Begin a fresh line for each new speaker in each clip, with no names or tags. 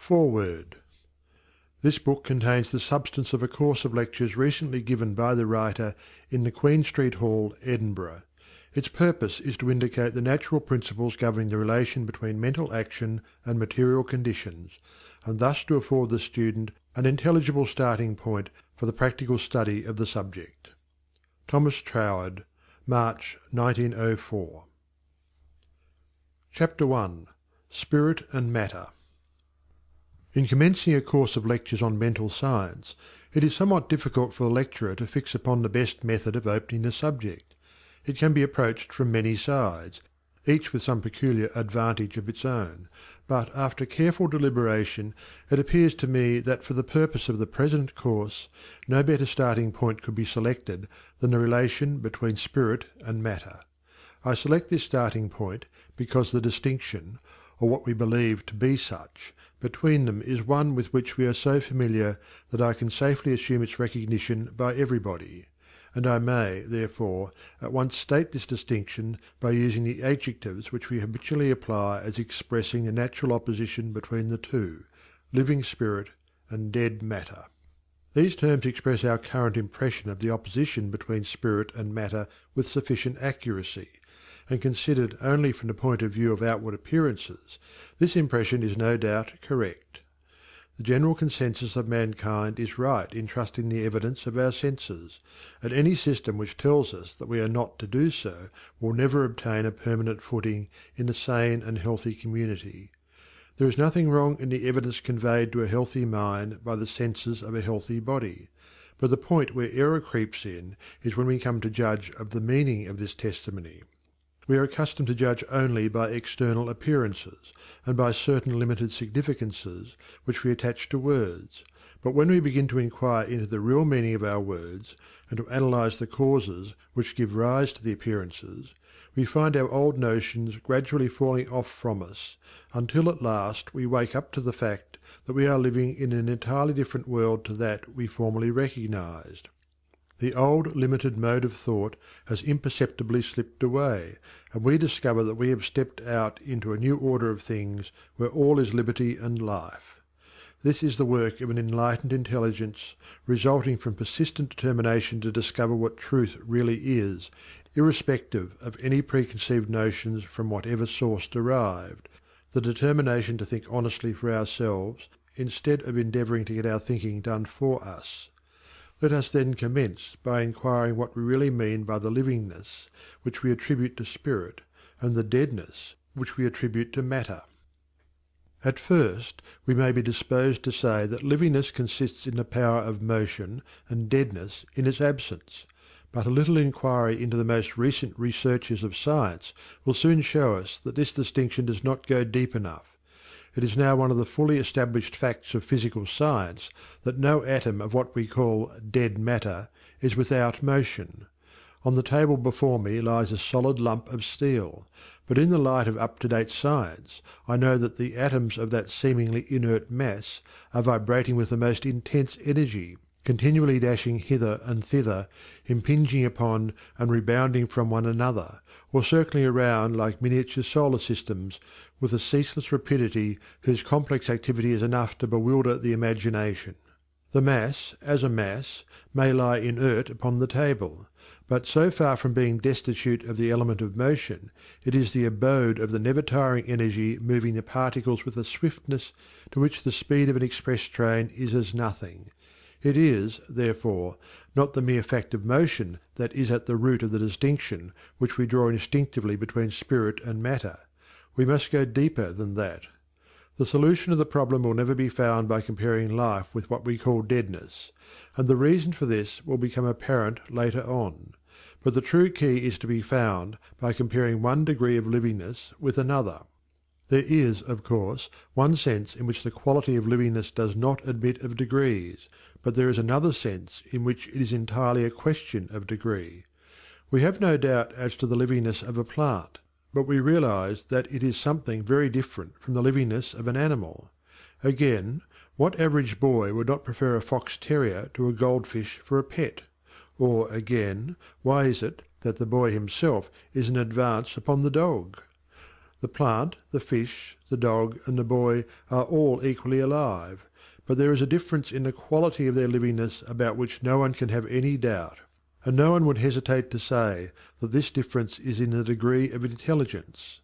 Foreword. This book contains the substance of a course of lectures recently given by the writer in the Queen Street Hall, Edinburgh. Its purpose is to indicate the natural principles governing the relation between mental action and material conditions, and thus to afford the student an intelligible starting point for the practical study of the subject. Thomas Troward, March 1904. Chapter 1. Spirit and Matter. In commencing a course of lectures on mental science, it is somewhat difficult for the lecturer to fix upon the best method of opening the subject. It can be approached from many sides, each with some peculiar advantage of its own, but after careful deliberation it appears to me that for the purpose of the present course no better starting point could be selected than the relation between spirit and matter. I select this starting point because the distinction, or what we believe to be such, between them is one with which we are so familiar that I can safely assume its recognition by everybody, and I may, therefore, at once state this distinction by using the adjectives which we habitually apply as expressing the natural opposition between the two, living spirit and dead matter. These terms express our current impression of the opposition between spirit and matter with sufficient accuracy, and considered only from the point of view of outward appearances, this impression is no doubt correct. The general consensus of mankind is right in trusting the evidence of our senses, and any system which tells us that we are not to do so will never obtain a permanent footing in a sane and healthy community. There is nothing wrong in the evidence conveyed to a healthy mind by the senses of a healthy body, but the point where error creeps in is when we come to judge of the meaning of this testimony. We are accustomed to judge only by external appearances, and by certain limited significances which we attach to words, but when we begin to inquire into the real meaning of our words, and to analyze the causes which give rise to the appearances, we find our old notions gradually falling off from us, until at last we wake up to the fact that we are living in an entirely different world to that we formerly recognized. The old limited mode of thought has imperceptibly slipped away, and we discover that we have stepped out into a new order of things where all is liberty and life. This is the work of an enlightened intelligence, resulting from persistent determination to discover what truth really is, irrespective of any preconceived notions from whatever source derived, the determination to think honestly for ourselves, instead of endeavouring to get our thinking done for us. Let us then commence by inquiring what we really mean by the livingness which we attribute to spirit, and the deadness which we attribute to matter. At first we may be disposed to say that livingness consists in the power of motion, and deadness in its absence, but a little inquiry into the most recent researches of science will soon show us that this distinction does not go deep enough. It is now one of the fully established facts of physical science that no atom of what we call dead matter is without motion. On the table before me lies a solid lump of steel, but in the light of up-to-date science I know that the atoms of that seemingly inert mass are vibrating with the most intense energy, continually dashing hither and thither, impinging upon and rebounding from one another, or circling around like miniature solar systems with a ceaseless rapidity whose complex activity is enough to bewilder the imagination. The mass, as a mass, may lie inert upon the table, but so far from being destitute of the element of motion, it is the abode of the never-tiring energy moving the particles with a swiftness to which the speed of an express train is as nothing. It is, therefore, not the mere fact of motion that is at the root of the distinction which we draw instinctively between spirit and matter. We must go deeper than that. The solution of the problem will never be found by comparing life with what we call deadness, and the reason for this will become apparent later on. But the true key is to be found by comparing one degree of livingness with another. There is, of course, one sense in which the quality of livingness does not admit of degrees, but there is another sense in which it is entirely a question of degree. We have no doubt as to the livingness of a plant, but we realize that it is something very different from the livingness of an animal. Again, what average boy would not prefer a fox terrier to a goldfish for a pet? Or again, why is it that the boy himself is an advance upon the dog? The plant, the fish, the dog, and the boy are all equally alive, but there is a difference in the quality of their livingness about which no one can have any doubt. And no one would hesitate to say that this difference is in the degree of intelligence.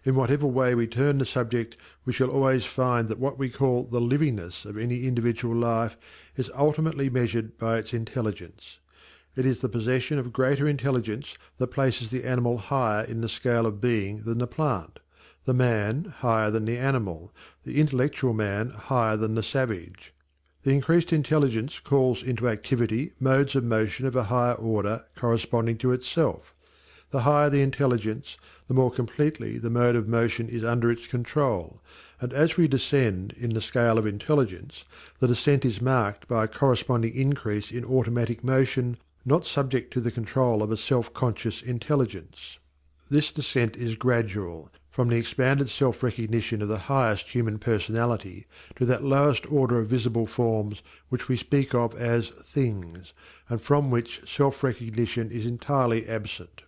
In whatever way we turn the subject, we shall always find that what we call the livingness of any individual life is ultimately measured by its intelligence. It is the possession of greater intelligence that places the animal higher in the scale of being than the plant, the man higher than the animal, the intellectual man higher than the savage. The increased intelligence calls into activity modes of motion of a higher order corresponding to itself. The higher the intelligence, the more completely the mode of motion is under its control, and as we descend in the scale of intelligence, the descent is marked by a corresponding increase in automatic motion, not subject to the control of a self-conscious intelligence. This descent is gradual, from the expanded self-recognition of the highest human personality to that lowest order of visible forms which we speak of as things, and from which self-recognition is entirely absent.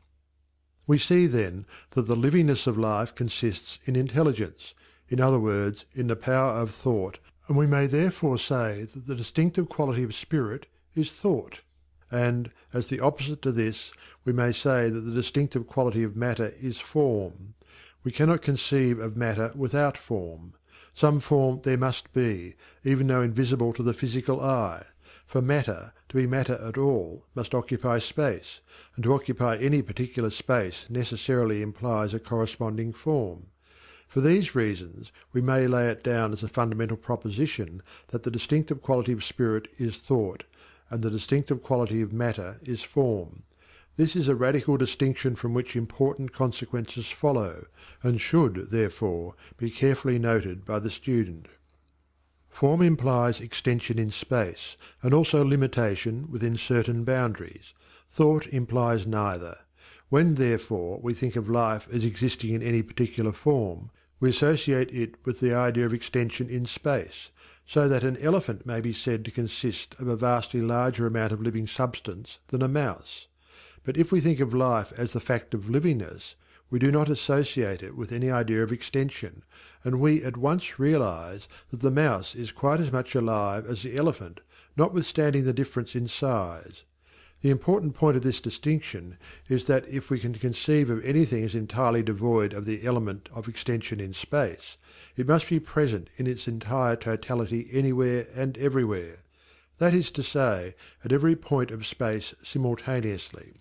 We see, then, that the livingness of life consists in intelligence, in other words, in the power of thought, and we may therefore say that the distinctive quality of spirit is thought. And, as the opposite to this, we may say that the distinctive quality of matter is form. We cannot conceive of matter without form. Some form there must be, even though invisible to the physical eye, for matter, to be matter at all, must occupy space, and to occupy any particular space necessarily implies a corresponding form. For these reasons we may lay it down as a fundamental proposition that the distinctive quality of spirit is thought, and the distinctive quality of matter is form. This is a radical distinction from which important consequences follow, and should, therefore, be carefully noted by the student. Form implies extension in space, and also limitation within certain boundaries. Thought implies neither. When, therefore, we think of life as existing in any particular form, we associate it with the idea of extension in space, so that an elephant may be said to consist of a vastly larger amount of living substance than a mouse. But if we think of life as the fact of livingness, we do not associate it with any idea of extension, and we at once realize that the mouse is quite as much alive as the elephant, notwithstanding the difference in size. The important point of this distinction is that if we can conceive of anything as entirely devoid of the element of extension in space, it must be present in its entire totality anywhere and everywhere, that is to say, at every point of space simultaneously.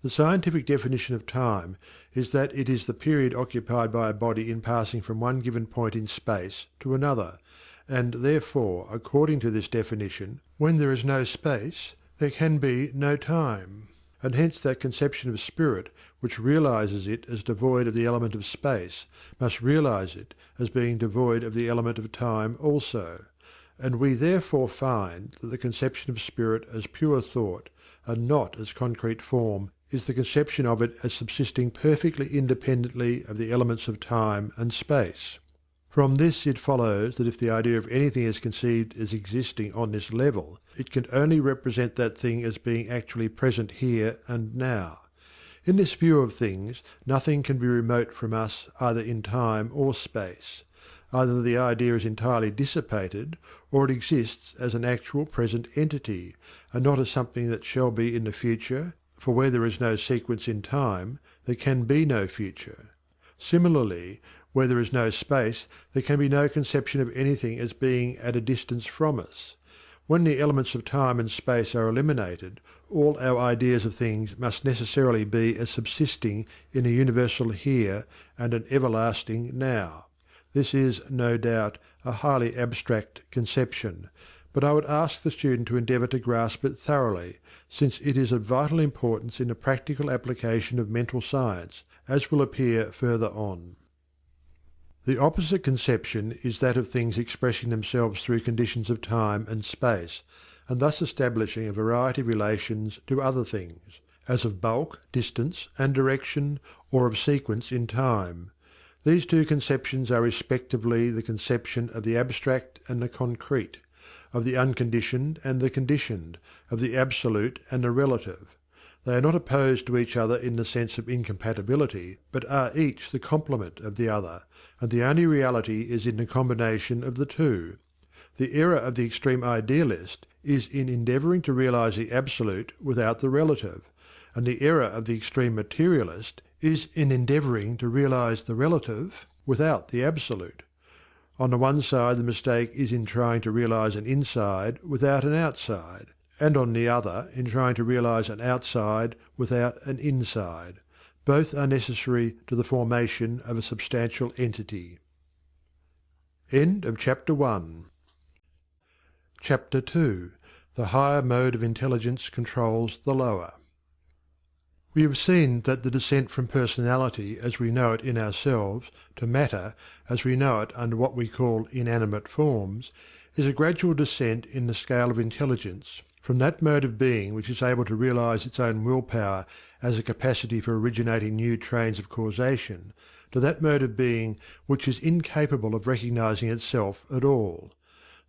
The scientific definition of time is that it is the period occupied by a body in passing from one given point in space to another, and therefore, according to this definition, when there is no space, there can be no time, and hence that conception of spirit which realizes it as devoid of the element of space must realize it as being devoid of the element of time also, and we therefore find that the conception of spirit as pure thought, and not as concrete form, is the conception of it as subsisting perfectly independently of the elements of time and space. From this it follows that if the idea of anything is conceived as existing on this level, it can only represent that thing as being actually present here and now. In this view of things, nothing can be remote from us either in time or space. Either the idea is entirely dissipated, or it exists as an actual present entity, and not as something that shall be in the future, for where there is no sequence in time, there can be no future. Similarly, where there is no space, there can be no conception of anything as being at a distance from us. When the elements of time and space are eliminated, all our ideas of things must necessarily be as subsisting in a universal here and an everlasting now. This is, no doubt, a highly abstract conception, but I would ask the student to endeavour to grasp it thoroughly, since it is of vital importance in the practical application of mental science, as will appear further on. The opposite conception is that of things expressing themselves through conditions of time and space, and thus establishing a variety of relations to other things, as of bulk, distance, and direction, or of sequence in time. These two conceptions are respectively the conception of the abstract and the concrete, of the unconditioned and the conditioned, of the absolute and the relative. They are not opposed to each other in the sense of incompatibility, but are each the complement of the other, and the only reality is in the combination of the two. The error of the extreme idealist is in endeavouring to realize the absolute without the relative, and the error of the extreme materialist is in endeavouring to realize the relative without the absolute. On the one side the mistake is in trying to realize an inside without an outside, and on the other in trying to realize an outside without an inside. Both are necessary to the formation of a substantial entity. End of Chapter 1. Chapter 2. The higher mode of intelligence controls the lower. We have seen that the descent from personality as we know it in ourselves to matter as we know it under what we call inanimate forms is a gradual descent in the scale of intelligence from that mode of being which is able to realize its own willpower as a capacity for originating new trains of causation to that mode of being which is incapable of recognizing itself at all.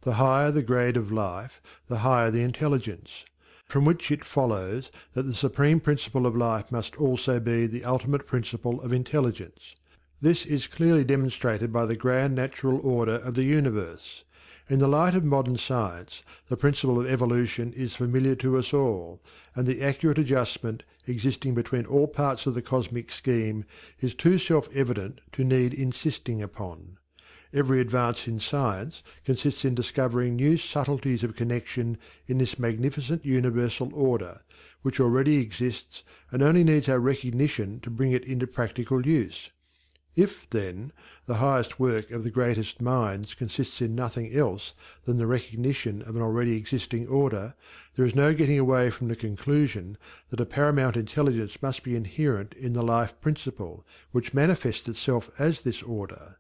The higher the grade of life, the higher the intelligence, from which it follows that the supreme principle of life must also be the ultimate principle of intelligence. This is clearly demonstrated by the grand natural order of the universe. In the light of modern science, the principle of evolution is familiar to us all, and the accurate adjustment existing between all parts of the cosmic scheme is too self-evident to need insisting upon. Every advance in science consists in discovering new subtleties of connection in this magnificent universal order, which already exists and only needs our recognition to bring it into practical use. If, then, the highest work of the greatest minds consists in nothing else than the recognition of an already existing order, there is no getting away from the conclusion that a paramount intelligence must be inherent in the life principle, which manifests itself as this order.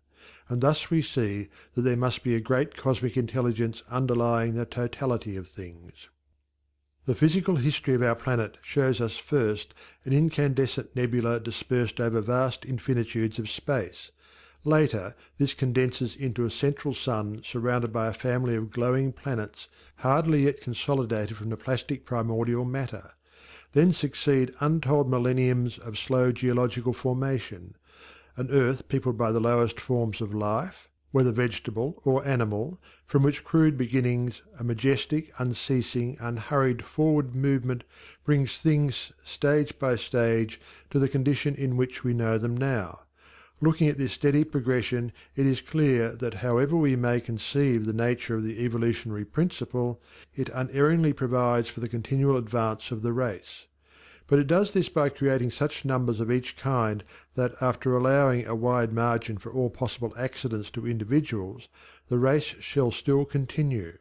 And thus we see that there must be a great cosmic intelligence underlying the totality of things. The physical history of our planet shows us first an incandescent nebula dispersed over vast infinitudes of space. Later this condenses into a central sun surrounded by a family of glowing planets hardly yet consolidated from the plastic primordial matter. Then succeed untold millenniums of slow geological formation, an earth peopled by the lowest forms of life, whether vegetable or animal, from which crude beginnings a majestic, unceasing, unhurried forward movement brings things stage by stage to the condition in which we know them now. Looking at this steady progression, it is clear that however we may conceive the nature of the evolutionary principle, it unerringly provides for the continual advance of the race. But it does this by creating such numbers of each kind that, after allowing a wide margin for all possible accidents to individuals, the race shall still continue.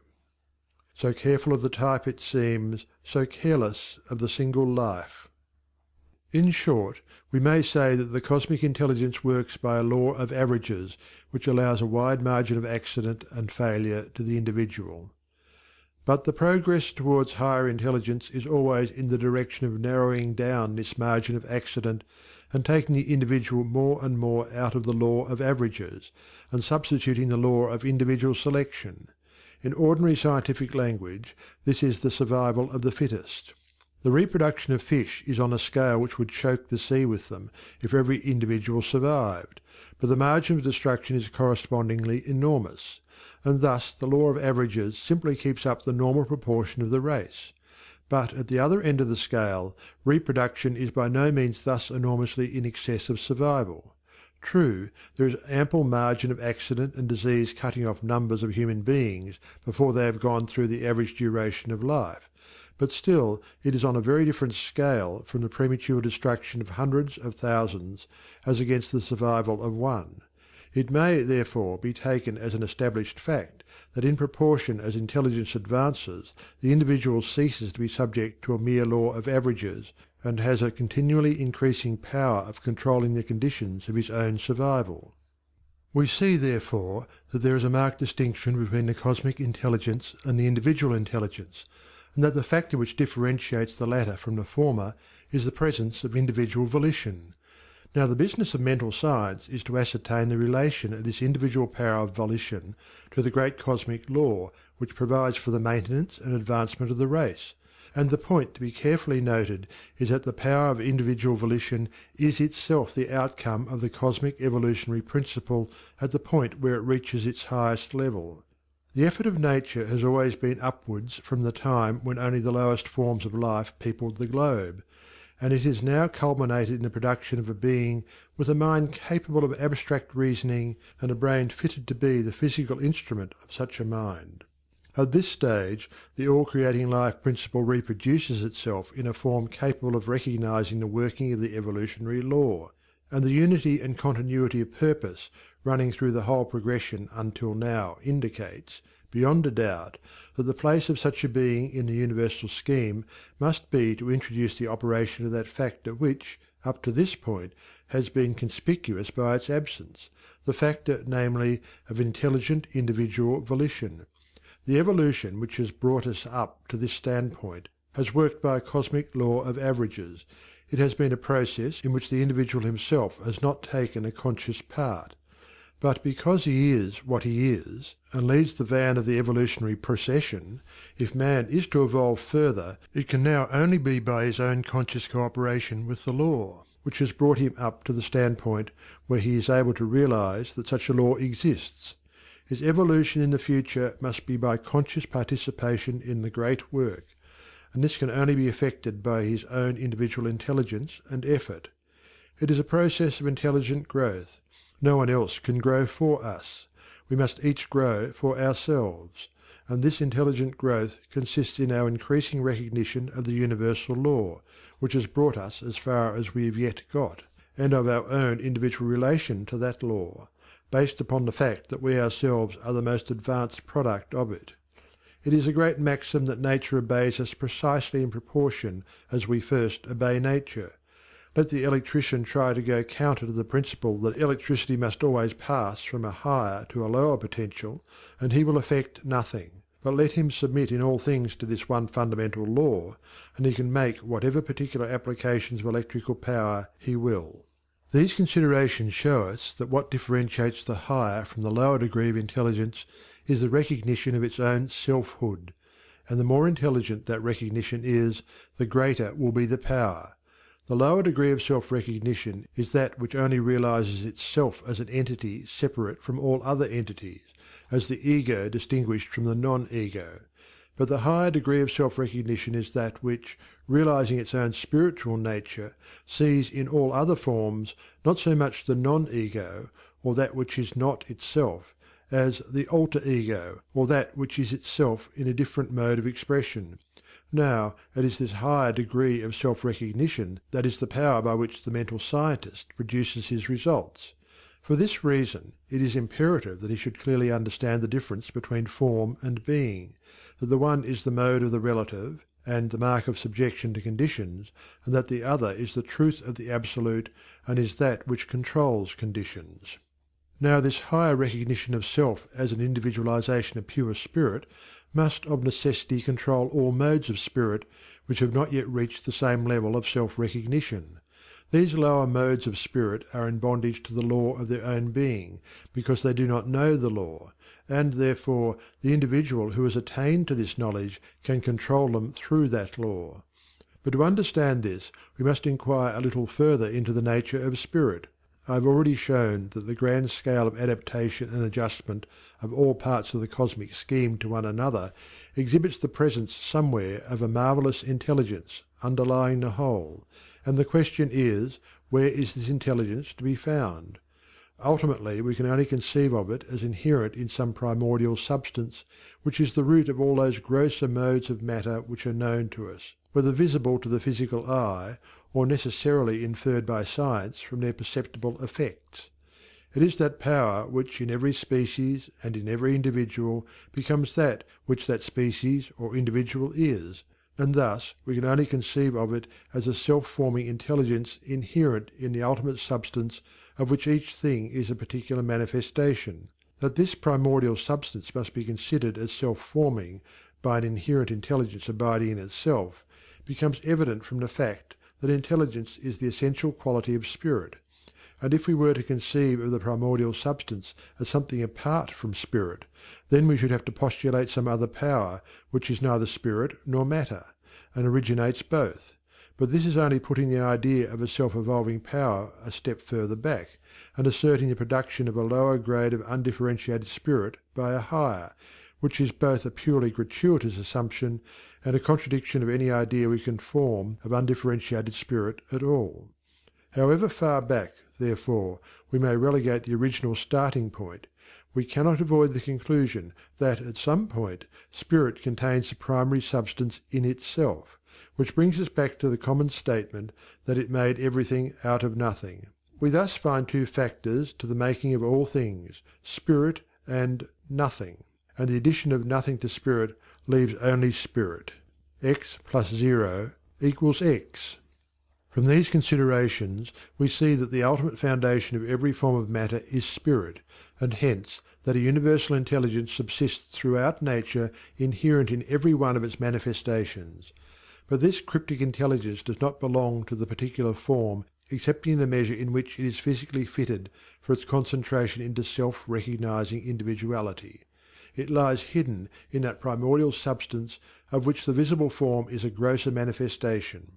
So careful of the type it seems, so careless of the single life. In short, we may say that the cosmic intelligence works by a law of averages, which allows a wide margin of accident and failure to the individual. But the progress towards higher intelligence is always in the direction of narrowing down this margin of accident and taking the individual more and more out of the law of averages, and substituting the law of individual selection. In ordinary scientific language, this is the survival of the fittest. The reproduction of fish is on a scale which would choke the sea with them if every individual survived, but the margin of destruction is correspondingly enormous, and thus the law of averages simply keeps up the normal proportion of the race. But at the other end of the scale, reproduction is by no means thus enormously in excess of survival. True, there is ample margin of accident and disease cutting off numbers of human beings before they have gone through the average duration of life, but still it is on a very different scale from the premature destruction of hundreds of thousands as against the survival of one. It may, therefore, be taken as an established fact that in proportion as intelligence advances, the individual ceases to be subject to a mere law of averages, and has a continually increasing power of controlling the conditions of his own survival. We see, therefore, that there is a marked distinction between the cosmic intelligence and the individual intelligence, and that the factor which differentiates the latter from the former is the presence of individual volition. Now the business of mental science is to ascertain the relation of this individual power of volition to the great cosmic law which provides for the maintenance and advancement of the race, And the point to be carefully noted is that the power of individual volition is itself the outcome of the cosmic evolutionary principle at the point where it reaches its highest level. The effort of nature has always been upwards from the time when only the lowest forms of life peopled the globe, and it has now culminated in the production of a being with a mind capable of abstract reasoning and a brain fitted to be the physical instrument of such a mind. At this stage the all-creating life principle reproduces itself in a form capable of recognizing the working of the evolutionary law, and the unity and continuity of purpose running through the whole progression until now indicates, beyond a doubt, that the place of such a being in the universal scheme must be to introduce the operation of that factor which, up to this point, has been conspicuous by its absence, the factor, namely, of intelligent individual volition. The evolution which has brought us up to this standpoint has worked by a cosmic law of averages. It has been a process in which the individual himself has not taken a conscious part. But because he is what he is, and leads the van of the evolutionary procession, if man is to evolve further, it can now only be by his own conscious cooperation with the law, which has brought him up to the standpoint where he is able to realize that such a law exists. His evolution in the future must be by conscious participation in the great work, and this can only be effected by his own individual intelligence and effort. It is a process of intelligent growth. No one else can grow for us. We must each grow for ourselves, and this intelligent growth consists in our increasing recognition of the universal law, which has brought us as far as we have yet got, and of our own individual relation to that law, based upon the fact that we ourselves are the most advanced product of it. It is a great maxim that nature obeys us precisely in proportion as we first obey nature. Let the electrician try to go counter to the principle that electricity must always pass from a higher to a lower potential, and he will effect nothing. But let him submit in all things to this one fundamental law, and he can make whatever particular applications of electrical power he will. These considerations show us that what differentiates the higher from the lower degree of intelligence is the recognition of its own selfhood, and the more intelligent that recognition is, the greater will be the power. The lower degree of self-recognition is that which only realizes itself as an entity separate from all other entities, as the ego distinguished from the non-ego. But the higher degree of self-recognition is that which, realizing its own spiritual nature, sees in all other forms not so much the non-ego, or that which is not itself, as the alter ego, or that which is itself in a different mode of expression. Now, it is this higher degree of self-recognition that is the power by which the mental scientist produces his results. For this reason, it is imperative that he should clearly understand the difference between form and being, that the one is the mode of the relative, and the mark of subjection to conditions, and that the other is the truth of the absolute, and is that which controls conditions. Now this higher recognition of self as an individualization of pure spirit must of necessity control all modes of spirit which have not yet reached the same level of self-recognition. These lower modes of spirit are in bondage to the law of their own being, because they do not know the law, and therefore the individual who has attained to this knowledge can control them through that law. But to understand this we must inquire a little further into the nature of spirit. I have already shown that the grand scale of adaptation and adjustment of all parts of the cosmic scheme to one another exhibits the presence somewhere of a marvellous intelligence underlying the whole, and the question is, where is this intelligence to be found? Ultimately we can only conceive of it as inherent in some primordial substance which is the root of all those grosser modes of matter which are known to us, whether visible to the physical eye or necessarily inferred by science from their perceptible effects. It is that power which in every species and in every individual becomes that which that species or individual is, and thus we can only conceive of it as a self-forming intelligence inherent in the ultimate substance of which each thing is a particular manifestation. That this primordial substance must be considered as self-forming by an inherent intelligence abiding in itself becomes evident from the fact that intelligence is the essential quality of spirit, and if we were to conceive of the primordial substance as something apart from spirit, then we should have to postulate some other power which is neither spirit nor matter, and originates both, but this is only putting the idea of a self-evolving power a step further back, and asserting the production of a lower grade of undifferentiated spirit by a higher, which is both a purely gratuitous assumption and a contradiction of any idea we can form of undifferentiated spirit at all. However far back, therefore, we may relegate the original starting point, we cannot avoid the conclusion that at some point spirit contains the primary substance in itself, which brings us back to the common statement that it made everything out of nothing. We thus find two factors to the making of all things, spirit and nothing, and the addition of nothing to spirit leaves only spirit. X plus 0 equals X. From these considerations we see that the ultimate foundation of every form of matter is spirit, and hence that a universal intelligence subsists throughout nature inherent in every one of its manifestations. But this cryptic intelligence does not belong to the particular form except in the measure in which it is physically fitted for its concentration into self-recognizing individuality. It lies hidden in that primordial substance of which the visible form is a grosser manifestation.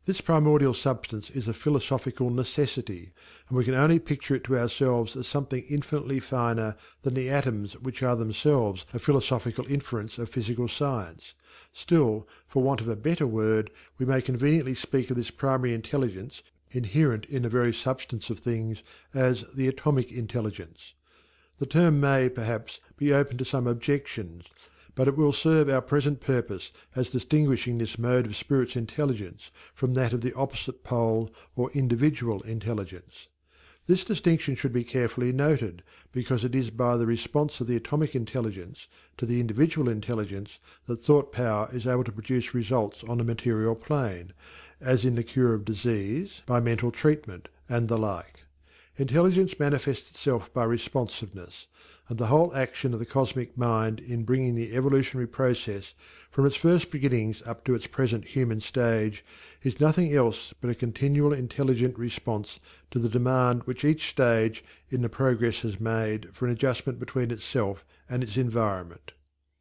This primordial substance is a philosophical necessity, and we can only picture it to ourselves as something infinitely finer than the atoms which are themselves a philosophical inference of physical science. Still, for want of a better word, we may conveniently speak of this primary intelligence, inherent in the very substance of things, as the atomic intelligence. The term may, perhaps, be open to some objections, but it will serve our present purpose as distinguishing this mode of spirit's intelligence from that of the opposite pole or individual intelligence. This distinction should be carefully noted, because it is by the response of the atomic intelligence to the individual intelligence that thought power is able to produce results on the material plane, as in the cure of disease, by mental treatment, and the like. Intelligence manifests itself by responsiveness, and the whole action of the cosmic mind in bringing the evolutionary process from its first beginnings up to its present human stage is nothing else but a continual intelligent response to the demand which each stage in the progress has made for an adjustment between itself and its environment.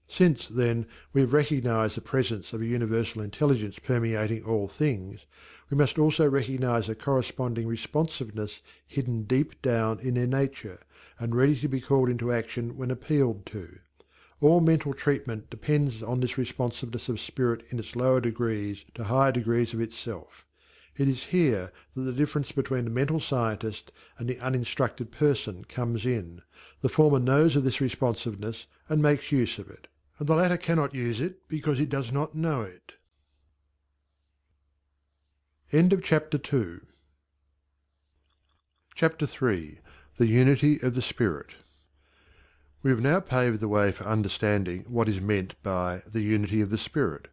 Since, then, we have recognized the presence of a universal intelligence permeating all things, we must also recognize a corresponding responsiveness hidden deep down in their nature, and ready to be called into action when appealed to. All mental treatment depends on this responsiveness of spirit in its lower degrees to higher degrees of itself. It is here that the difference between the mental scientist and the uninstructed person comes in. The former knows of this responsiveness and makes use of it, and the latter cannot use it because he does not know it. End of chapter 2. Chapter 3. The Unity of the Spirit. We have now paved the way for understanding what is meant by the unity of the spirit.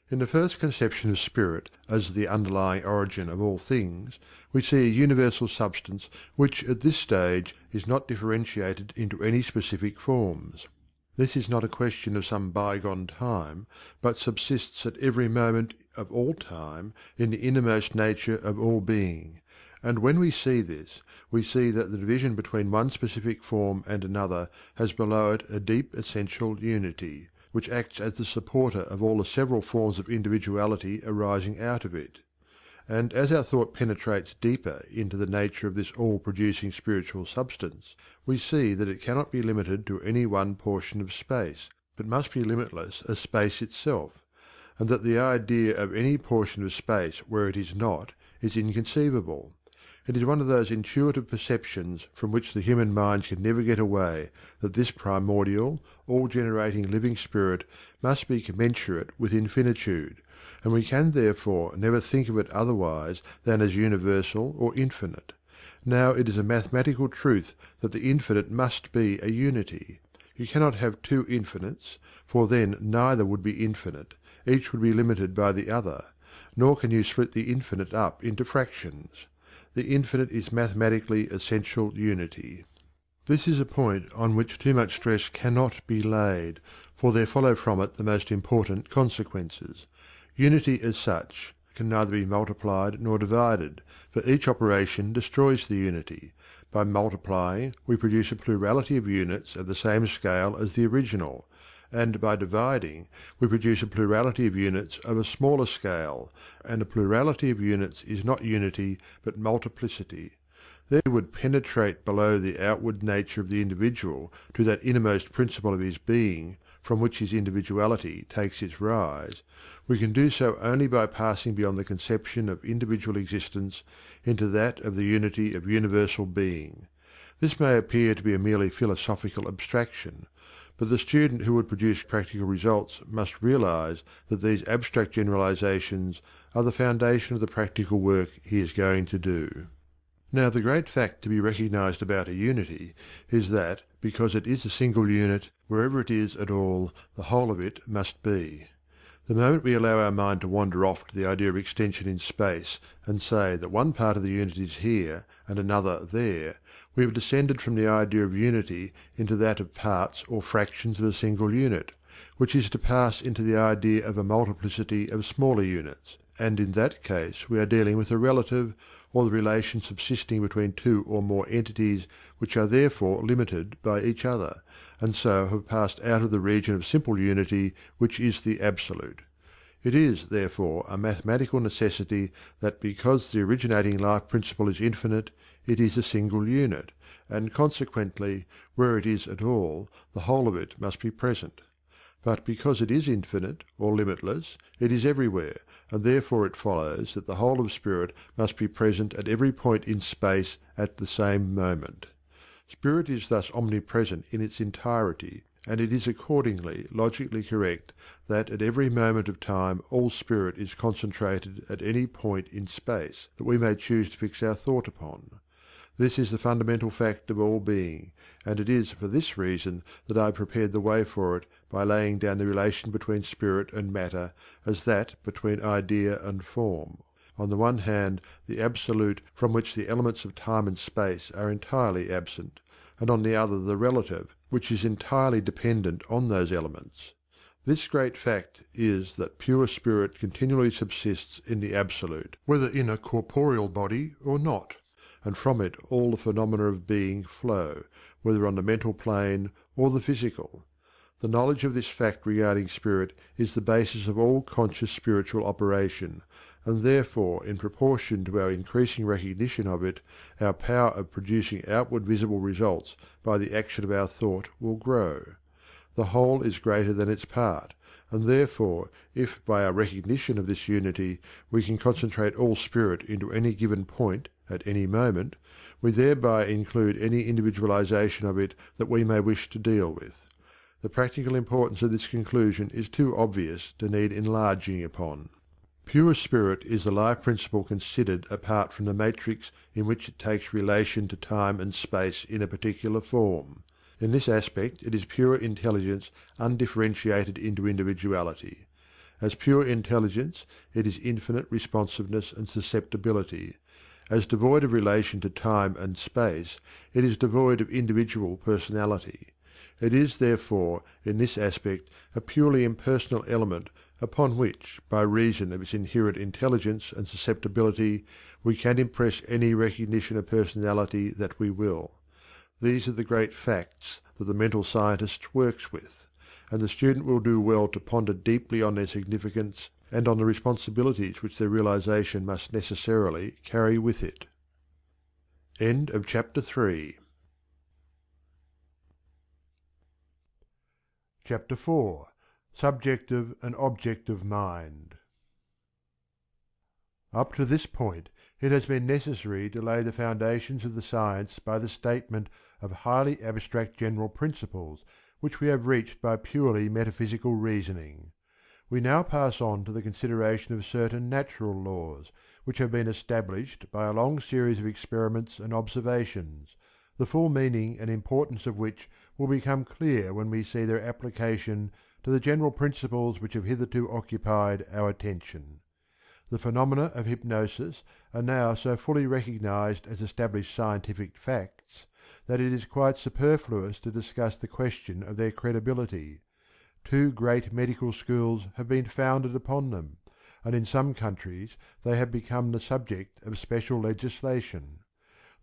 In the first conception of spirit as the underlying origin of all things, we see a universal substance which at this stage is not differentiated into any specific forms. This is not a question of some bygone time, but subsists at every moment of all time in the innermost nature of all being. And when we see this, we see that the division between one specific form and another has below it a deep essential unity, which acts as the supporter of all the several forms of individuality arising out of it. And as our thought penetrates deeper into the nature of this all-producing spiritual substance, we see that it cannot be limited to any one portion of space, but must be limitless as space itself, and that the idea of any portion of space where it is not is inconceivable. It is one of those intuitive perceptions from which the human mind can never get away, that this primordial, all-generating living spirit must be commensurate with infinitude, and we can therefore never think of it otherwise than as universal or infinite. Now it is a mathematical truth that the infinite must be a unity. You cannot have two infinites, for then neither would be infinite, each would be limited by the other, nor can you split the infinite up into fractions. The infinite is mathematically essential unity. This is a point on which too much stress cannot be laid, for there follow from it the most important consequences. Unity as such can neither be multiplied nor divided, for each operation destroys the unity. By multiplying we produce a plurality of units of the same scale as the original, and by dividing we produce a plurality of units of a smaller scale, and a plurality of units is not unity but multiplicity. There we would penetrate below the outward nature of the individual to that innermost principle of his being from which his individuality takes its rise. We can do so only by passing beyond the conception of individual existence into that of the unity of universal being. This may appear to be a merely philosophical abstraction, but the student who would produce practical results must realize that these abstract generalizations are the foundation of the practical work he is going to do. Now the great fact to be recognized about a unity is that, because it is a single unit, wherever it is at all, the whole of it must be. The moment we allow our mind to wander off to the idea of extension in space and say that one part of the unit is here and another there, we have descended from the idea of unity into that of parts or fractions of a single unit, which is to pass into the idea of a multiplicity of smaller units, and in that case we are dealing with a relative, or the relation subsisting between two or more entities which are therefore limited by each other, and so have passed out of the region of simple unity which is the absolute. It is, therefore, a mathematical necessity that because the originating life principle is infinite, it is a single unit, and consequently, where it is at all, the whole of it must be present. But because it is infinite or limitless, it is everywhere, and therefore it follows that the whole of spirit must be present at every point in space at the same moment. Spirit is thus omnipresent in its entirety, and it is accordingly logically correct that at every moment of time all spirit is concentrated at any point in space that we may choose to fix our thought upon. This is the fundamental fact of all being, and it is for this reason that I prepared the way for it by laying down the relation between spirit and matter as that between idea and form. On the one hand, the absolute from which the elements of time and space are entirely absent, and on the other the relative, which is entirely dependent on those elements. This great fact is that pure spirit continually subsists in the absolute, whether in a corporeal body or not, and from it all the phenomena of being flow, whether on the mental plane or the physical. The knowledge of this fact regarding spirit is the basis of all conscious spiritual operation, and therefore in proportion to our increasing recognition of it, our power of producing outward visible results by the action of our thought will grow. The whole is greater than its part, and therefore if by our recognition of this unity we can concentrate all spirit into any given point at any moment, we thereby include any individualization of it that we may wish to deal with. The practical importance of this conclusion is too obvious to need enlarging upon. Pure spirit is the life principle considered apart from the matrix in which it takes relation to time and space in a particular form. In this aspect it is pure intelligence undifferentiated into individuality. As pure intelligence it is infinite responsiveness and susceptibility. As devoid of relation to time and space, it is devoid of individual personality. It is, therefore, in this aspect a purely impersonal element upon which, by reason of its inherent intelligence and susceptibility, we can impress any recognition of personality that we will. These are the great facts that the mental scientist works with, and the student will do well to ponder deeply on their significance and on the responsibilities which their realization must necessarily carry with it. End of chapter 3. Chapter 4. Subjective and Objective Mind. Up to this point it has been necessary to lay the foundations of the science by the statement of highly abstract general principles which we have reached by purely metaphysical reasoning. We now pass on to the consideration of certain natural laws which have been established by a long series of experiments and observations, the full meaning and importance of which will become clear when we see their application to the general principles which have hitherto occupied our attention. The phenomena of hypnosis are now so fully recognized as established scientific facts that it is quite superfluous to discuss the question of their credibility. Two great medical schools have been founded upon them, and in some countries they have become the subject of special legislation.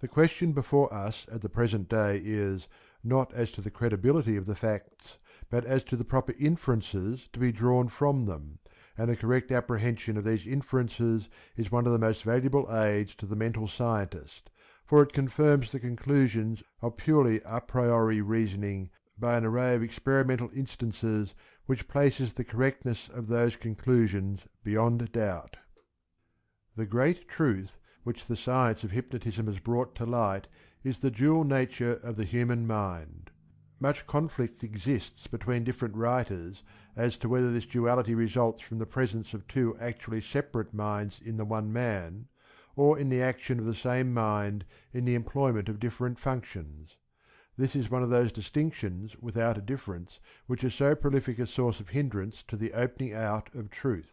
The question before us at the present day is, not as to the credibility of the facts, but as to the proper inferences to be drawn from them, and a correct apprehension of these inferences is one of the most valuable aids to the mental scientist, for it confirms the conclusions of purely a priori reasoning by an array of experimental instances which places the correctness of those conclusions beyond doubt. The great truth which the science of hypnotism has brought to light is the dual nature of the human mind. Much conflict exists between different writers as to whether this duality results from the presence of two actually separate minds in the one man, or in the action of the same mind in the employment of different functions. This is one of those distinctions without a difference which is so prolific a source of hindrance to the opening out of truth.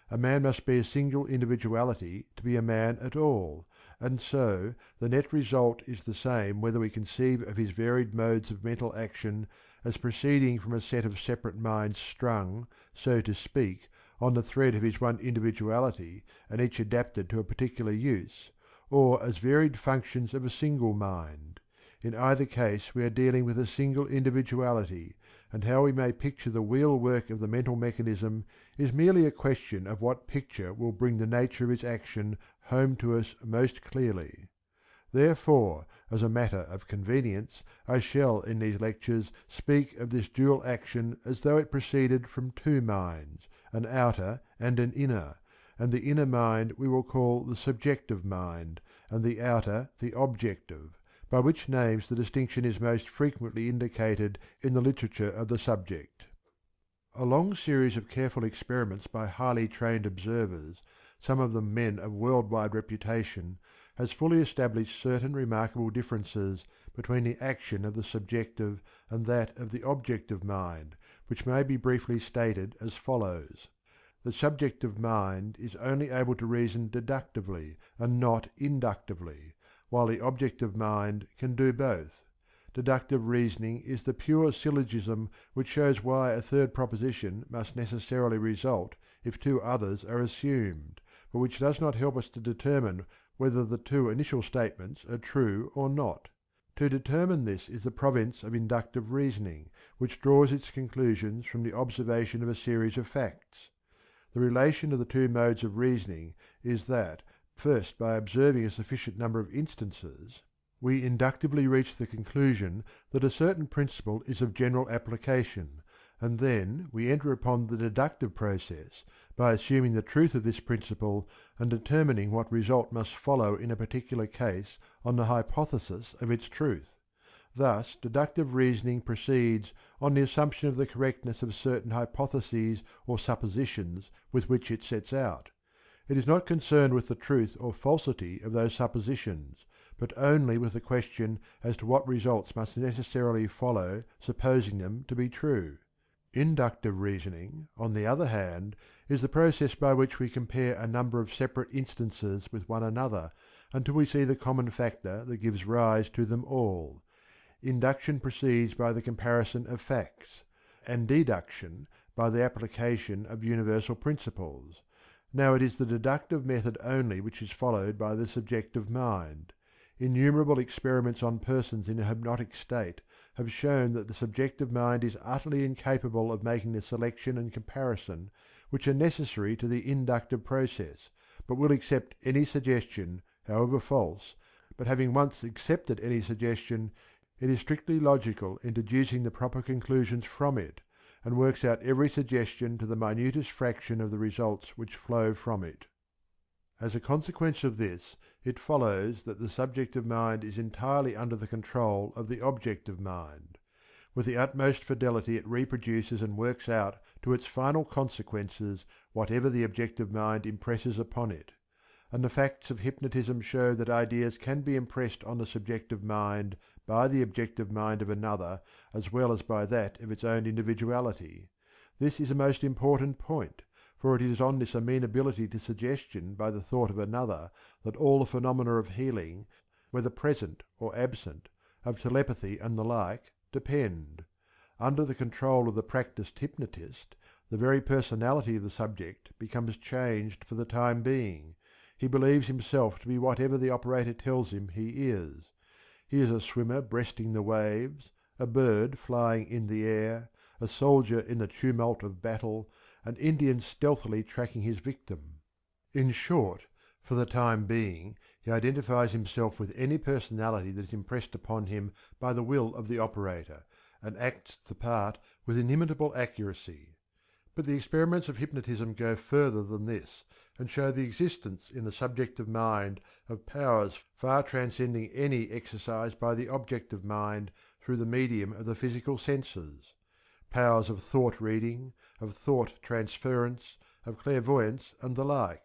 A man must be a single individuality to be a man at all, and so the net result is the same whether we conceive of his varied modes of mental action as proceeding from a set of separate minds strung, so to speak, on the thread of his one individuality and each adapted to a particular use, or as varied functions of a single mind. In either case we are dealing with a single individuality, and how we may picture the wheel work of the mental mechanism is merely a question of what picture will bring the nature of its action home to us most clearly. Therefore, as a matter of convenience, I shall in these lectures speak of this dual action as though it proceeded from two minds, an outer and an inner, and the inner mind we will call the subjective mind, and the outer the objective, by which names the distinction is most frequently indicated in the literature of the subject. A long series of careful experiments by highly trained observers, some of them men of world-wide reputation, has fully established certain remarkable differences between the action of the subjective and that of the objective mind, which may be briefly stated as follows. The subjective mind is only able to reason deductively and not inductively, while the objective mind can do both. Deductive reasoning is the pure syllogism which shows why a third proposition must necessarily result if two others are assumed, but which does not help us to determine whether the two initial statements are true or not. To determine this is the province of inductive reasoning, which draws its conclusions from the observation of a series of facts. The relation of the two modes of reasoning is that, first by observing a sufficient number of instances, we inductively reach the conclusion that a certain principle is of general application, and then we enter upon the deductive process by assuming the truth of this principle and determining what result must follow in a particular case on the hypothesis of its truth. Thus deductive reasoning proceeds on the assumption of the correctness of certain hypotheses or suppositions with which it sets out. It is not concerned with the truth or falsity of those suppositions, but only with the question as to what results must necessarily follow supposing them to be true. Inductive reasoning, on the other hand, is the process by which we compare a number of separate instances with one another until we see the common factor that gives rise to them all. Induction proceeds by the comparison of facts, and deduction by the application of universal principles. Now it is the deductive method only which is followed by the subjective mind. Innumerable experiments on persons in a hypnotic state have shown that the subjective mind is utterly incapable of making the selection and comparison which are necessary to the inductive process, but will accept any suggestion, however false, but having once accepted any suggestion, it is strictly logical in deducing the proper conclusions from it, and works out every suggestion to the minutest fraction of the results which flow from it. As a consequence of this, it follows that the subjective mind is entirely under the control of the objective mind. With the utmost fidelity it reproduces and works out to its final consequences whatever the objective mind impresses upon it. And the facts of hypnotism show that ideas can be impressed on the subjective mind by the objective mind of another as well as by that of its own individuality. This is a most important point, for it is on this amenability to suggestion by the thought of another that all the phenomena of healing, whether present or absent, of telepathy and the like, depend. Under the control of the practised hypnotist, the very personality of the subject becomes changed for the time being. He believes himself to be whatever the operator tells him he is. He is a swimmer breasting the waves, a bird flying in the air, a soldier in the tumult of battle, an Indian stealthily tracking his victim. In short, for the time being, he identifies himself with any personality that is impressed upon him by the will of the operator, and acts the part with inimitable accuracy. But the experiments of hypnotism go further than this, and show the existence in the subjective mind of powers far transcending any exercised by the objective mind through the medium of the physical senses: powers of thought reading, of thought transference, of clairvoyance, and the like,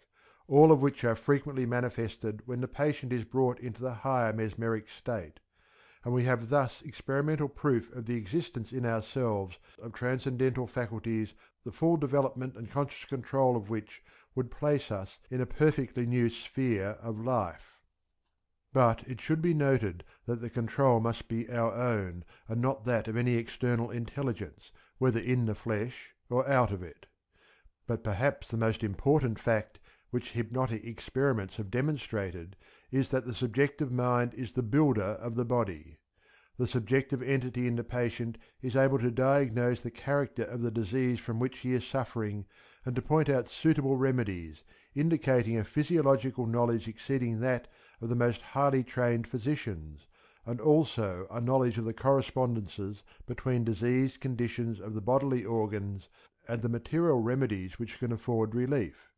all of which are frequently manifested when the patient is brought into the higher mesmeric state, and we have thus experimental proof of the existence in ourselves of transcendental faculties the full development and conscious control of which would place us in a perfectly new sphere of life. But it should be noted that the control must be our own, and not that of any external intelligence, whether in the flesh or out of it. But perhaps the most important fact which hypnotic experiments have demonstrated is that the subjective mind is the builder of the body. The subjective entity in the patient is able to diagnose the character of the disease from which he is suffering, and to point out suitable remedies, indicating a physiological knowledge exceeding that of the most highly trained physicians, and also a knowledge of the correspondences between diseased conditions of the bodily organs and the material remedies which can afford relief.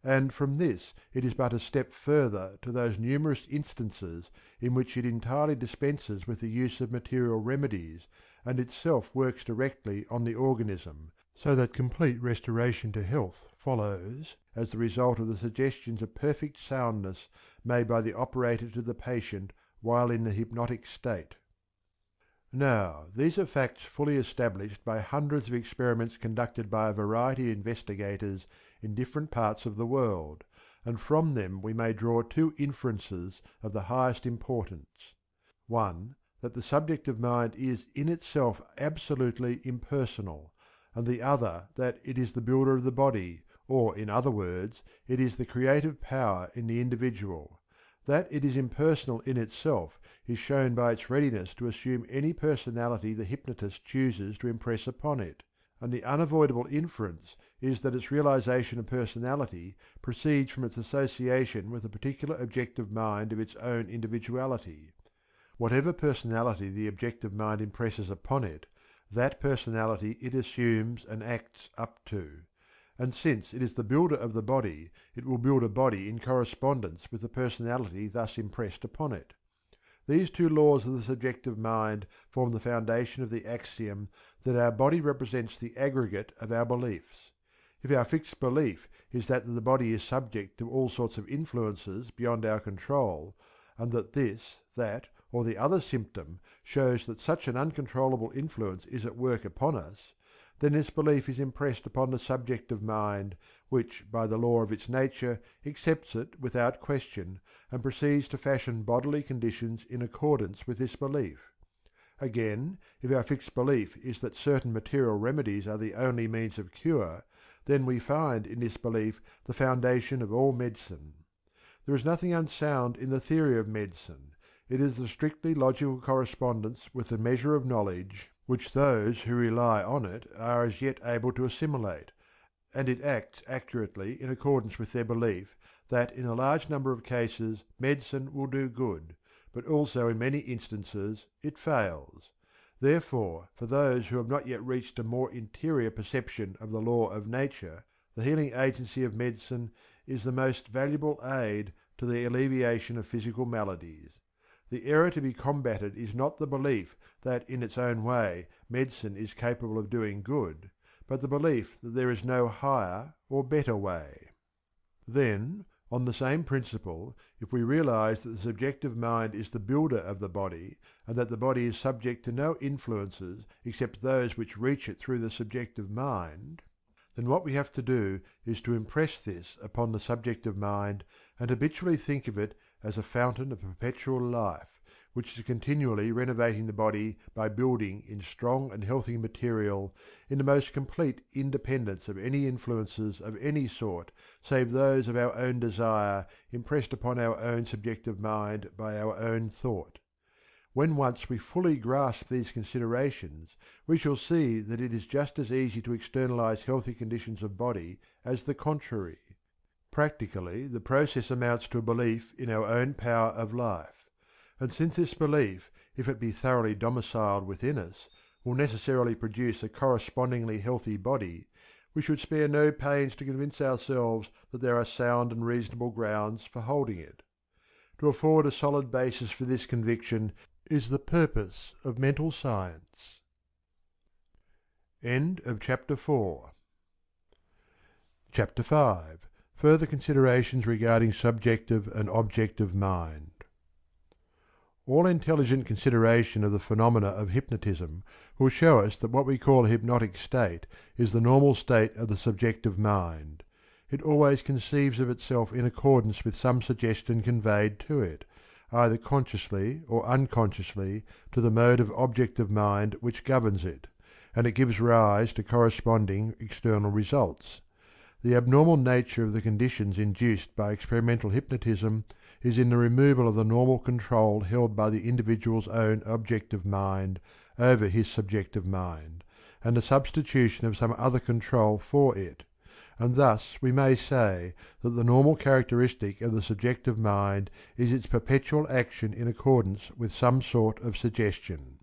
And from this it is but a step further to those numerous instances in which it entirely dispenses with the use of material remedies, and itself works directly on the organism, so that complete restoration to health follows as the result of the suggestions of perfect soundness made by the operator to the patient while in the hypnotic state. Now, these are facts fully established by hundreds of experiments conducted by a variety of investigators in different parts of the world, and from them we may draw two inferences of the highest importance: one, that the subjective mind is in itself absolutely impersonal, and the other that it is the builder of the body, or, in other words, it is the creative power in the individual. That it is impersonal in itself is shown by its readiness to assume any personality the hypnotist chooses to impress upon it, and the unavoidable inference is that its realization of personality proceeds from its association with a particular objective mind of its own individuality. Whatever personality the objective mind impresses upon it, that personality it assumes and acts up to. And since it is the builder of the body, it will build a body in correspondence with the personality thus impressed upon it. These two laws of the subjective mind form the foundation of the axiom that our body represents the aggregate of our beliefs. If our fixed belief is that the body is subject to all sorts of influences beyond our control, and that this, that, or the other symptom shows that such an uncontrollable influence is at work upon us, then this belief is impressed upon the subjective mind, which, by the law of its nature, accepts it without question, and proceeds to fashion bodily conditions in accordance with this belief. Again, if our fixed belief is that certain material remedies are the only means of cure, then we find in this belief the foundation of all medicine. There is nothing unsound in the theory of medicine. It is the strictly logical correspondence with the measure of knowledge which those who rely on it are as yet able to assimilate, and it acts accurately in accordance with their belief that in a large number of cases medicine will do good, but also in many instances it fails. Therefore, for those who have not yet reached a more interior perception of the law of nature, the healing agency of medicine is the most valuable aid to the alleviation of physical maladies. The error to be combated is not the belief that in its own way medicine is capable of doing good, but the belief that there is no higher or better way. Then, on the same principle, if we realize that the subjective mind is the builder of the body, and that the body is subject to no influences except those which reach it through the subjective mind, then what we have to do is to impress this upon the subjective mind and habitually think of it as a fountain of perpetual life, which is continually renovating the body by building in strong and healthy material in the most complete independence of any influences of any sort save those of our own desire impressed upon our own subjective mind by our own thought. When once we fully grasp these considerations, we shall see that it is just as easy to externalize healthy conditions of body as the contrary. Practically, the process amounts to a belief in our own power of life, and since this belief, if it be thoroughly domiciled within us, will necessarily produce a correspondingly healthy body, we should spare no pains to convince ourselves that there are sound and reasonable grounds for holding it. To afford a solid basis for this conviction is the purpose of mental science. End of Chapter 4. Chapter 5. Further considerations regarding subjective and objective mind. All intelligent consideration of the phenomena of hypnotism will show us that what we call a hypnotic state is the normal state of the subjective mind. It always conceives of itself in accordance with some suggestion conveyed to it, either consciously or unconsciously, to the mode of objective mind which governs it, and it gives rise to corresponding external results. The abnormal nature of the conditions induced by experimental hypnotism is in the removal of the normal control held by the individual's own objective mind over his subjective mind, and the substitution of some other control for it, and thus we may say that the normal characteristic of the subjective mind is its perpetual action in accordance with some sort of suggestion.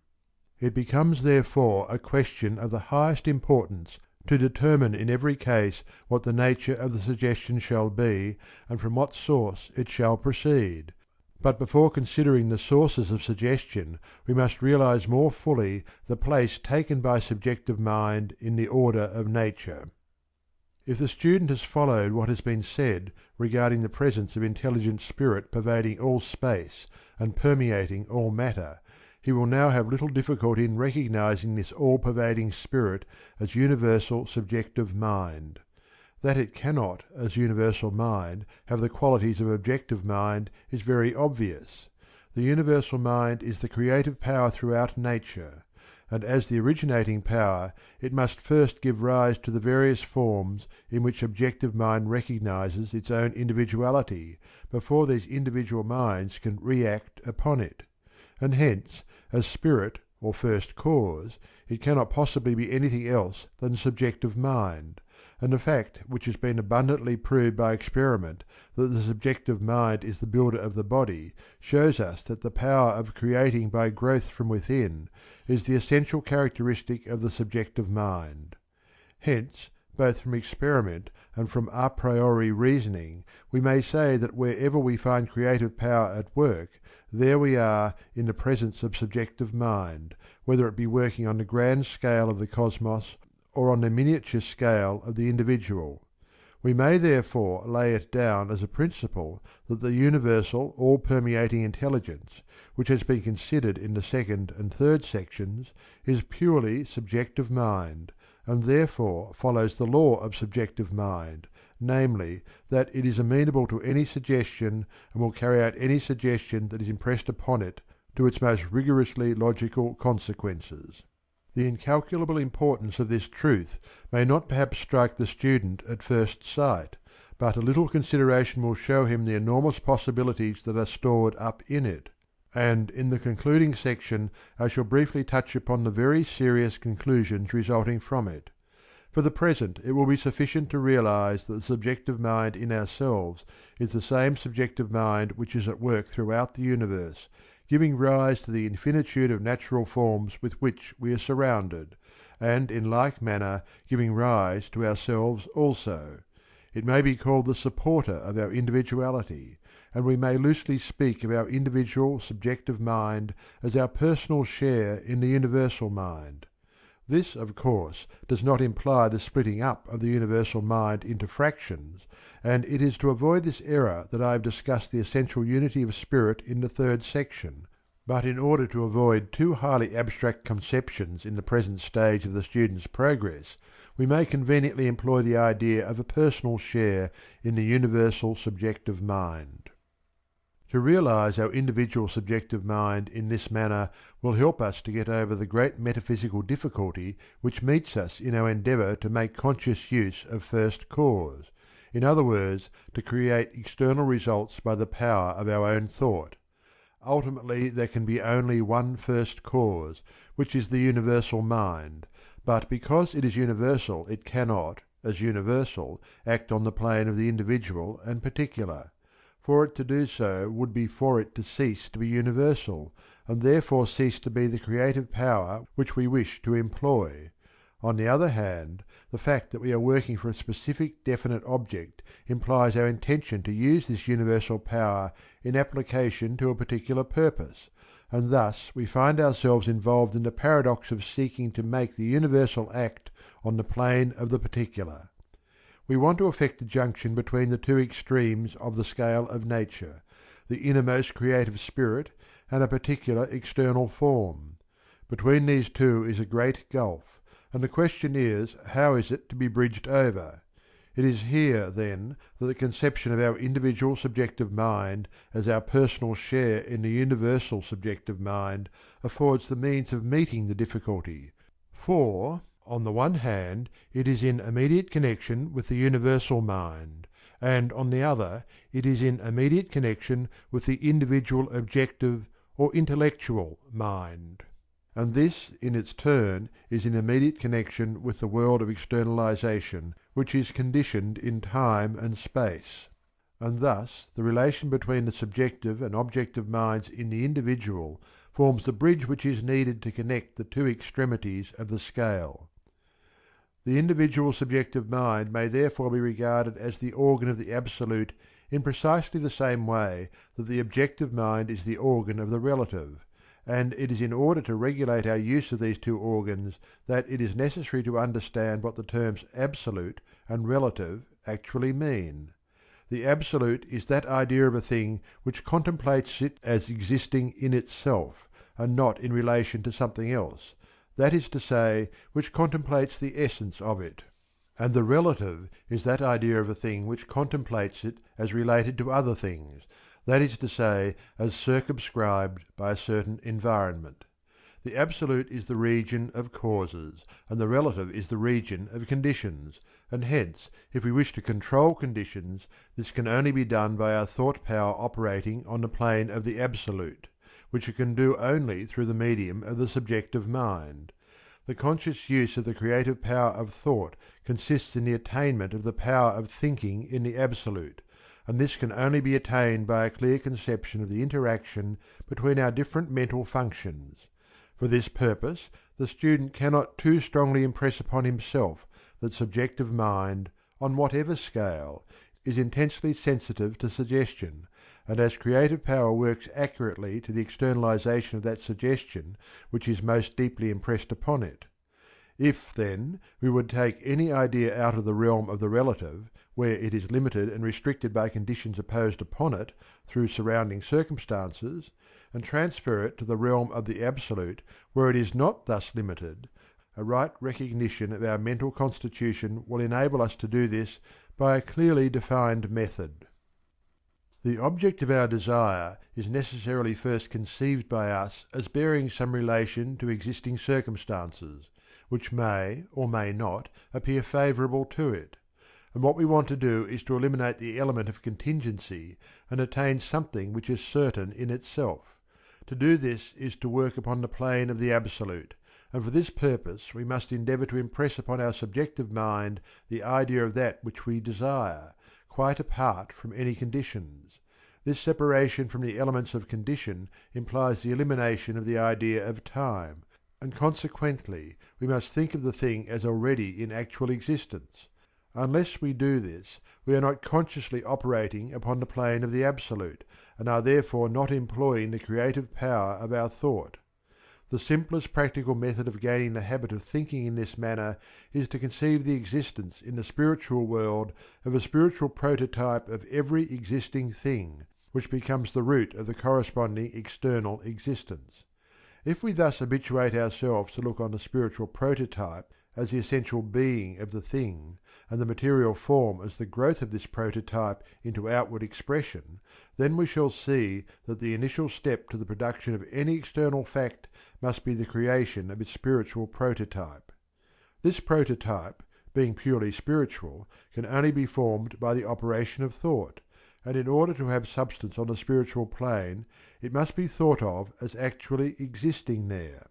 It becomes therefore a question of the highest importance to determine in every case what the nature of the suggestion shall be and from what source it shall proceed. But before considering the sources of suggestion we must realize more fully the place taken by subjective mind in the order of nature. If the student has followed what has been said regarding the presence of intelligent spirit pervading all space and permeating all matter, he will now have little difficulty in recognizing this all-pervading spirit as universal subjective mind. That it cannot, as universal mind, have the qualities of objective mind is very obvious. The universal mind is the creative power throughout nature, and as the originating power it must first give rise to the various forms in which objective mind recognizes its own individuality, before these individual minds can react upon it. And hence, as spirit or first cause, it cannot possibly be anything else than subjective mind, and the fact which has been abundantly proved by experiment that the subjective mind is the builder of the body shows us that the power of creating by growth from within is the essential characteristic of the subjective mind. Hence, both from experiment and from a priori reasoning, we may say that wherever we find creative power at work, there we are in the presence of subjective mind, whether it be working on the grand scale of the cosmos or on the miniature scale of the individual. We may therefore lay it down as a principle that the universal all-permeating intelligence, which has been considered in the second and third sections, is purely subjective mind, and therefore follows the law of subjective mind, namely, that it is amenable to any suggestion and will carry out any suggestion that is impressed upon it to its most rigorously logical consequences. The incalculable importance of this truth may not perhaps strike the student at first sight, but a little consideration will show him the enormous possibilities that are stored up in it, and in the concluding section I shall briefly touch upon the very serious conclusions resulting from it. For the present it will be sufficient to realize that the subjective mind in ourselves is the same subjective mind which is at work throughout the universe, giving rise to the infinitude of natural forms with which we are surrounded, and in like manner giving rise to ourselves also. It may be called the supporter of our individuality, and we may loosely speak of our individual subjective mind as our personal share in the universal mind. This, of course, does not imply the splitting up of the universal mind into fractions, and it is to avoid this error that I have discussed the essential unity of spirit in the third section. But in order to avoid too highly abstract conceptions in the present stage of the student's progress, we may conveniently employ the idea of a personal share in the universal subjective mind. To realize our individual subjective mind in this manner will help us to get over the great metaphysical difficulty which meets us in our endeavour to make conscious use of first cause, in other words, to create external results by the power of our own thought. ultimately there can be only one first cause, which is the universal mind, but because it is universal it cannot, as universal, act on the plane of the individual and particular. For it to do so would be for it to cease to be universal, and therefore cease to be the creative power which we wish to employ. On the other hand, the fact that we are working for a specific definite object implies our intention to use this universal power in application to a particular purpose, and thus we find ourselves involved in the paradox of seeking to make the universal act on the plane of the particular. We want to effect the junction between the two extremes of the scale of nature, the innermost creative spirit and a particular external form. Between these two is a great gulf, and the question is, how is it to be bridged over? It is here, then, that the conception of our individual subjective mind as our personal share in the universal subjective mind affords the means of meeting the difficulty. For, on the one hand, it is in immediate connection with the universal mind, and on the other it is in immediate connection with the individual objective or intellectual mind. And this, in its turn, is in immediate connection with the world of externalization, which is conditioned in time and space. And thus the relation between the subjective and objective minds in the individual forms the bridge which is needed to connect the two extremities of the scale. The individual subjective mind may therefore be regarded as the organ of the Absolute in precisely the same way that the objective mind is the organ of the relative, and it is in order to regulate our use of these two organs that it is necessary to understand what the terms absolute and relative actually mean. The absolute is that idea of a thing which contemplates it as existing in itself, and not in relation to something else, that is to say, which contemplates the essence of it. And the relative is that idea of a thing which contemplates it as related to other things, that is to say, as circumscribed by a certain environment. The absolute is the region of causes, and the relative is the region of conditions, and hence, if we wish to control conditions, this can only be done by our thought power operating on the plane of the absolute, which it can do only through the medium of the subjective mind. The conscious use of the creative power of thought consists in the attainment of the power of thinking in the absolute, and this can only be attained by a clear conception of the interaction between our different mental functions. For this purpose the student cannot too strongly impress upon himself that subjective mind, on whatever scale, is intensely sensitive to suggestion, and as creative power works accurately to the externalization of that suggestion which is most deeply impressed upon it. If, then, we would take any idea out of the realm of the relative, where it is limited and restricted by conditions imposed upon it through surrounding circumstances, and transfer it to the realm of the absolute, where it is not thus limited, a right recognition of our mental constitution will enable us to do this by a clearly defined method. The object of our desire is necessarily first conceived by us as bearing some relation to existing circumstances, which may or may not appear favourable to it, and what we want to do is to eliminate the element of contingency and attain something which is certain in itself. To do this is to work upon the plane of the absolute, and for this purpose we must endeavour to impress upon our subjective mind the idea of that which we desire, quite apart from any conditions. This separation from the elements of condition implies the elimination of the idea of time, and consequently we must think of the thing as already in actual existence. Unless we do this, we are not consciously operating upon the plane of the absolute, and are therefore not employing the creative power of our thought. The simplest practical method of gaining the habit of thinking in this manner is to conceive the existence in the spiritual world of a spiritual prototype of every existing thing, which becomes the root of the corresponding external existence. If we thus habituate ourselves to look on the spiritual prototype as the essential being of the thing, and the material form as the growth of this prototype into outward expression, then we shall see that the initial step to the production of any external fact must be the creation of its spiritual prototype. This prototype, being purely spiritual, can only be formed by the operation of thought, and in order to have substance on the spiritual plane it must be thought of as actually existing there.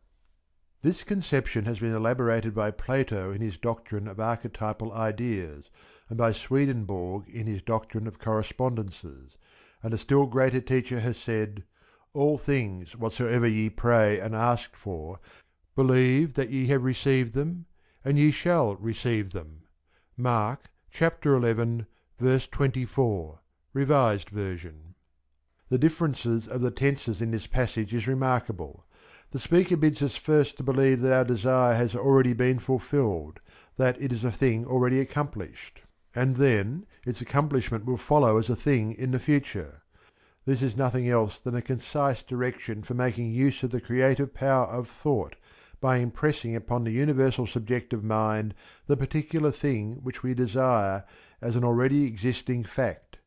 This conception has been elaborated by Plato in his doctrine of archetypal ideas, and by Swedenborg in his doctrine of correspondences, and a still greater teacher has said, "All things whatsoever ye pray and ask for, believe that ye have received them, and ye shall receive them." Mark chapter 11, verse 24, Revised Version. The differences of the tenses in this passage is remarkable. The speaker bids us first to believe that our desire has already been fulfilled, that it is a thing already accomplished, and then its accomplishment will follow as a thing in the future. This is nothing else than a concise direction for making use of the creative power of thought by impressing upon the universal subjective mind the particular thing which we desire as an already existing fact.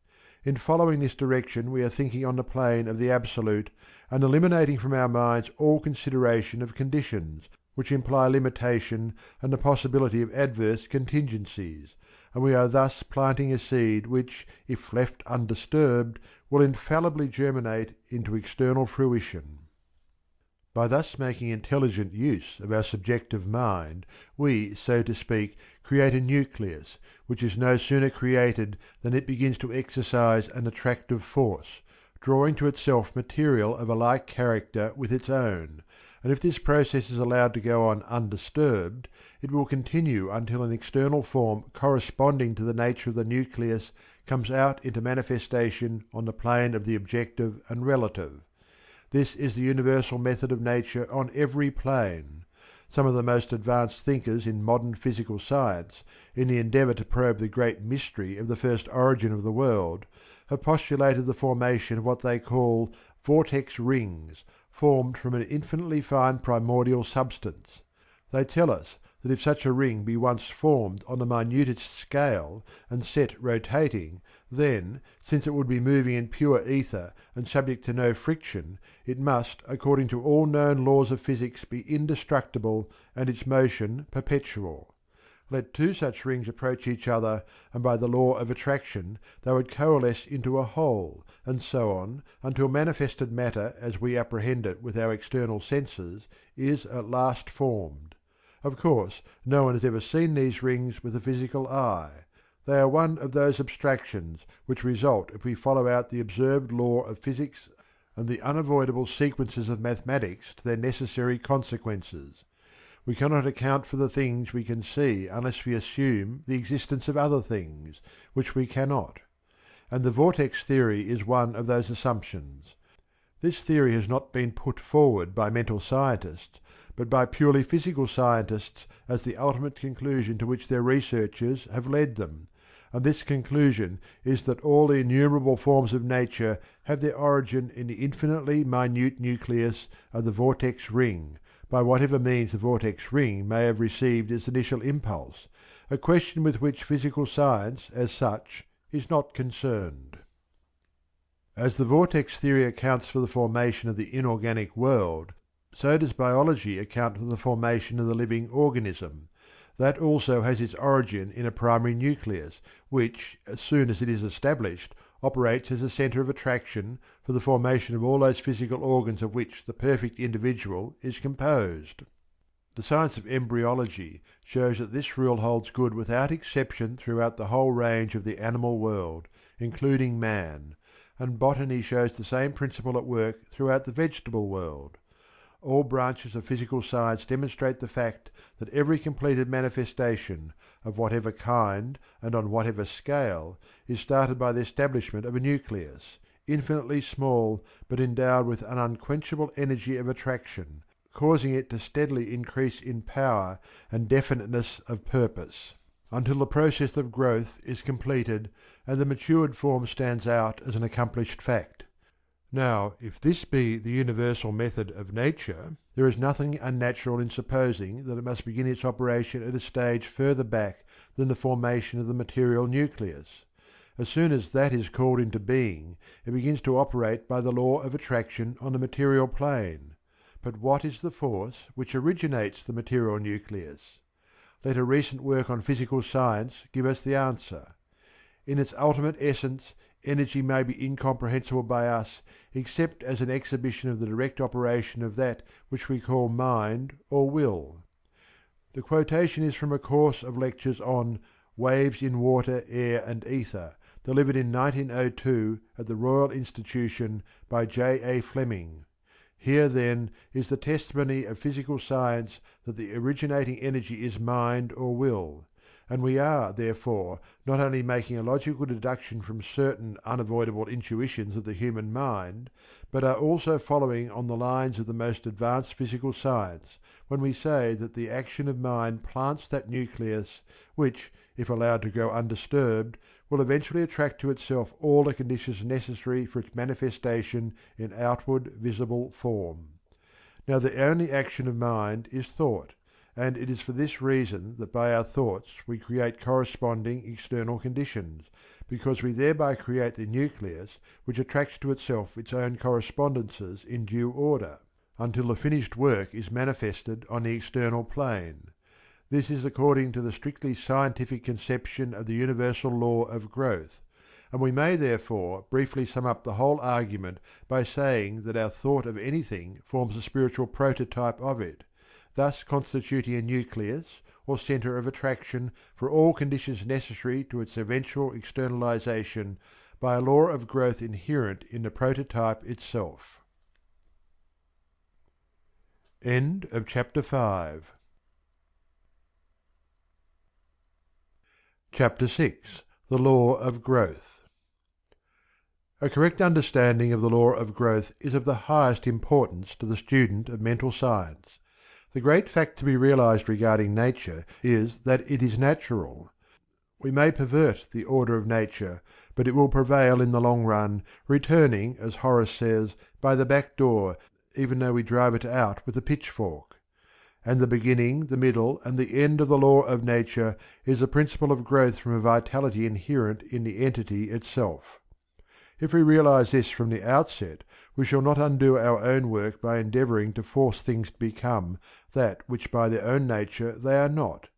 In following this direction we are thinking on the plane of the absolute and eliminating from our minds all consideration of conditions, which imply limitation and the possibility of adverse contingencies, and we are thus planting a seed which, if left undisturbed, will infallibly germinate into external fruition. By thus making intelligent use of our subjective mind, we, so to speak, create a nucleus, which is no sooner created than it begins to exercise an attractive force, drawing to itself material of a like character with its own, and if this process is allowed to go on undisturbed, it will continue until an external form corresponding to the nature of the nucleus comes out into manifestation on the plane of the objective and relative. This is the universal method of nature on every plane. Some of the most advanced thinkers in modern physical science, in the endeavour to probe the great mystery of the first origin of the world, have postulated the formation of what they call vortex rings, formed from an infinitely fine primordial substance. They tell us that if such a ring be once formed on the minutest scale and set rotating, then, since it would be moving in pure ether and subject to no friction, it must, according to all known laws of physics, be indestructible and its motion perpetual. Let two such rings approach each other, and by the law of attraction they would coalesce into a whole, and so on, until manifested matter as we apprehend it with our external senses is at last formed. Of course, no one has ever seen these rings with the physical eye. They are one of those abstractions which result if we follow out the observed law of physics and the unavoidable sequences of mathematics to their necessary consequences. We cannot account for the things we can see unless we assume the existence of other things, which we cannot. And the vortex theory is one of those assumptions. This theory has not been put forward by mental scientists, but by purely physical scientists as the ultimate conclusion to which their researches have led them, and this conclusion is that all the innumerable forms of nature have their origin in the infinitely minute nucleus of the vortex ring, by whatever means the vortex ring may have received its initial impulse, a question with which physical science, as such, is not concerned. As the vortex theory accounts for the formation of the inorganic world, so does biology account for the formation of the living organism. That also has its origin in a primary nucleus, which, as soon as it is established, operates as a centre of attraction for the formation of all those physical organs of which the perfect individual is composed. The science of embryology shows that this rule holds good without exception throughout the whole range of the animal world, including man, and botany shows the same principle at work throughout the vegetable world. All branches of physical science demonstrate the fact that every completed manifestation, of whatever kind and on whatever scale, is started by the establishment of a nucleus, infinitely small but endowed with an unquenchable energy of attraction, causing it to steadily increase in power and definiteness of purpose, until the process of growth is completed and the matured form stands out as an accomplished fact. Now, if this be the universal method of nature, there is nothing unnatural in supposing that it must begin its operation at a stage further back than the formation of the material nucleus. As soon as that is called into being, it begins to operate by the law of attraction on the material plane. But what is the force which originates the material nucleus? Let a recent work on physical science give us the answer. In its ultimate essence, energy may be incomprehensible by us except as an exhibition of the direct operation of that which we call mind or will. The quotation is from a course of lectures on Waves in Water, Air and Ether, delivered in 1902 at the Royal Institution by J. A. Fleming. Here, then, is the testimony of physical science that the originating energy is mind or will, and we are, therefore, not only making a logical deduction from certain unavoidable intuitions of the human mind, but are also following on the lines of the most advanced physical science when we say that the action of mind plants that nucleus which, if allowed to go undisturbed, will eventually attract to itself all the conditions necessary for its manifestation in outward visible form. Now the only action of mind is thought, and it is for this reason that by our thoughts we create corresponding external conditions, because we thereby create the nucleus which attracts to itself its own correspondences in due order, until the finished work is manifested on the external plane. This is according to the strictly scientific conception of the universal law of growth, and we may therefore briefly sum up the whole argument by saying that our thought of anything forms a spiritual prototype of it, thus constituting a nucleus or centre of attraction for all conditions necessary to its eventual externalization by a law of growth inherent in the prototype itself. End of chapter 5. Chapter 6. The Law of Growth. A correct understanding of the law of growth is of the highest importance to the student of mental science. The great fact to be realized regarding nature is that it is natural. We may pervert the order of nature, but it will prevail in the long run, returning, as Horace says, by the back door, even though we drive it out with a pitchfork. And the beginning, the middle, and the end of the law of nature is the principle of growth from a vitality inherent in the entity itself. If we realize this from the outset, we shall not undo our own work by endeavoring to force things to become that which by their own nature they are not.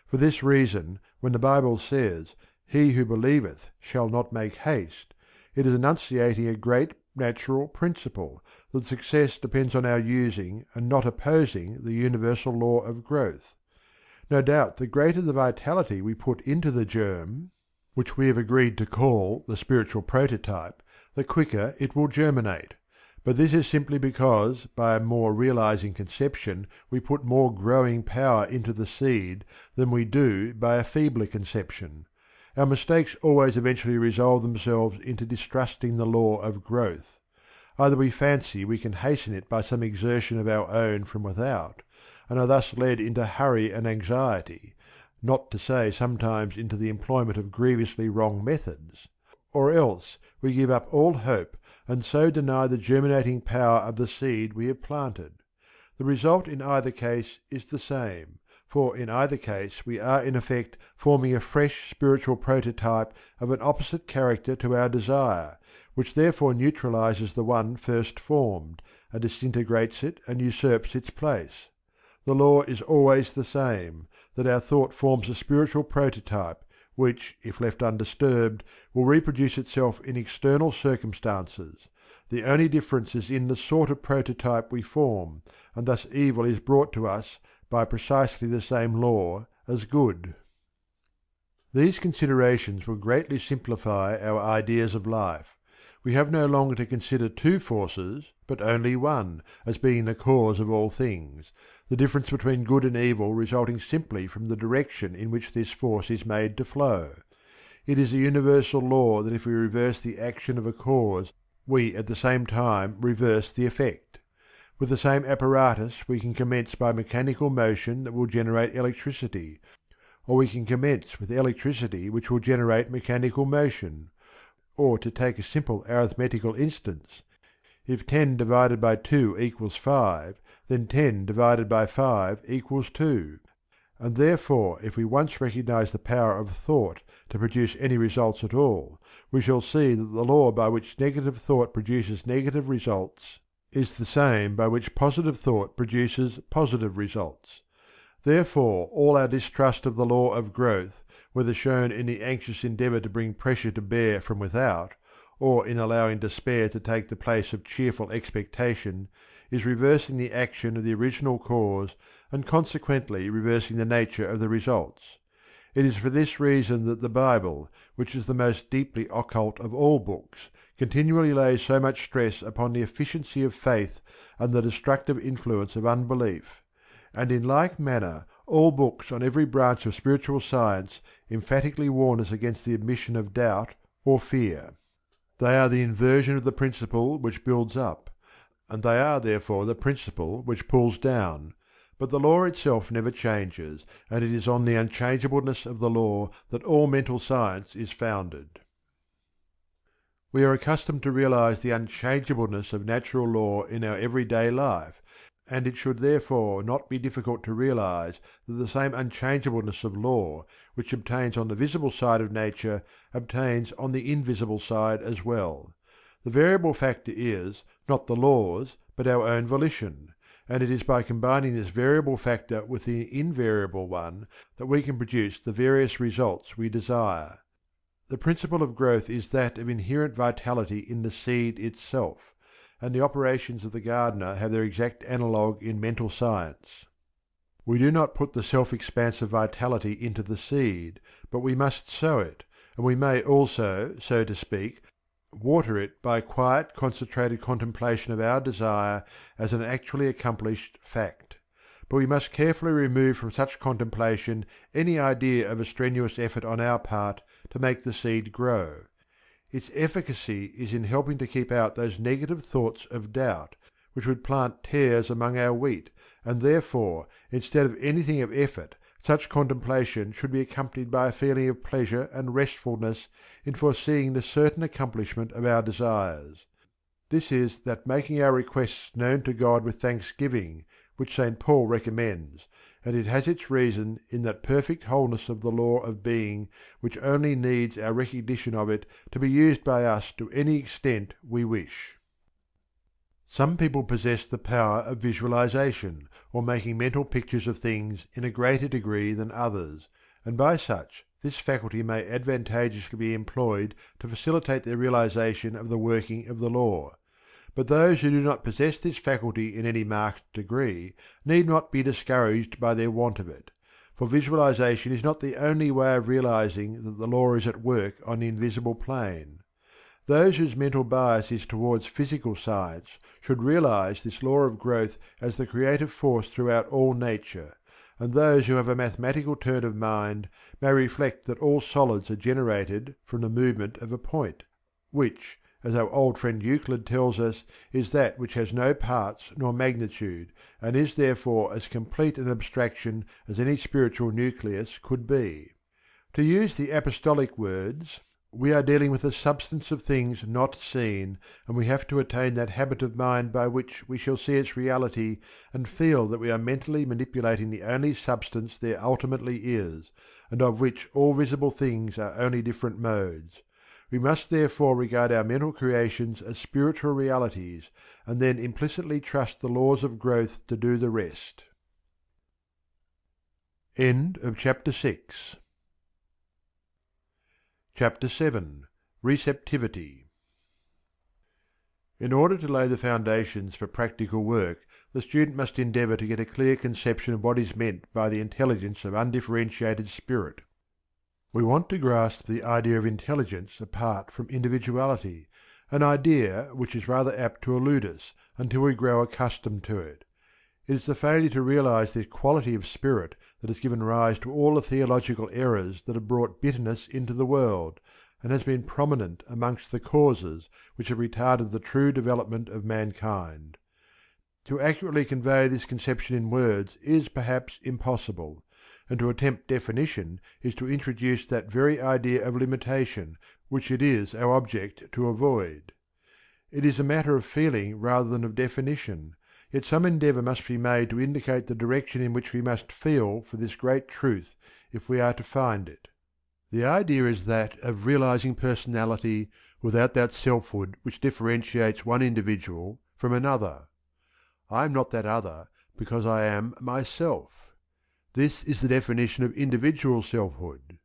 For this reason, when the Bible says, "He who believeth shall not make haste," it is enunciating a great natural principle, that success depends on our using and not opposing the universal law of growth. No doubt the greater the vitality we put into the germ, which we have agreed to call the spiritual prototype, the quicker it will germinate. But this is simply because by a more realizing conception we put more growing power into the seed than we do by a feebler conception. Our mistakes always eventually resolve themselves into distrusting the law of growth. Either we fancy we can hasten it by some exertion of our own from without, and are thus led into hurry and anxiety, not to say sometimes into the employment of grievously wrong methods; or else we give up all hope and so deny the germinating power of the seed we have planted. The result in either case is the same, for in either case we are in effect forming a fresh spiritual prototype of an opposite character to our desire, which therefore neutralizes the one first formed, and disintegrates it and usurps its place. The law is always the same, that our thought forms a spiritual prototype, which, if left undisturbed, will reproduce itself in external circumstances. The only difference is in the sort of prototype we form, and thus evil is brought to us by precisely the same law as good. These considerations will greatly simplify our ideas of life. We have no longer to consider two forces, but only one, as being the cause of all things, the difference between good and evil resulting simply from the direction in which this force is made to flow. It is a universal law that if we reverse the action of a cause, we at the same time reverse the effect. With the same apparatus we can commence by mechanical motion that will generate electricity, or we can commence with electricity which will generate mechanical motion. Or, to take a simple arithmetical instance, if 10 divided by 2 equals 5, then 10 divided by 5 equals 2. And therefore if we once recognize the power of thought to produce any results at all, we shall see that the law by which negative thought produces negative results is the same by which positive thought produces positive results. Therefore all our distrust of the law of growth, whether shown in the anxious endeavour to bring pressure to bear from without, or in allowing despair to take the place of cheerful expectation, is reversing the action of the original cause and consequently reversing the nature of the results. It is for this reason that the Bible, which is the most deeply occult of all books, continually lays so much stress upon the efficiency of faith and the destructive influence of unbelief; and in like manner all books on every branch of spiritual science emphatically warn us against the admission of doubt or fear. They are the inversion of the principle which builds up, and they are therefore the principle which pulls down. But the law itself never changes, and it is on the unchangeableness of the law that all mental science is founded. We are accustomed to realize the unchangeableness of natural law in our everyday life, and it should therefore not be difficult to realize that the same unchangeableness of law which obtains on the visible side of nature obtains on the invisible side as well. The variable factor is, not the laws, but our own volition, and it is by combining this variable factor with the invariable one that we can produce the various results we desire. The principle of growth is that of inherent vitality in the seed itself, and the operations of the gardener have their exact analogue in mental science. We do not put the self-expansive vitality into the seed, but we must sow it, and we may also, so to speak, water it by quiet concentrated contemplation of our desire as an actually accomplished fact. But we must carefully remove from such contemplation any idea of a strenuous effort on our part to make the seed grow. Its efficacy is in helping to keep out those negative thoughts of doubt, which would plant tares among our wheat, and therefore, instead of anything of effort, such contemplation should be accompanied by a feeling of pleasure and restfulness in foreseeing the certain accomplishment of our desires. This is that making our requests known to God with thanksgiving, which St. Paul recommends, and it has its reason in that perfect wholeness of the law of being which only needs our recognition of it to be used by us to any extent we wish. Some people possess the power of visualization, or making mental pictures of things in a greater degree than others, and by such this faculty may advantageously be employed to facilitate their realization of the working of the law. But those who do not possess this faculty in any marked degree need not be discouraged by their want of it, for visualization is not the only way of realizing that the law is at work on the invisible plane. Those whose mental bias is towards physical science should realize this law of growth as the creative force throughout all nature, and those who have a mathematical turn of mind may reflect that all solids are generated from the movement of a point, which, as our old friend Euclid tells us, is that which has no parts nor magnitude, and is therefore as complete an abstraction as any spiritual nucleus could be. To use the apostolic words, we are dealing with the substance of things not seen, and we have to attain that habit of mind by which we shall see its reality and feel that we are mentally manipulating the only substance there ultimately is, and of which all visible things are only different modes. We must therefore regard our mental creations as spiritual realities, and then implicitly trust the laws of growth to do the rest. End of chapter 6. Chapter 7. Receptivity. In order to lay the foundations for practical work, the student must endeavour to get a clear conception of what is meant by the intelligence of undifferentiated spirit. We want to grasp the idea of intelligence apart from individuality, an idea which is rather apt to elude us until we grow accustomed to it. It is the failure to realize this quality of spirit that has given rise to all the theological errors that have brought bitterness into the world, and has been prominent amongst the causes which have retarded the true development of mankind. To accurately convey this conception in words is perhaps impossible, and to attempt definition is to introduce that very idea of limitation which it is our object to avoid. It is a matter of feeling rather than of definition, yet some endeavour must be made to indicate the direction in which we must feel for this great truth if we are to find it. The idea is that of realizing personality without that selfhood which differentiates one individual from another. I am not that other because I am myself. This is the definition of individual selfhood.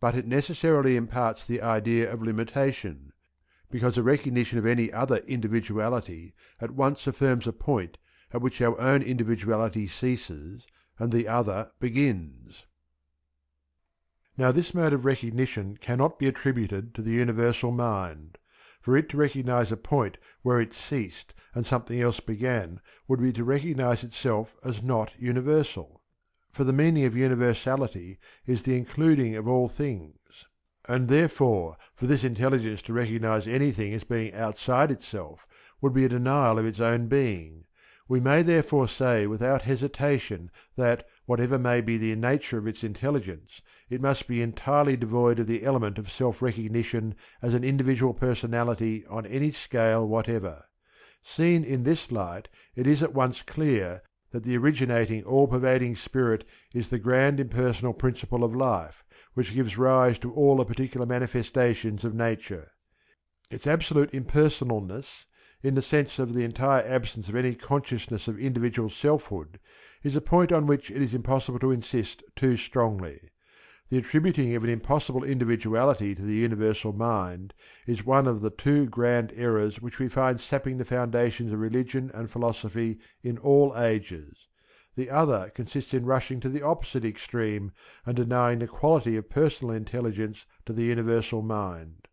But it necessarily imparts the idea of limitation, because the recognition of any other individuality at once affirms a point at which our own individuality ceases and the other begins. Now this mode of recognition cannot be attributed to the universal mind. For it to recognize a point where it ceased and something else began would be to recognize itself as not universal. For the meaning of universality is the including of all things, and therefore for this intelligence to recognize anything as being outside itself would be a denial of its own being. We may therefore say without hesitation that, whatever may be the nature of its intelligence, it must be entirely devoid of the element of self-recognition as an individual personality on any scale whatever. Seen in this light, it is at once clear that the originating all-pervading spirit is the grand impersonal principle of life, which gives rise to all the particular manifestations of nature. Its absolute impersonalness, in the sense of the entire absence of any consciousness of individual selfhood, is a point on which it is impossible to insist too strongly. The attributing of an impossible individuality to the universal mind is one of the two grand errors which we find sapping the foundations of religion and philosophy in all ages. The other consists in rushing to the opposite extreme and denying the quality of personal intelligence to the universal mind.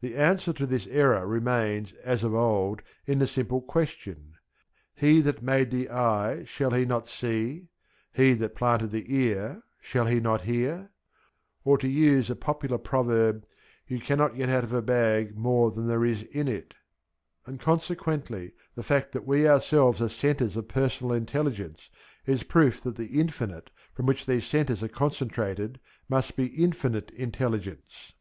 The answer to this error remains, as of old, in the simple question: He that made the eye, shall he not see? He that planted the ear, shall he not hear? Or to use a popular proverb, you cannot get out of a bag more than there is in it. And consequently the fact that we ourselves are centres of personal intelligence is proof that the infinite from which these centres are concentrated must be infinite intelligence.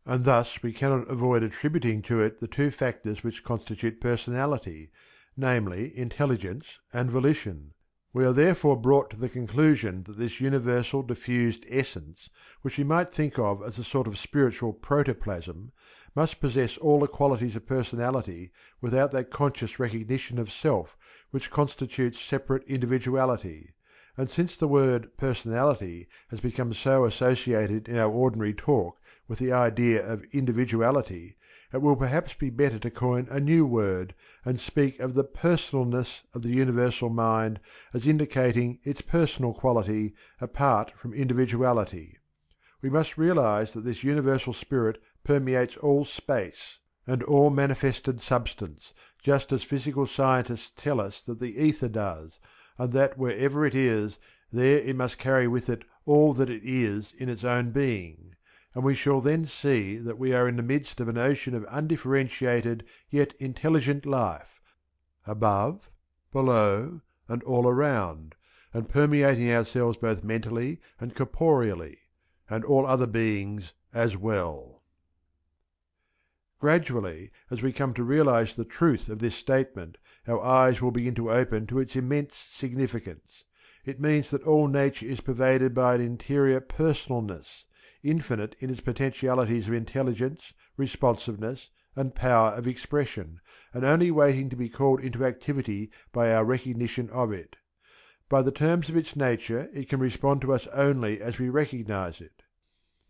And thus we cannot avoid attributing to it the two factors which constitute personality, namely intelligence and volition. We are therefore brought to the conclusion that this universal diffused essence, which we might think of as a sort of spiritual protoplasm, must possess all the qualities of personality without that conscious recognition of self which constitutes separate individuality. And since the word personality has become so associated in our ordinary talk with the idea of individuality, it will perhaps be better to coin a new word and speak of the personalness of the universal mind as indicating its personal quality apart from individuality. We must realize that this universal spirit permeates all space and all manifested substance, just as physical scientists tell us that the ether does, and that wherever it is, there it must carry with it all that it is in its own being. And we shall then see that we are in the midst of an ocean of undifferentiated yet intelligent life, above, below, and all around, and permeating ourselves both mentally and corporeally, and all other beings as well. Gradually, as we come to realize the truth of this statement, our eyes will begin to open to its immense significance. It means that all nature is pervaded by an interior personalness, infinite in its potentialities of intelligence, responsiveness, and power of expression, and only waiting to be called into activity by our recognition of it. By the terms of its nature it can respond to us only as we recognize it.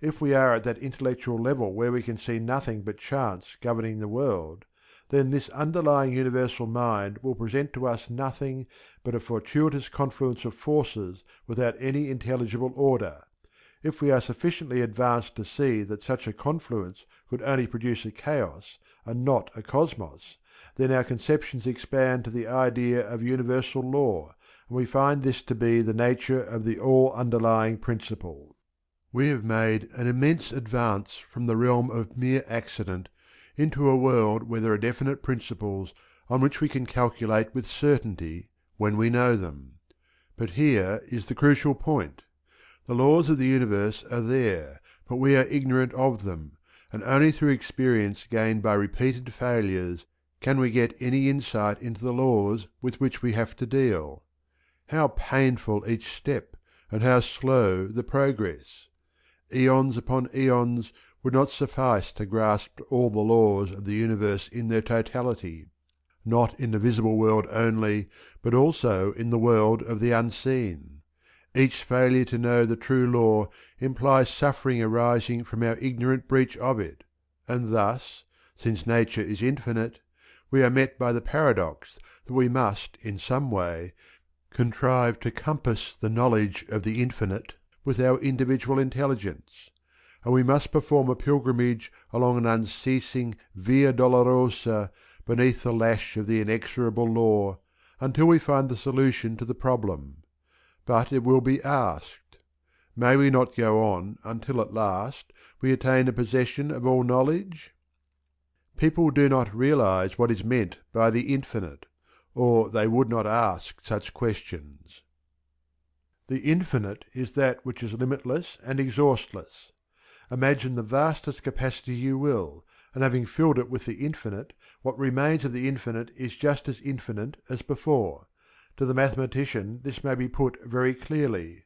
If we are at that intellectual level where we can see nothing but chance governing the world, then this underlying universal mind will present to us nothing but a fortuitous confluence of forces without any intelligible order. If we are sufficiently advanced to see that such a confluence could only produce a chaos and not a cosmos, then our conceptions expand to the idea of universal law, and we find this to be the nature of the all-underlying principle. We have made an immense advance from the realm of mere accident into a world where there are definite principles on which we can calculate with certainty when we know them. But here is the crucial point. The laws of the universe are there, but we are ignorant of them, and only through experience gained by repeated failures can we get any insight into the laws with which we have to deal. How painful each step, and how slow the progress! Eons upon eons would not suffice to grasp all the laws of the universe in their totality, not in the visible world only, but also in the world of the unseen. Each failure to know the true law implies suffering arising from our ignorant breach of it, and thus, Since nature is infinite, we are met by the paradox that we must, in some way, contrive to compass the knowledge of the infinite with our individual intelligence, and we must perform a pilgrimage along an unceasing via dolorosa beneath the lash of the inexorable law, until we find the solution to the problem. But it will be asked, may we not go on until at last we attain the possession of all knowledge? People do not realize what is meant by the infinite, or they would not ask such questions. The infinite is that which is limitless and exhaustless. Imagine the vastest capacity you will, and having filled it with the infinite, what remains of the infinite is just as infinite as before. To the mathematician this may be put very clearly.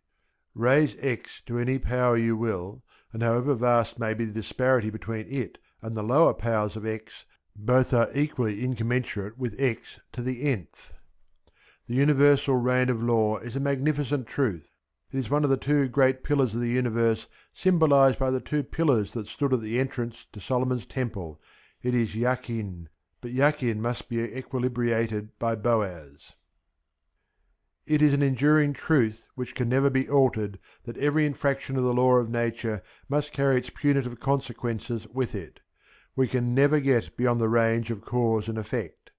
Raise x to any power you will, and however vast may be the disparity between it and the lower powers of x, both are equally incommensurate with x to the nth. The universal reign of law is a magnificent truth. It is one of the two great pillars of the universe, symbolized by the two pillars that stood at the entrance to Solomon's temple. It is Yakin, but Yakin must be equilibrated by Boaz. It is an enduring truth which can never be altered that every infraction of the law of nature must carry its punitive consequences with it. We can never get beyond the range of cause and effect.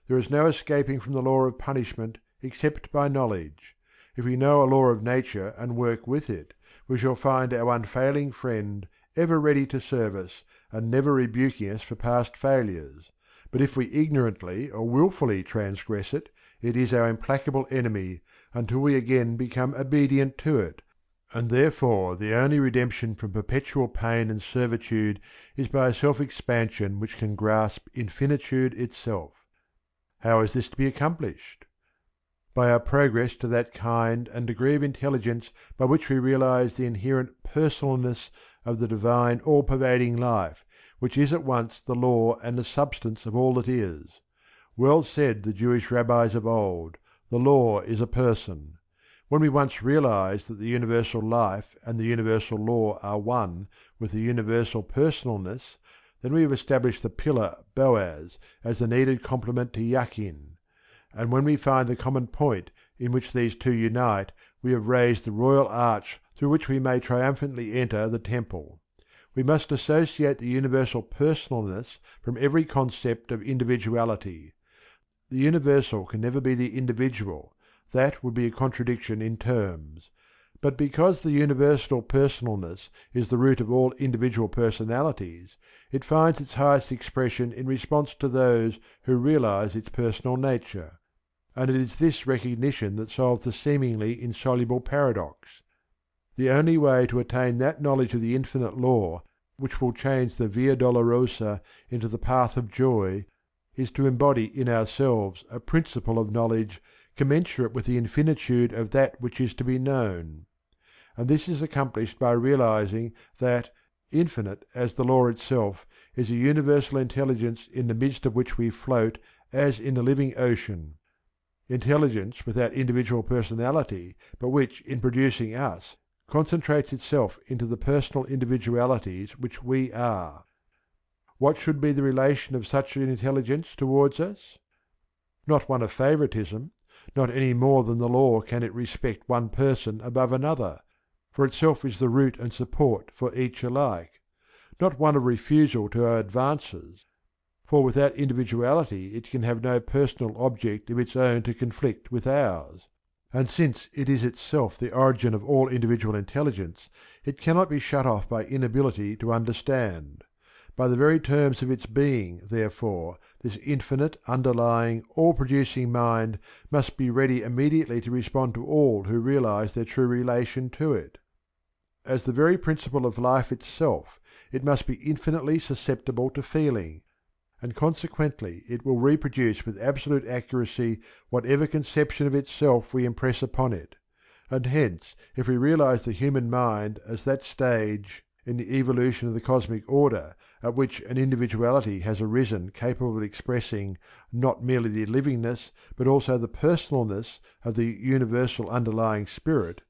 There is no escaping from the law of punishment except by knowledge. If we know a law of nature and work with it, we shall find our unfailing friend, ever ready to serve us, and never rebuking us for past failures. But if we ignorantly or wilfully transgress it, it is our implacable enemy, until we again become obedient to it, and therefore the only redemption from perpetual pain and servitude is by a self-expansion which can grasp infinitude itself. How is this to be accomplished? By our progress to that kind and degree of intelligence by which we realize the inherent personalness of the divine all-pervading life, which is at once the law and the substance of all that is. Well said the Jewish rabbis of old, the law is a person. When we once realize that the universal life and the universal law are one with the universal personalness, then we have established the pillar Boaz as the needed complement to Yakin. And when we find the common point in which these two unite, we have raised the royal arch through which we may triumphantly enter the temple. We must dissociate the universal personalness from every concept of individuality. The universal can never be the individual. That would be a contradiction in terms. But because the universal personalness is the root of all individual personalities, it finds its highest expression in response to those who realize its personal nature. And it is this recognition that solves the seemingly insoluble paradox. The only way to attain that knowledge of the infinite law which will change the Via Dolorosa into the path of joy is to embody in ourselves a principle of knowledge commensurate with the infinitude of that which is to be known. And this is accomplished by realizing that, infinite as the law itself, is a universal intelligence in the midst of which we float as in a living ocean. Intelligence without individual personality, but which, in producing us, concentrates itself into the personal individualities which we are. What should be the relation of such an intelligence towards us? Not one of favoritism, not any more than the law can it respect one person above another, for itself is the root and support for each alike. Not one of refusal to our advances, for without individuality it can have no personal object of its own to conflict with ours. And since it is itself the origin of all individual intelligence, it cannot be shut off by inability to understand. By the very terms of its being, therefore, this infinite, underlying, all-producing mind must be ready immediately to respond to all who realize their true relation to it. As the very principle of life itself, it must be infinitely susceptible to feeling, and consequently it will reproduce with absolute accuracy whatever conception of itself we impress upon it. And hence, if we realize the human mind as that stage in the evolution of the cosmic order at which an individuality has arisen capable of expressing not merely the livingness but also the personalness of the universal underlying spirit,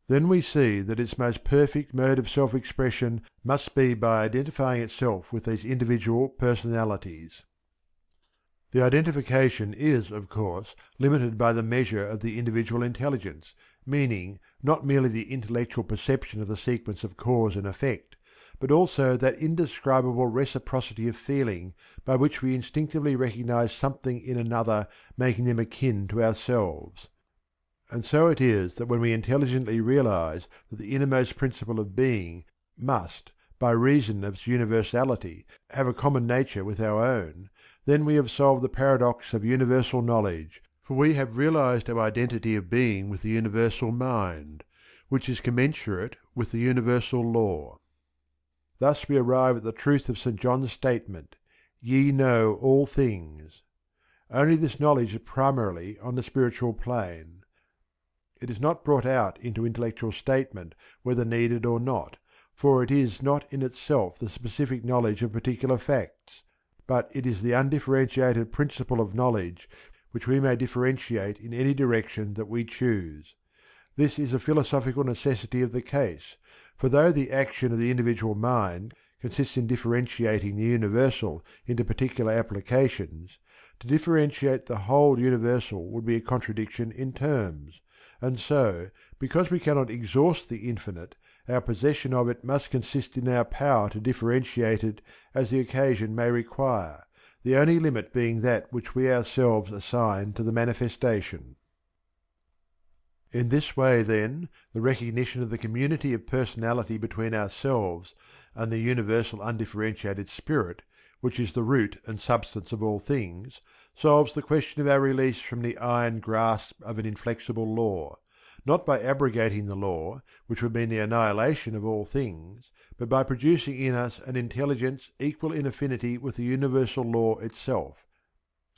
then we see that its most perfect mode of self-expression must be by identifying itself with these individual personalities. The identification is, of course, limited by the measure of the individual intelligence, meaning not merely the intellectual perception of the sequence of cause and effect, but also that indescribable reciprocity of feeling by which we instinctively recognize something in another making them akin to ourselves. And so it is that when we intelligently realize that the innermost principle of being must, by reason of its universality, have a common nature with our own, then we have solved the paradox of universal knowledge, for we have realized our identity of being with the universal mind, which is commensurate with the universal law. Thus we arrive at the truth of St. John's statement, "Ye know all things." Only this knowledge is primarily on the spiritual plane. It is not brought out into intellectual statement, whether needed or not, for it is not in itself the specific knowledge of particular facts, but it is the undifferentiated principle of knowledge which we may differentiate in any direction that we choose. This is a philosophical necessity of the case, for though the action of the individual mind consists in differentiating the universal into particular applications, to differentiate the whole universal would be a contradiction in terms, and so, because we cannot exhaust the infinite, our possession of it must consist in our power to differentiate it as the occasion may require, the only limit being that which we ourselves assign to the manifestation. In this way, then, the recognition of the community of personality between ourselves and the universal undifferentiated spirit, which is the root and substance of all things, solves the question of our release from the iron grasp of an inflexible law, not by abrogating the law, which would mean the annihilation of all things, but by producing in us an intelligence equal in affinity with the universal law itself,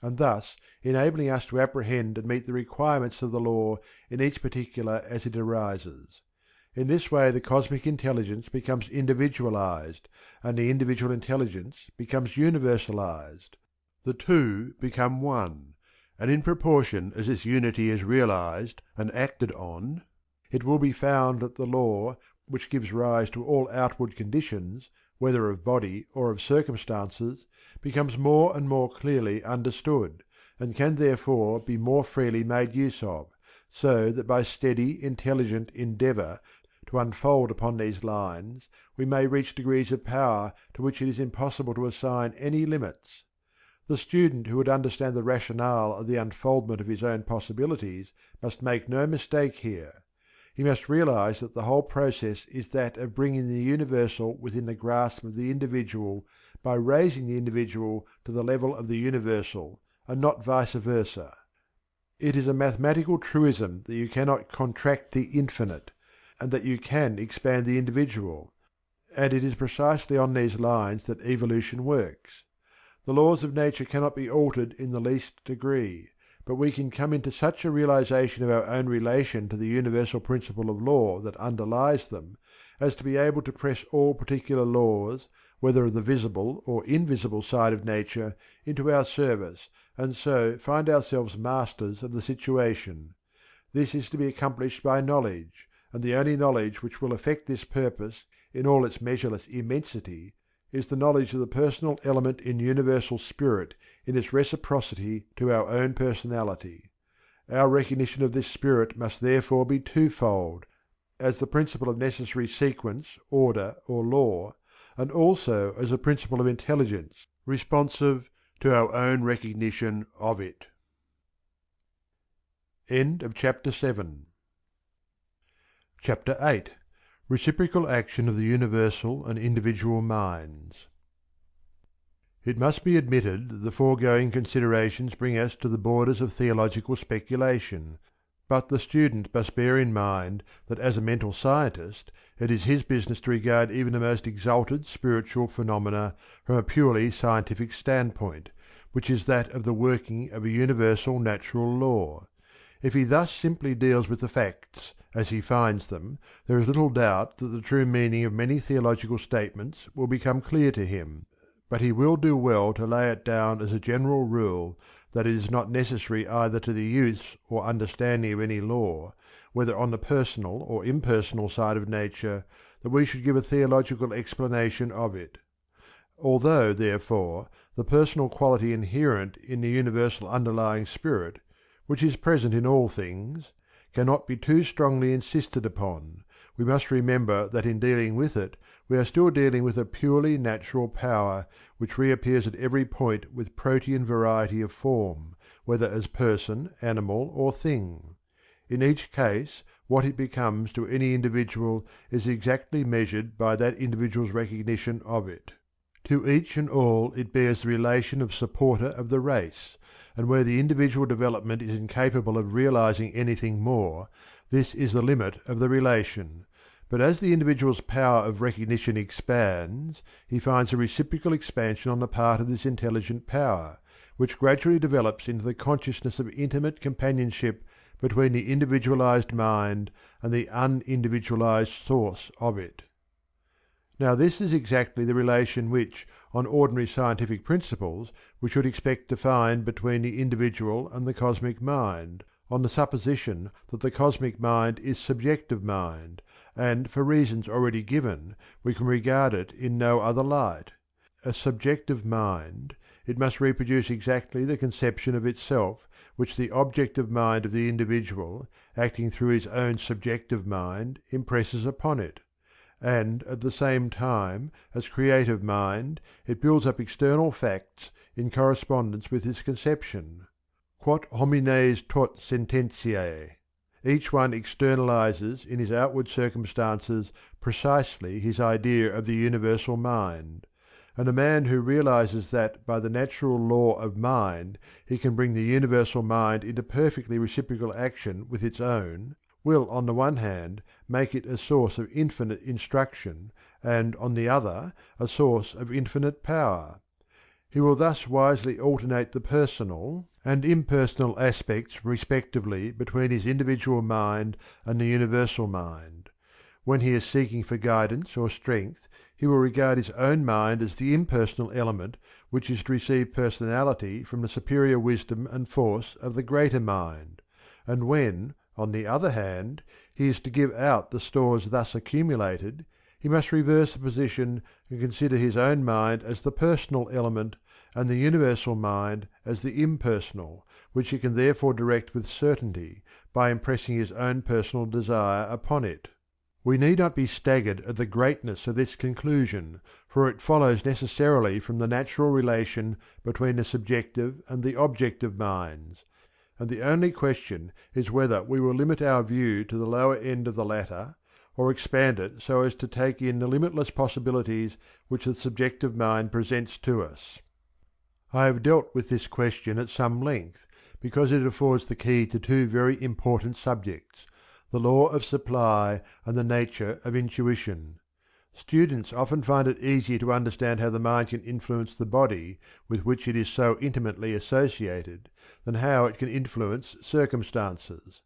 and thus enabling us to apprehend and meet the requirements of the law in each particular as it arises. In this way the cosmic intelligence becomes individualized, and the individual intelligence becomes universalized. The two become one, and in proportion as this unity is realized and acted on, it will be found that the law, which gives rise to all outward conditions, whether of body or of circumstances, becomes more and more clearly understood, and can therefore be more freely made use of, so that by steady, intelligent endeavour to unfold upon these lines we may reach degrees of power to which it is impossible to assign any limits. The student who would understand the rationale of the unfoldment of his own possibilities must make no mistake here. He must realize that the whole process is that of bringing the universal within the grasp of the individual by raising the individual to the level of the universal, and not vice versa. It is a mathematical truism that you cannot contract the infinite, and that you can expand the individual, and it is precisely on these lines that evolution works. The laws of nature cannot be altered in the least degree, but we can come into such a realization of our own relation to the universal principle of law that underlies them, as to be able to press all particular laws, whether of the visible or invisible side of nature, into our service, and so find ourselves masters of the situation. This is to be accomplished by knowledge, and the only knowledge which will effect this purpose in all its measureless immensity is the knowledge of the personal element in universal spirit in its reciprocity to our own personality. Our recognition of this spirit must therefore be twofold, as the principle of necessary sequence, order, or law, and also as a principle of intelligence, responsive to our own recognition of it. End of Chapter 7. Chapter 8. Reciprocal action of the universal and individual minds. It must be admitted that the foregoing considerations bring us to the borders of theological speculation, but the student must bear in mind that as a mental scientist it is his business to regard even the most exalted spiritual phenomena from a purely scientific standpoint, which is that of the working of a universal natural law. If he thus simply deals with the facts as he finds them, there is little doubt that the true meaning of many theological statements will become clear to him, but he will do well to lay it down as a general rule that it is not necessary either to the use or understanding of any law, whether on the personal or impersonal side of nature, that we should give a theological explanation of it. Although, therefore, the personal quality inherent in the universal underlying spirit, which is present in all things, cannot be too strongly insisted upon, we must remember that in dealing with it we are still dealing with a purely natural power which reappears at every point with protean variety of form, whether as person, animal, or thing. In each case what it becomes to any individual is exactly measured by that individual's recognition of it. To each and all it bears the relation of supporter of the race, and where the individual development is incapable of realizing anything more, this is the limit of the relation. But as the individual's power of recognition expands, he finds a reciprocal expansion on the part of this intelligent power, which gradually develops into the consciousness of intimate companionship between the individualized mind and the unindividualized source of it. Now this is exactly the relation which, on ordinary scientific principles, we should expect to find between the individual and the cosmic mind, on the supposition that the cosmic mind is subjective mind, and for reasons already given we can regard it in no other light. A subjective mind, it must reproduce exactly the conception of itself which the objective mind of the individual, acting through his own subjective mind, impresses upon it, and at the same time, as creative mind, it builds up external facts in correspondence with this conception. Quot homines tot sententiae. Each one externalizes in his outward circumstances precisely his idea of the universal mind, and a man who realizes that by the natural law of mind he can bring the universal mind into perfectly reciprocal action with its own, will on the one hand make it a source of infinite instruction, and on the other a source of infinite power. He will thus wisely alternate the personal and impersonal aspects respectively between his individual mind and the universal mind. When he is seeking for guidance or strength, he will regard his own mind as the impersonal element which is to receive personality from the superior wisdom and force of the greater mind, and when, on the other hand, he is to give out the stores thus accumulated, he must reverse the position and consider his own mind as the personal element and the universal mind as the impersonal, which he can therefore direct with certainty by impressing his own personal desire upon it. We need not be staggered at the greatness of this conclusion, for it follows necessarily from the natural relation between the subjective and the objective minds, and the only question is whether we will limit our view to the lower end of the latter, or expand it so as to take in the limitless possibilities which the subjective mind presents to us. I have dealt with this question at some length, because it affords the key to two very important subjects, the law of supply and the nature of intuition. Students often find it easier to understand how the mind can influence the body with which it is so intimately associated than how it can influence circumstances.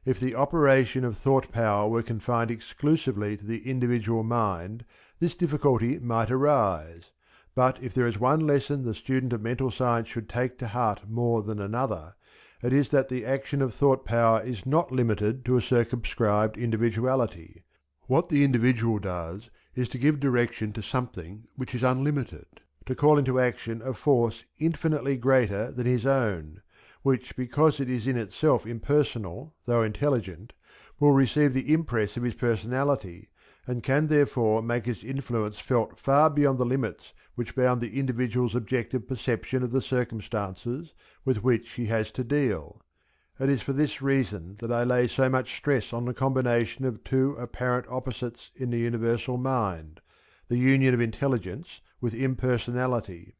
If the operation of thought power were confined exclusively to the individual mind, this difficulty might arise. But if there is one lesson the student of mental science should take to heart more than another, it is that the action of thought power is not limited to a circumscribed individuality. What the individual does is to give direction to something which is unlimited, to call into action a force infinitely greater than his own, which, because it is in itself impersonal though intelligent, will receive the impress of his personality, and can therefore make its influence felt far beyond the limits which bound the individual's objective perception of the circumstances with which he has to deal. It is for this reason that I lay so much stress on the combination of two apparent opposites in the universal mind, the union of intelligence with impersonality.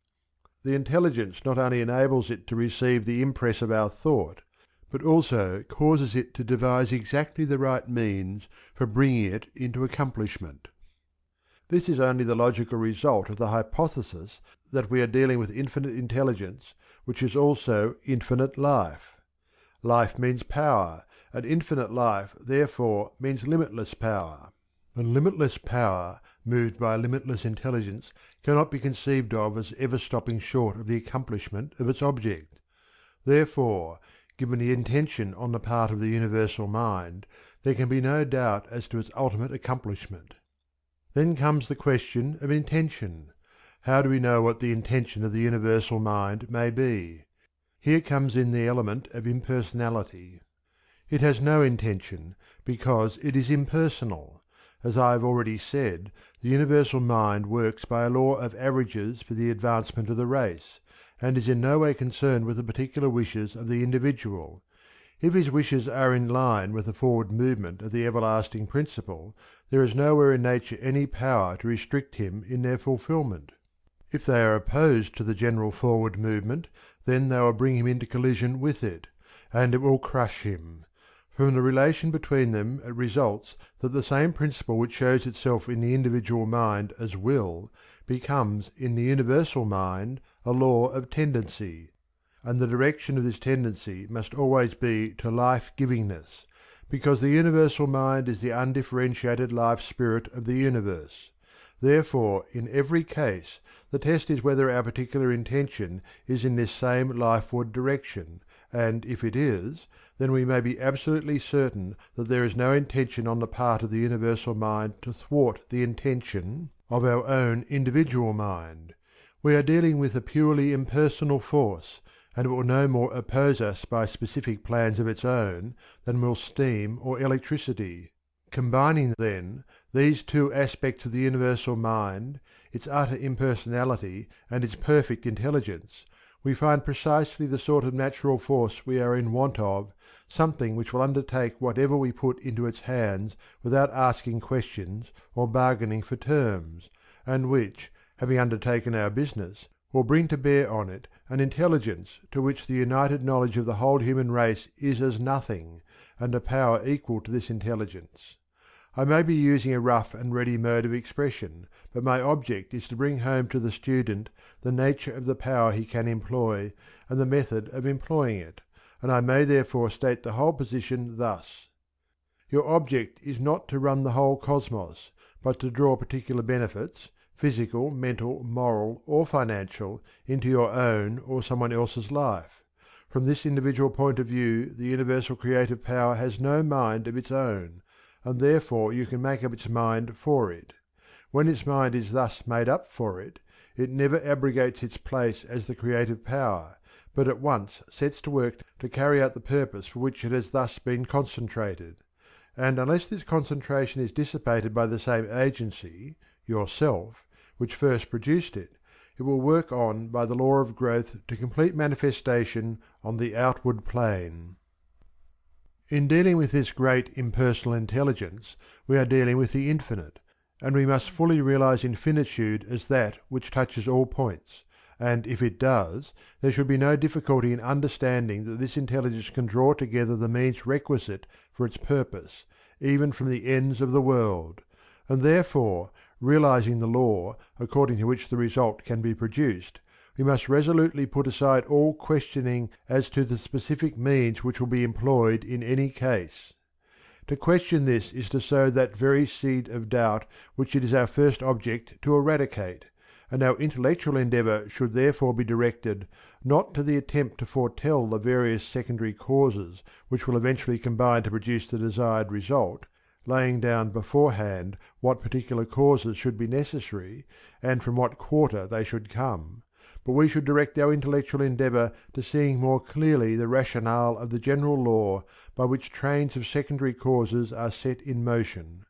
The intelligence not only enables it to receive the impress of our thought, but also causes it to devise exactly the right means for bringing it into accomplishment. This is only the logical result of the hypothesis that we are dealing with infinite intelligence which is also infinite life. Life means power, and infinite life therefore means limitless power. And limitless power moved by limitless intelligence cannot be conceived of as ever stopping short of the accomplishment of its object. Therefore, given the intention on the part of the universal mind, there can be no doubt as to its ultimate accomplishment. Then comes the question of intention. How do we know what the intention of the universal mind may be? Here comes in the element of impersonality. It has no intention, because it is impersonal. As I have already said, the universal mind works by a law of averages for the advancement of the race, and is in no way concerned with the particular wishes of the individual. If his wishes are in line with the forward movement of the everlasting principle, there is nowhere in nature any power to restrict him in their fulfilment. If they are opposed to the general forward movement, then they will bring him into collision with it, and it will crush him. From the relation between them it results that the same principle which shows itself in the individual mind as will becomes in the universal mind a law of tendency, and the direction of this tendency must always be to life-givingness, because the universal mind is the undifferentiated life-spirit of the universe. Therefore, in every case, the test is whether our particular intention is in this same lifeward direction, and if it is, then we may be absolutely certain that there is no intention on the part of the universal mind to thwart the intention of our own individual mind. We are dealing with a purely impersonal force, and it will no more oppose us by specific plans of its own than will steam or electricity. Combining, then, these two aspects of the universal mind, its utter impersonality and its perfect intelligence, we find precisely the sort of natural force we are in want of, something which will undertake whatever we put into its hands without asking questions or bargaining for terms, and which, having undertaken our business, will bring to bear on it an intelligence to which the united knowledge of the whole human race is as nothing, and a power equal to this intelligence. I may be using a rough and ready mode of expression, but my object is to bring home to the student the nature of the power he can employ, and the method of employing it, and I may therefore state the whole position thus. Your object is not to run the whole cosmos, but to draw particular benefits, physical, mental, moral, or financial, into your own or someone else's life. From this individual point of view, the universal creative power has no mind of its own, and therefore you can make up its mind for it. When its mind is thus made up for it, it never abrogates its place as the creative power, but at once sets to work to carry out the purpose for which it has thus been concentrated. And unless this concentration is dissipated by the same agency, yourself, which first produced it, it will work on by the law of growth to complete manifestation on the outward plane. In dealing with this great impersonal intelligence, we are dealing with the infinite, and we must fully realize infinitude as that which touches all points, and if it does, there should be no difficulty in understanding that this intelligence can draw together the means requisite for its purpose, even from the ends of the world, and therefore, realizing the law according to which the result can be produced, we must resolutely put aside all questioning as to the specific means which will be employed in any case. To question this is to sow that very seed of doubt which it is our first object to eradicate, and our intellectual endeavour should therefore be directed, not to the attempt to foretell the various secondary causes which will eventually combine to produce the desired result, laying down beforehand what particular causes should be necessary, and from what quarter they should come, but we should direct our intellectual endeavour to seeing more clearly the rationale of the general law by which trains of secondary causes are set in motion.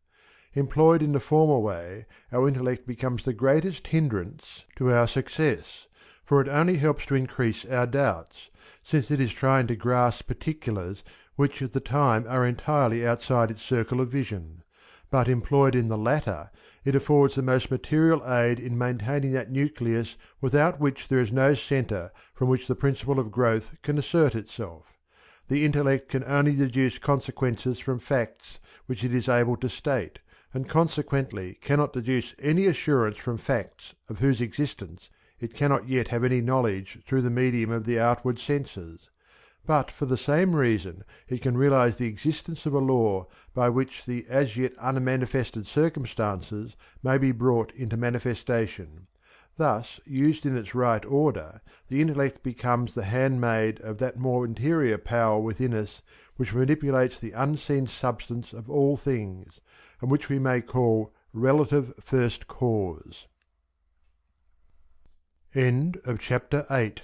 Employed in the former way, our intellect becomes the greatest hindrance to our success, for it only helps to increase our doubts, since it is trying to grasp particulars which at the time are entirely outside its circle of vision. But employed in the latter, it affords the most material aid in maintaining that nucleus without which there is no centre from which the principle of growth can assert itself. The intellect can only deduce consequences from facts which it is able to state, and consequently cannot deduce any assurance from facts of whose existence it cannot yet have any knowledge through the medium of the outward senses. But for the same reason it can realize the existence of a law by which the as yet unmanifested circumstances may be brought into manifestation. Thus, used in its right order, the intellect becomes the handmaid of that more interior power within us which manipulates the unseen substance of all things, and which we may call relative first cause. End of chapter 8.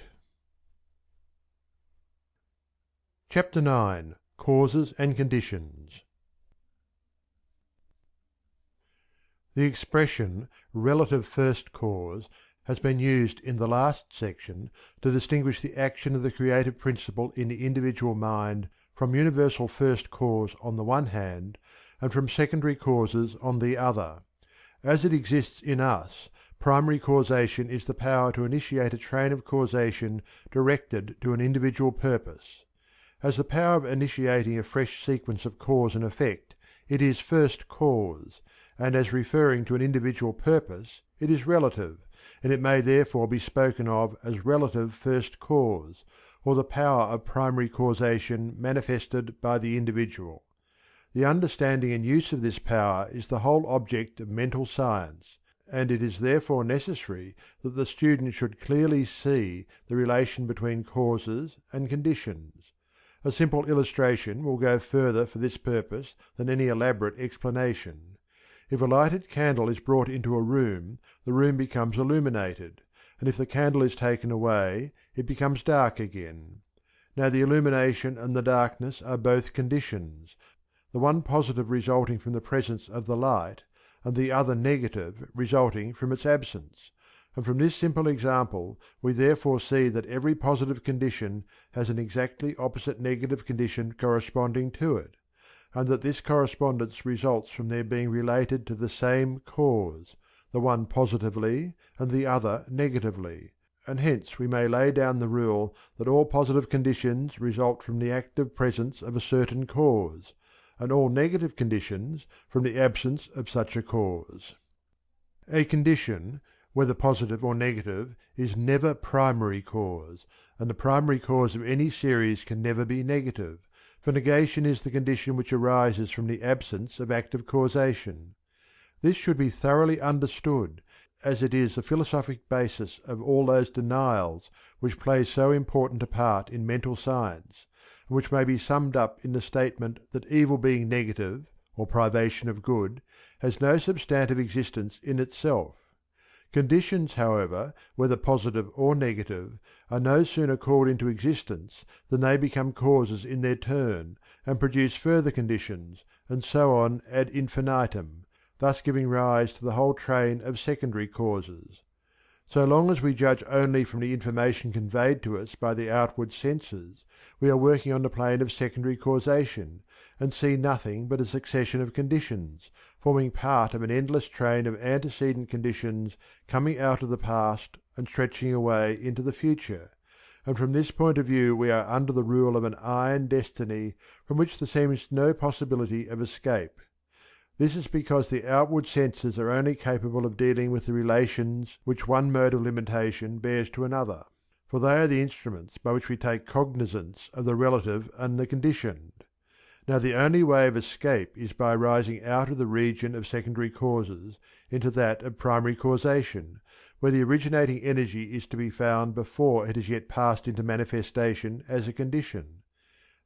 Chapter 9. Causes and Conditions. The expression relative first cause has been used in the last section to distinguish the action of the creative principle in the individual mind from universal first cause on the one hand, and from secondary causes on the other. As it exists in us, primary causation is the power to initiate a train of causation directed to an individual purpose. As the power of initiating a fresh sequence of cause and effect, it is first cause, and as referring to an individual purpose, it is relative, and it may therefore be spoken of as relative first cause, or the power of primary causation manifested by the individual. The understanding and use of this power is the whole object of mental science, and it is therefore necessary that the student should clearly see the relation between causes and conditions. A simple illustration will go further for this purpose than any elaborate explanation. If a lighted candle is brought into a room, the room becomes illuminated, and if the candle is taken away, it becomes dark again. Now the illumination and the darkness are both conditions, the one positive resulting from the presence of the light, and the other negative resulting from its absence. And from this simple example we therefore see that every positive condition has an exactly opposite negative condition corresponding to it, and that this correspondence results from their being related to the same cause, the one positively and the other negatively, and hence we may lay down the rule that all positive conditions result from the active presence of a certain cause, and all negative conditions from the absence of such a cause. A condition, whether positive or negative, is never primary cause, and the primary cause of any series can never be negative, for negation is the condition which arises from the absence of active causation. This should be thoroughly understood, as it is the philosophic basis of all those denials which play so important a part in mental science, and which may be summed up in the statement that evil being negative, or privation of good, has no substantive existence in itself. Conditions, however, whether positive or negative, are no sooner called into existence than they become causes in their turn, and produce further conditions, and so on ad infinitum, thus giving rise to the whole train of secondary causes. So long as we judge only from the information conveyed to us by the outward senses, we are working on the plane of secondary causation, and see nothing but a succession of conditions, forming part of an endless train of antecedent conditions coming out of the past and stretching away into the future, and from this point of view we are under the rule of an iron destiny from which there seems no possibility of escape. This is because the outward senses are only capable of dealing with the relations which one mode of limitation bears to another, for they are the instruments by which we take cognizance of the relative and the conditioned. Now the only way of escape is by rising out of the region of secondary causes into that of primary causation, where the originating energy is to be found before it has yet passed into manifestation as a condition.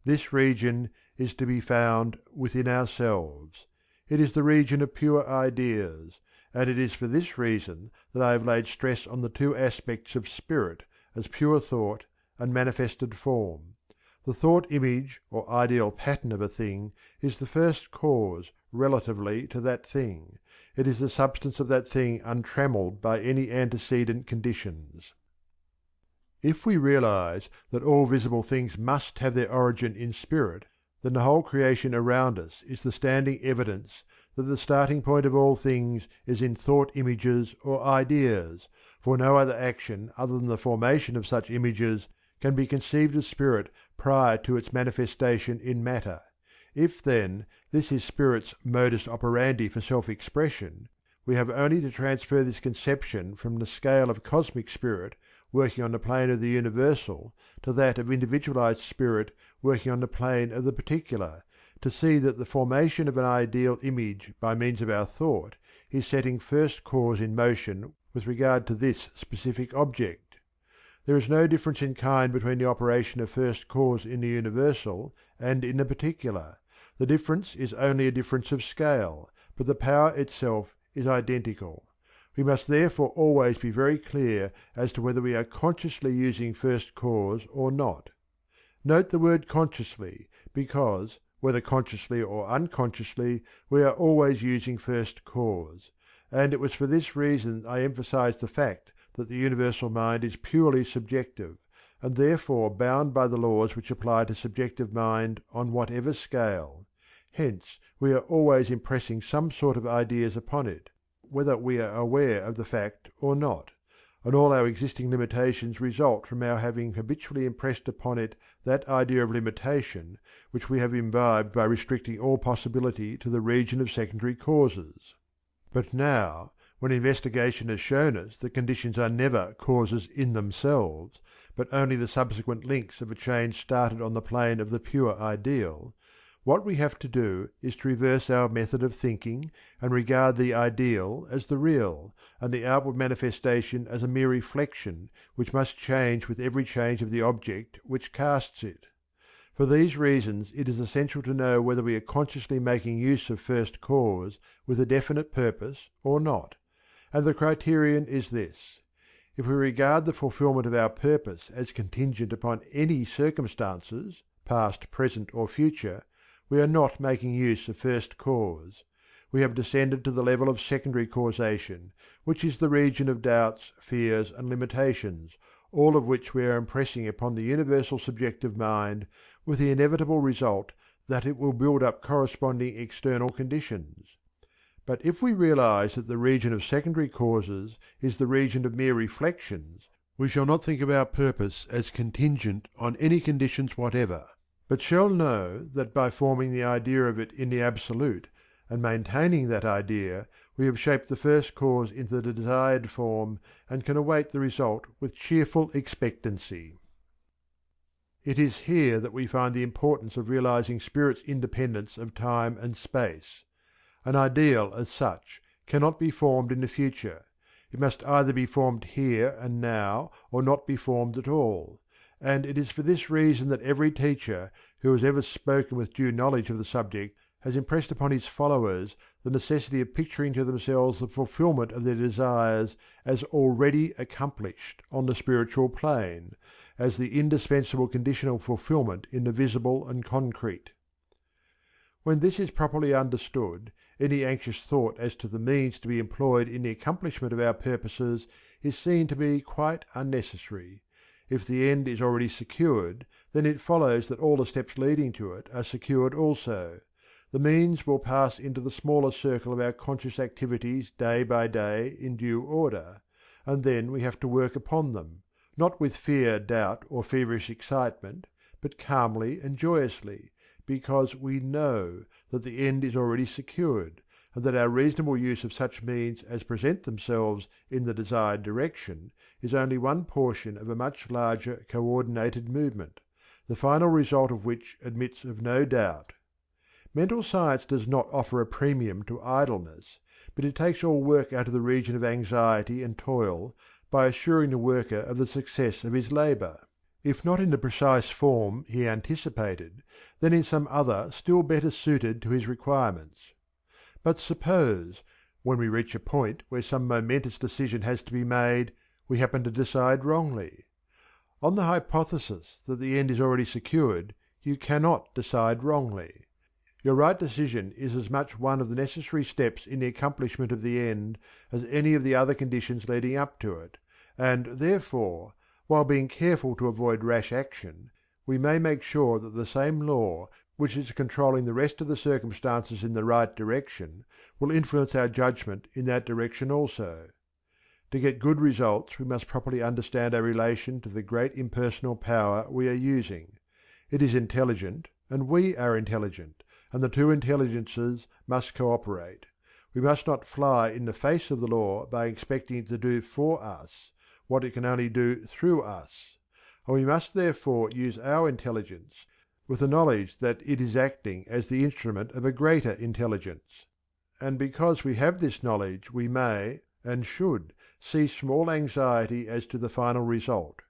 This region is to be found within ourselves. It is the region of pure ideas, and it is for this reason that I have laid stress on the two aspects of spirit as pure thought and manifested form. The thought image or ideal pattern of a thing is the first cause relatively to that thing. It is the substance of that thing untrammelled by any antecedent conditions. If we realize that all visible things must have their origin in spirit, then the whole creation around us is the standing evidence that the starting point of all things is in thought images or ideas, for no other action other than the formation of such images can be conceived of spirit prior to its manifestation in matter. If, then, this is spirit's modus operandi for self-expression, we have only to transfer this conception from the scale of cosmic spirit working on the plane of the universal to that of individualized spirit working on the plane of the particular, to see that the formation of an ideal image by means of our thought is setting first cause in motion with regard to this specific object. There is no difference in kind between the operation of first cause in the universal and in the particular. The difference is only a difference of scale, but the power itself is identical. We must therefore always be very clear as to whether we are consciously using first cause or not. Note the word consciously, because, whether consciously or unconsciously, we are always using first cause, and it was for this reason I emphasized the fact that the universal mind is purely subjective, and therefore bound by the laws which apply to subjective mind on whatever scale. Hence we are always impressing some sort of ideas upon it, whether we are aware of the fact or not, and all our existing limitations result from our having habitually impressed upon it that idea of limitation which we have imbibed by restricting all possibility to the region of secondary causes. But now, when investigation has shown us that conditions are never causes in themselves, but only the subsequent links of a chain started on the plane of the pure ideal, what we have to do is to reverse our method of thinking and regard the ideal as the real, and the outward manifestation as a mere reflection which must change with every change of the object which casts it. For these reasons it is essential to know whether we are consciously making use of first cause with a definite purpose or not, and the criterion is this: if we regard the fulfilment of our purpose as contingent upon any circumstances, past, present, or future, we are not making use of first cause. We have descended to the level of secondary causation, which is the region of doubts, fears, and limitations, all of which we are impressing upon the universal subjective mind, with the inevitable result that it will build up corresponding external conditions. But if we realize that the region of secondary causes is the region of mere reflections, we shall not think of our purpose as contingent on any conditions whatever, but shall know that by forming the idea of it in the absolute, and maintaining that idea, we have shaped the first cause into the desired form, and can await the result with cheerful expectancy. It is here that we find the importance of realizing spirit's independence of time and space. An ideal, as such, cannot be formed in the future. It must either be formed here and now, or not be formed at all. And it is for this reason that every teacher who has ever spoken with due knowledge of the subject has impressed upon his followers the necessity of picturing to themselves the fulfilment of their desires as already accomplished on the spiritual plane, as the indispensable conditional fulfilment in the visible and concrete. When this is properly understood, any anxious thought as to the means to be employed in the accomplishment of our purposes is seen to be quite unnecessary. If the end is already secured, then it follows that all the steps leading to it are secured also. The means will pass into the smaller circle of our conscious activities day by day in due order, and then we have to work upon them, not with fear, doubt, or feverish excitement, but calmly and joyously, because we know that the end is already secured, and that our reasonable use of such means as present themselves in the desired direction is only one portion of a much larger coordinated movement, the final result of which admits of no doubt. Mental science does not offer a premium to idleness, but it takes all work out of the region of anxiety and toil by assuring the worker of the success of his labour, if not in the precise form he anticipated, then in some other still better suited to his requirements. But suppose, when we reach a point where some momentous decision has to be made, we happen to decide wrongly. On the hypothesis that the end is already secured, you cannot decide wrongly. Your right decision is as much one of the necessary steps in the accomplishment of the end as any of the other conditions leading up to it, and therefore, while being careful to avoid rash action, we may make sure that the same law which is controlling the rest of the circumstances in the right direction will influence our judgment in that direction also. To get good results we must properly understand our relation to the great impersonal power we are using. It is intelligent and we are intelligent, and the two intelligences must cooperate. We must not fly in the face of the law by expecting it to do for us what it can only do through us, and we must therefore use our intelligence with the knowledge that it is acting as the instrument of a greater intelligence. And because we have this knowledge we may, and should, cease from all anxiety as to the final result.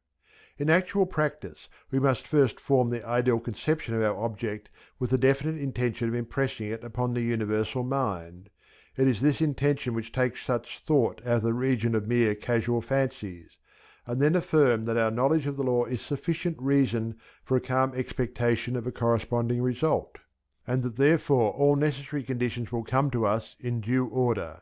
In actual practice we must first form the ideal conception of our object with the definite intention of impressing it upon the universal mind. It is this intention which takes such thought out of the region of mere casual fancies, and then affirm that our knowledge of the law is sufficient reason for a calm expectation of a corresponding result, and that therefore all necessary conditions will come to us in due order.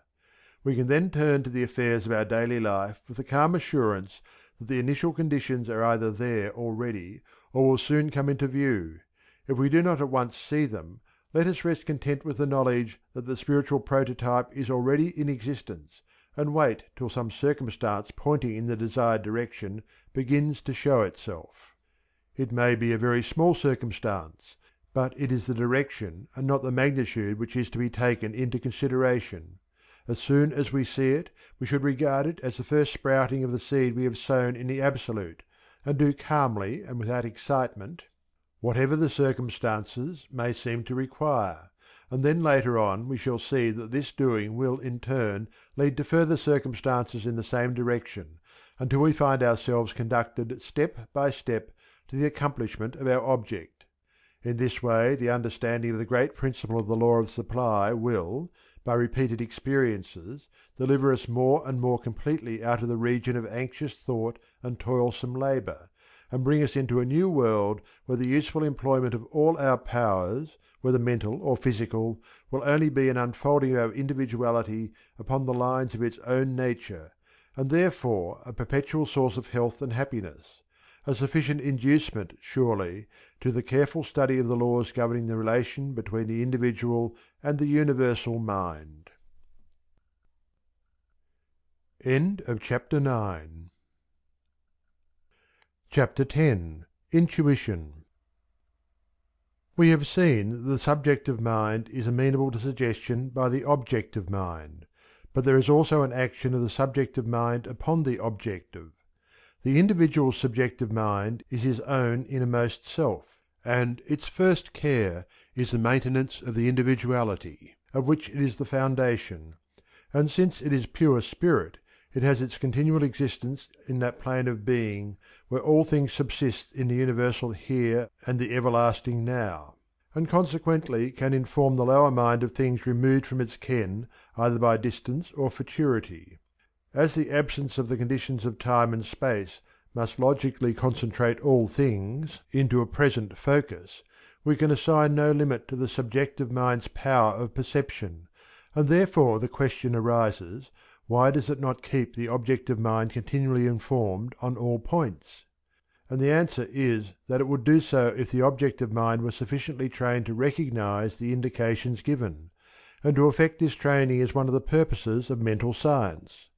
We can then turn to the affairs of our daily life with the calm assurance that the initial conditions are either there already or will soon come into view. If we do not at once see them, let us rest content with the knowledge that the spiritual prototype is already in existence, and wait till some circumstance pointing in the desired direction begins to show itself. It may be a very small circumstance, but it is the direction and not the magnitude which is to be taken into consideration. As soon as we see it, we should regard it as the first sprouting of the seed we have sown in the Absolute, and do calmly and without excitement whatever the circumstances may seem to require, and then later on we shall see that this doing will in turn lead to further circumstances in the same direction, until we find ourselves conducted step by step to the accomplishment of our object. In this way the understanding of the great principle of the law of supply will, by repeated experiences, deliver us more and more completely out of the region of anxious thought and toilsome labour, and bring us into a new world where the useful employment of all our powers, whether mental or physical, will only be an unfolding of our individuality upon the lines of its own nature, and therefore a perpetual source of health and happiness, a sufficient inducement, surely, to the careful study of the laws governing the relation between the individual and the universal mind. End of chapter 9. Chapter 10. Intuition. We have seen that the subjective mind is amenable to suggestion by the objective mind, but there is also an action of the subjective mind upon the objective. The individual's subjective mind is his own innermost self, and its first care is the maintenance of the individuality, of which it is the foundation, and since it is pure spirit, it has its continual existence in that plane of being where all things subsist in the universal here and the everlasting now, and consequently can inform the lower mind of things removed from its ken either by distance or futurity. As the absence of the conditions of time and space must logically concentrate all things into a present focus, we can assign no limit to the subjective mind's power of perception, and therefore the question arises, why does it not keep the objective mind continually informed on all points? And the answer is that it would do so if the objective mind were sufficiently trained to recognize the indications given, and to effect this training is one of the purposes of mental science.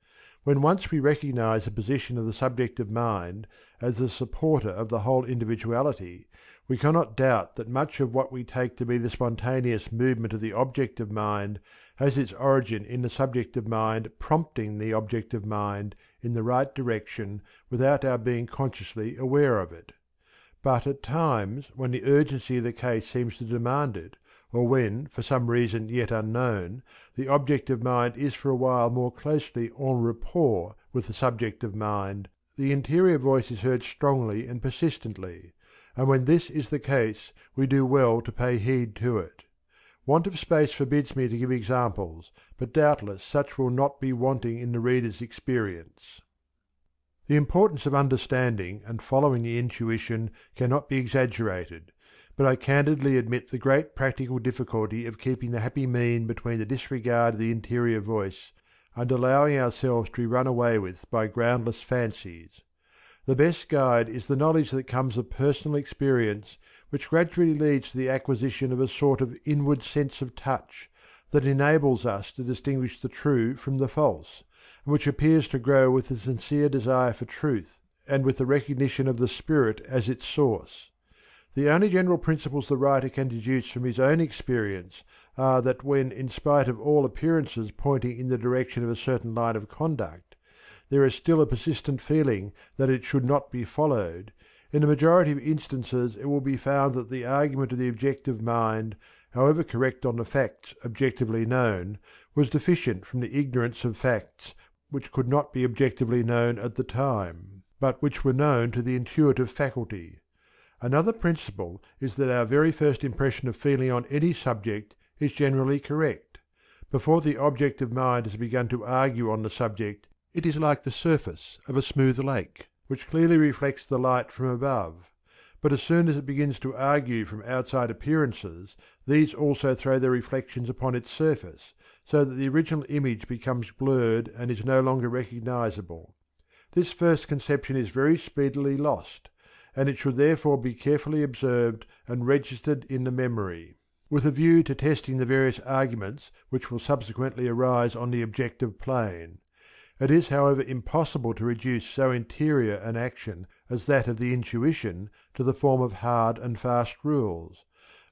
When once we recognize the position of the subjective mind as the supporter of the whole individuality, we cannot doubt that much of what we take to be the spontaneous movement of the objective mind has its origin in the subjective mind prompting the objective mind in the right direction without our being consciously aware of it. But at times, when the urgency of the case seems to demand it, or when, for some reason yet unknown, the objective mind is for a while more closely en rapport with the subjective mind, the interior voice is heard strongly and persistently, and when this is the case we do well to pay heed to it. Want of space forbids me to give examples, but doubtless such will not be wanting in the reader's experience. The importance of understanding and following the intuition cannot be exaggerated, but I candidly admit the great practical difficulty of keeping the happy mean between the disregard of the interior voice and allowing ourselves to be run away with by groundless fancies. The best guide is the knowledge that comes of personal experience, which gradually leads to the acquisition of a sort of inward sense of touch that enables us to distinguish the true from the false, and which appears to grow with the sincere desire for truth and with the recognition of the spirit as its source. The only general principles the writer can deduce from his own experience are that when, in spite of all appearances pointing in the direction of a certain line of conduct, there is still a persistent feeling that it should not be followed, in the majority of instances it will be found that the argument of the objective mind, however correct on the facts objectively known, was deficient from the ignorance of facts which could not be objectively known at the time, but which were known to the intuitive faculty. Another principle is that our very first impression of feeling on any subject is generally correct. Before the objective mind has begun to argue on the subject, it is like the surface of a smooth lake, which clearly reflects the light from above. But as soon as it begins to argue from outside appearances, these also throw their reflections upon its surface, so that the original image becomes blurred and is no longer recognizable. This first conception is very speedily lost, and it should therefore be carefully observed and registered in the memory, with a view to testing the various arguments which will subsequently arise on the objective plane. It is, however, impossible to reduce so interior an action as that of the intuition to the form of hard and fast rules,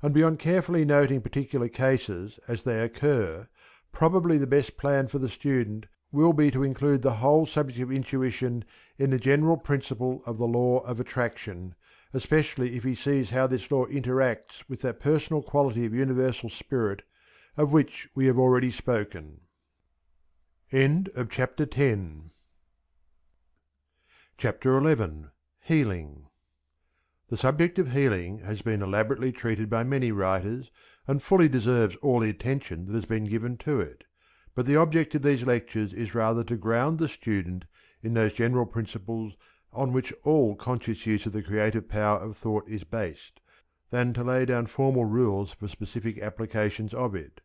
and beyond carefully noting particular cases as they occur, probably the best plan for the student will be to include the whole subject of intuition in the general principle of the law of attraction, especially if he sees how this law interacts with that personal quality of universal spirit of which we have already spoken. End of chapter 10. Chapter 11. Healing. The subject of healing has been elaborately treated by many writers, and fully deserves all the attention that has been given to it, but the object of these lectures is rather to ground the student in those general principles on which all conscious use of the creative power of thought is based, than to lay down formal rules for specific applications of it.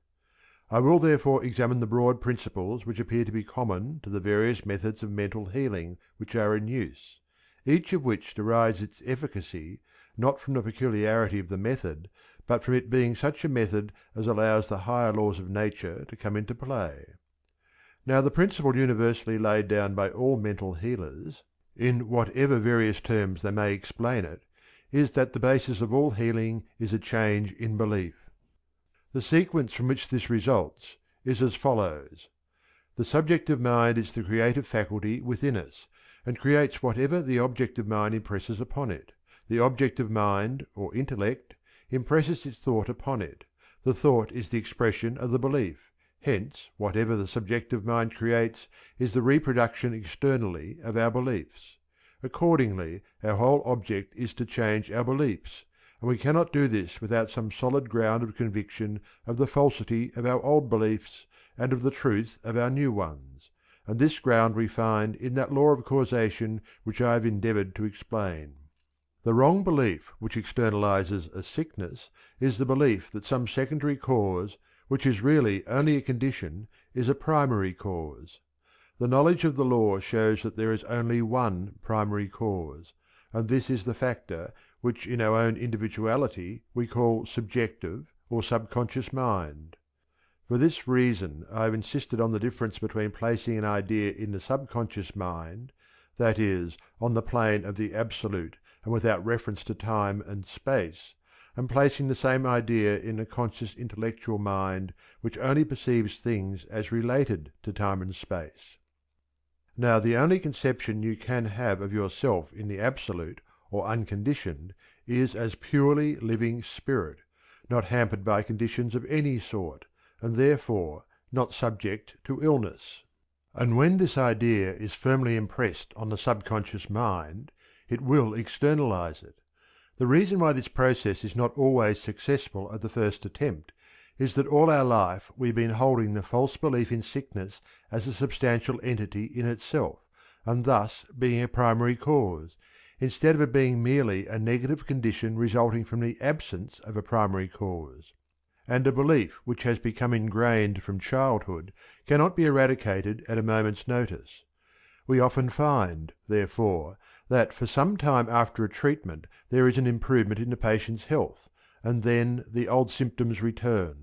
I will therefore examine the broad principles which appear to be common to the various methods of mental healing which are in use, each of which derives its efficacy not from the peculiarity of the method, but from it being such a method as allows the higher laws of nature to come into play. Now the principle universally laid down by all mental healers, in whatever various terms they may explain it, is that the basis of all healing is a change in belief. The sequence from which this results is as follows. The subjective mind is the creative faculty within us, and creates whatever the objective mind impresses upon it. The objective mind, or intellect, impresses its thought upon it. The thought is the expression of the belief. Hence, whatever the subjective mind creates is the reproduction externally of our beliefs. Accordingly, our whole object is to change our beliefs, and we cannot do this without some solid ground of conviction of the falsity of our old beliefs and of the truth of our new ones, and this ground we find in that law of causation which I have endeavoured to explain. The wrong belief which externalizes a sickness is the belief that some secondary cause, which is really only a condition, is a primary cause. The knowledge of the law shows that there is only one primary cause, and this is the factor which in our own individuality we call subjective or subconscious mind. For this reason I have insisted on the difference between placing an idea in the subconscious mind, that is, on the plane of the absolute and without reference to time and space, and placing the same idea in the conscious intellectual mind which only perceives things as related to time and space. Now the only conception you can have of yourself in the absolute or unconditioned is as purely living spirit, not hampered by conditions of any sort, and therefore not subject to illness. And when this idea is firmly impressed on the subconscious mind, it will externalize it. The reason why this process is not always successful at the first attempt is that all our life we have been holding the false belief in sickness as a substantial entity in itself, and thus being a primary cause, instead of it being merely a negative condition resulting from the absence of a primary cause. And a belief which has become ingrained from childhood cannot be eradicated at a moment's notice. We often find, therefore, that for some time after a treatment there is an improvement in the patient's health, and then the old symptoms return.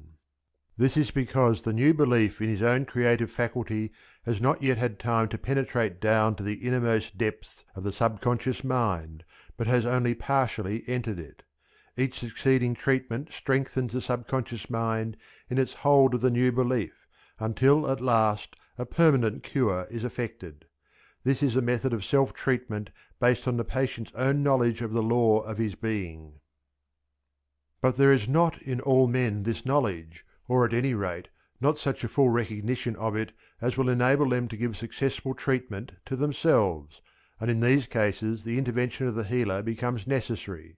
This is because the new belief in his own creative faculty has not yet had time to penetrate down to the innermost depths of the subconscious mind, but has only partially entered it. Each succeeding treatment strengthens the subconscious mind in its hold of the new belief, until at last a permanent cure is effected. This is a method of self-treatment based on the patient's own knowledge of the law of his being. But there is not in all men this knowledge, or at any rate not such a full recognition of it as will enable them to give successful treatment to themselves, and in these cases the intervention of the healer becomes necessary.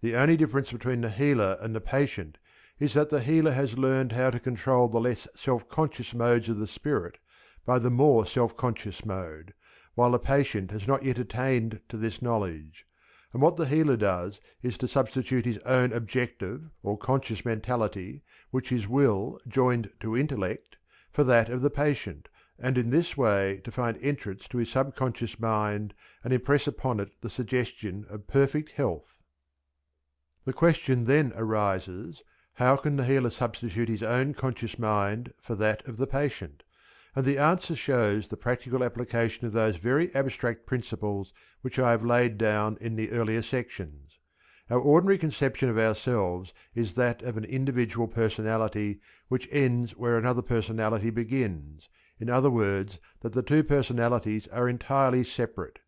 The only difference between the healer and the patient is that the healer has learned how to control the less self-conscious modes of the spirit by the more self-conscious mode, while the patient has not yet attained to this knowledge. And what the healer does is to substitute his own objective or conscious mentality, which is will joined to intellect, for that of the patient, and in this way to find entrance to his subconscious mind and impress upon it the suggestion of perfect health. The question then arises, how can the healer substitute his own conscious mind for that of the patient? And the answer shows the practical application of those very abstract principles which I have laid down in the earlier sections. Our ordinary conception of ourselves is that of an individual personality which ends where another personality begins, in other words, that the two personalities are entirely separate.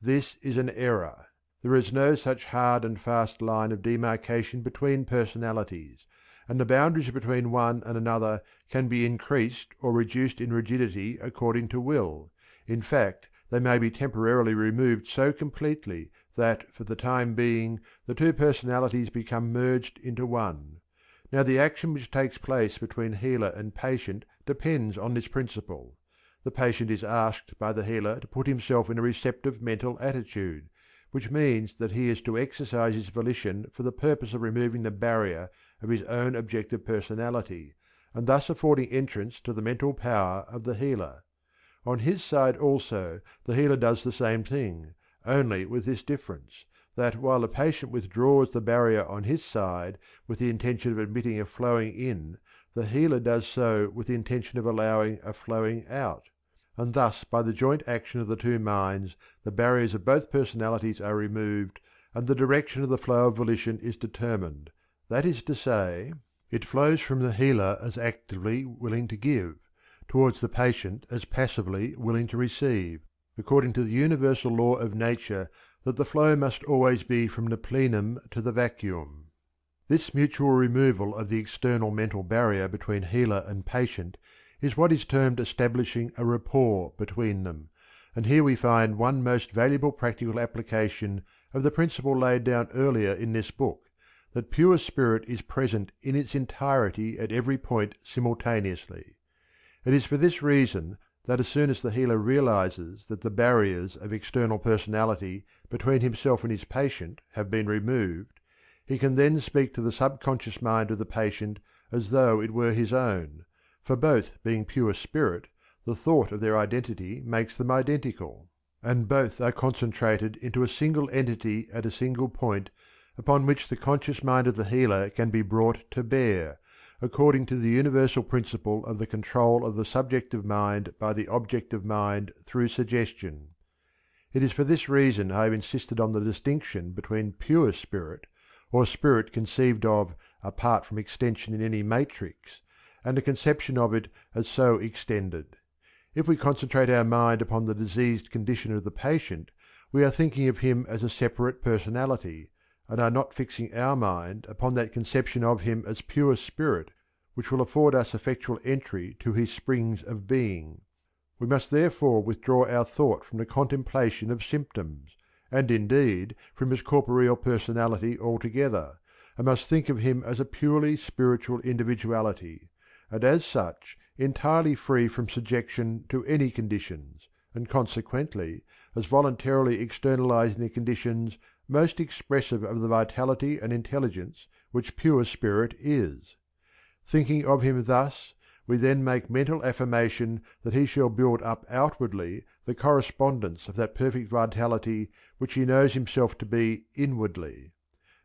This is an error. There is no such hard and fast line of demarcation between personalities, and the boundaries between one and another can be increased or reduced in rigidity according to will. In fact, they may be temporarily removed so completely that, for the time being, the two personalities become merged into one. Now the action which takes place between healer and patient depends on this principle. The patient is asked by the healer to put himself in a receptive mental attitude, which means that he is to exercise his volition for the purpose of removing the barrier of his own objective personality, and thus affording entrance to the mental power of the healer. On his side also the healer does the same thing, only with this difference, that while the patient withdraws the barrier on his side with the intention of admitting a flowing in, the healer does so with the intention of allowing a flowing out. And thus by the joint action of the two minds the barriers of both personalities are removed, and the direction of the flow of volition is determined. That is to say, it flows from the healer as actively willing to give, towards the patient as passively willing to receive, according to the universal law of nature that the flow must always be from the plenum to the vacuum. This mutual removal of the external mental barrier between healer and patient is what is termed establishing a rapport between them, and here we find one most valuable practical application of the principle laid down earlier in this book, that pure spirit is present in its entirety at every point simultaneously. It is for this reason that as soon as the healer realizes that the barriers of external personality between himself and his patient have been removed, he can then speak to the subconscious mind of the patient as though it were his own, for both being pure spirit, the thought of their identity makes them identical, and both are concentrated into a single entity at a single point upon which the conscious mind of the healer can be brought to bear, according to the universal principle of the control of the subjective mind by the objective mind through suggestion. It is for this reason I have insisted on the distinction between pure spirit, or spirit conceived of apart from extension in any matrix, and a conception of it as so extended. If we concentrate our mind upon the diseased condition of the patient, we are thinking of him as a separate personality, and are not fixing our mind upon that conception of him as pure spirit which will afford us effectual entry to his springs of being. We must therefore withdraw our thought from the contemplation of symptoms, and indeed from his corporeal personality altogether, and must think of him as a purely spiritual individuality, and as such entirely free from subjection to any conditions, and consequently as voluntarily externalizing the conditions most expressive of the vitality and intelligence which pure spirit is. Thinking of him thus, we then make mental affirmation that he shall build up outwardly the correspondence of that perfect vitality which he knows himself to be inwardly.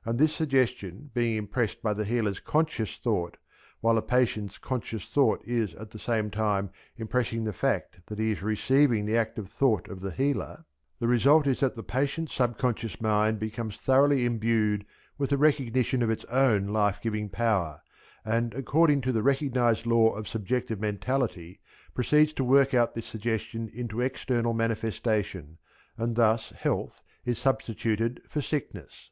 And this suggestion being impressed by the healer's conscious thought, while the patient's conscious thought is at the same time impressing the fact that he is receiving the active thought of the healer, the result is that the patient's subconscious mind becomes thoroughly imbued with the recognition of its own life-giving power, and according to the recognized law of subjective mentality proceeds to work out this suggestion into external manifestation, and thus health is substituted for sickness.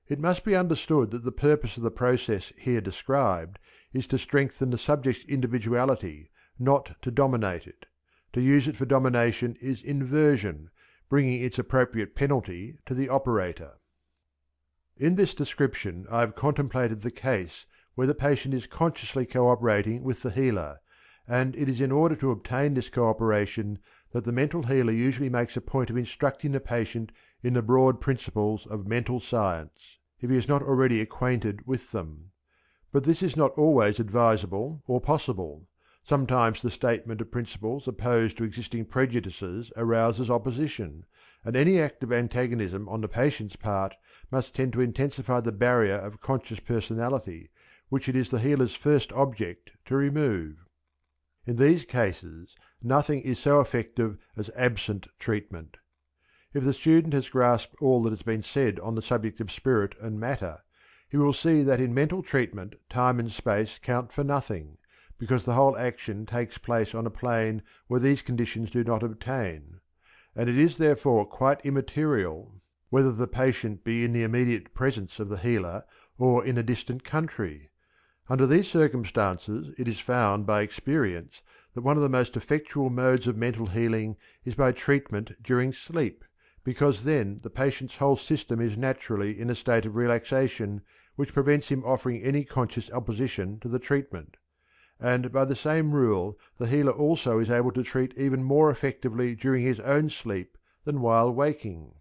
It must be understood that the purpose of the process here described is to strengthen the subject's individuality, not to dominate it. To use it for domination is inversion, bringing its appropriate penalty to the operator. In this description I have contemplated the case where the patient is consciously cooperating with the healer, and it is in order to obtain this cooperation that the mental healer usually makes a point of instructing the patient in the broad principles of mental science, if he is not already acquainted with them. But this is not always advisable or possible. Sometimes the statement of principles opposed to existing prejudices arouses opposition, and any act of antagonism on the patient's part must tend to intensify the barrier of conscious personality, which it is the healer's first object to remove. In these cases, nothing is so effective as absent treatment. If the student has grasped all that has been said on the subject of spirit and matter, he will see that in mental treatment time and space count for nothing, because the whole action takes place on a plane where these conditions do not obtain, and it is therefore quite immaterial whether the patient be in the immediate presence of the healer or in a distant country. Under these circumstances it is found by experience that one of the most effectual modes of mental healing is by treatment during sleep, because then the patient's whole system is naturally in a state of relaxation which prevents him offering any conscious opposition to the treatment. And by the same rule the healer also is able to treat even more effectively during his own sleep than while waking.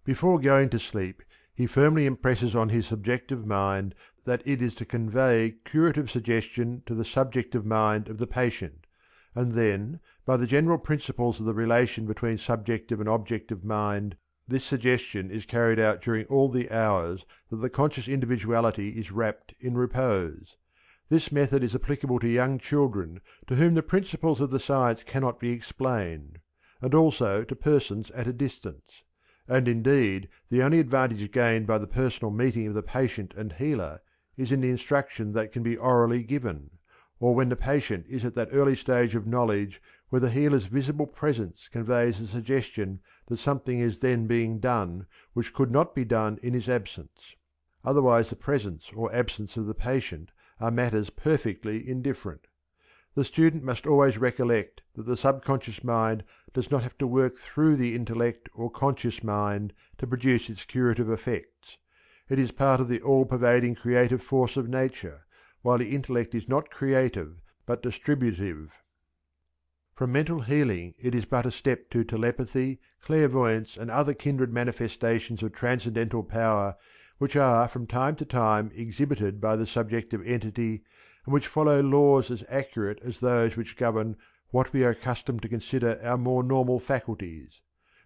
Before going to sleep he firmly impresses on his subjective mind that it is to convey curative suggestion to the subjective mind of the patient, and then, by the general principles of the relation between subjective and objective mind, this suggestion is carried out during all the hours that the conscious individuality is wrapped in repose. This method is applicable to young children to whom the principles of the science cannot be explained, and also to persons at a distance. And indeed the only advantage gained by the personal meeting of the patient and healer is in the instruction that can be orally given, or when the patient is at that early stage of knowledge where the healer's visible presence conveys a suggestion that something is then being done which could not be done in his absence. Otherwise the presence or absence of the patient are matters perfectly indifferent. The student must always recollect that the subconscious mind does not have to work through the intellect or conscious mind to produce its curative effects. It is part of the all-pervading creative force of nature, while the intellect is not creative but distributive. From mental healing it is but a step to telepathy, clairvoyance, and other kindred manifestations of transcendental power which are from time to time exhibited by the subjective entity, and which follow laws as accurate as those which govern what we are accustomed to consider our more normal faculties.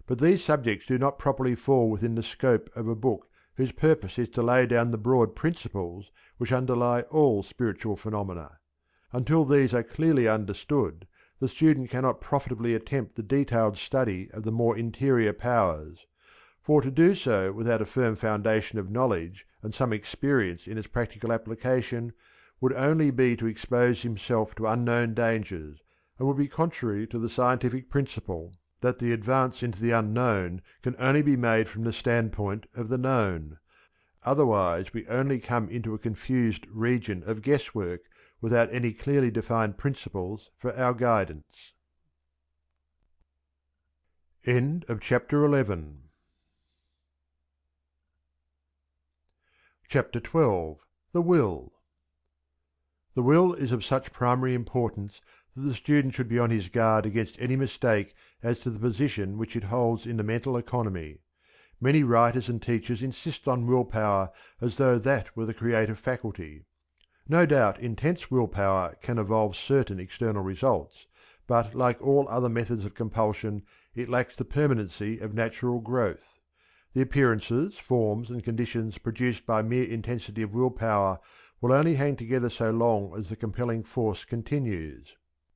But these subjects do not properly fall within the scope of a book whose purpose is to lay down the broad principles which underlie all spiritual phenomena. Until these are clearly understood, the student cannot profitably attempt the detailed study of the more interior powers, for to do so without a firm foundation of knowledge and some experience in its practical application would only be to expose himself to unknown dangers, and would be contrary to the scientific principle that the advance into the unknown can only be made from the standpoint of the known. Otherwise we only come into a confused region of guesswork without any clearly defined principles for our guidance. End of chapter 11. Chapter 12. The Will. The will is of such primary importance that the student should be on his guard against any mistake as to the position which it holds in the mental economy. Many writers and teachers insist on will power as though that were the creative faculty. No doubt intense will power can evolve certain external results, but like all other methods of compulsion it lacks the permanency of natural growth. The appearances, forms, and conditions produced by mere intensity of will power will only hang together so long as the compelling force continues.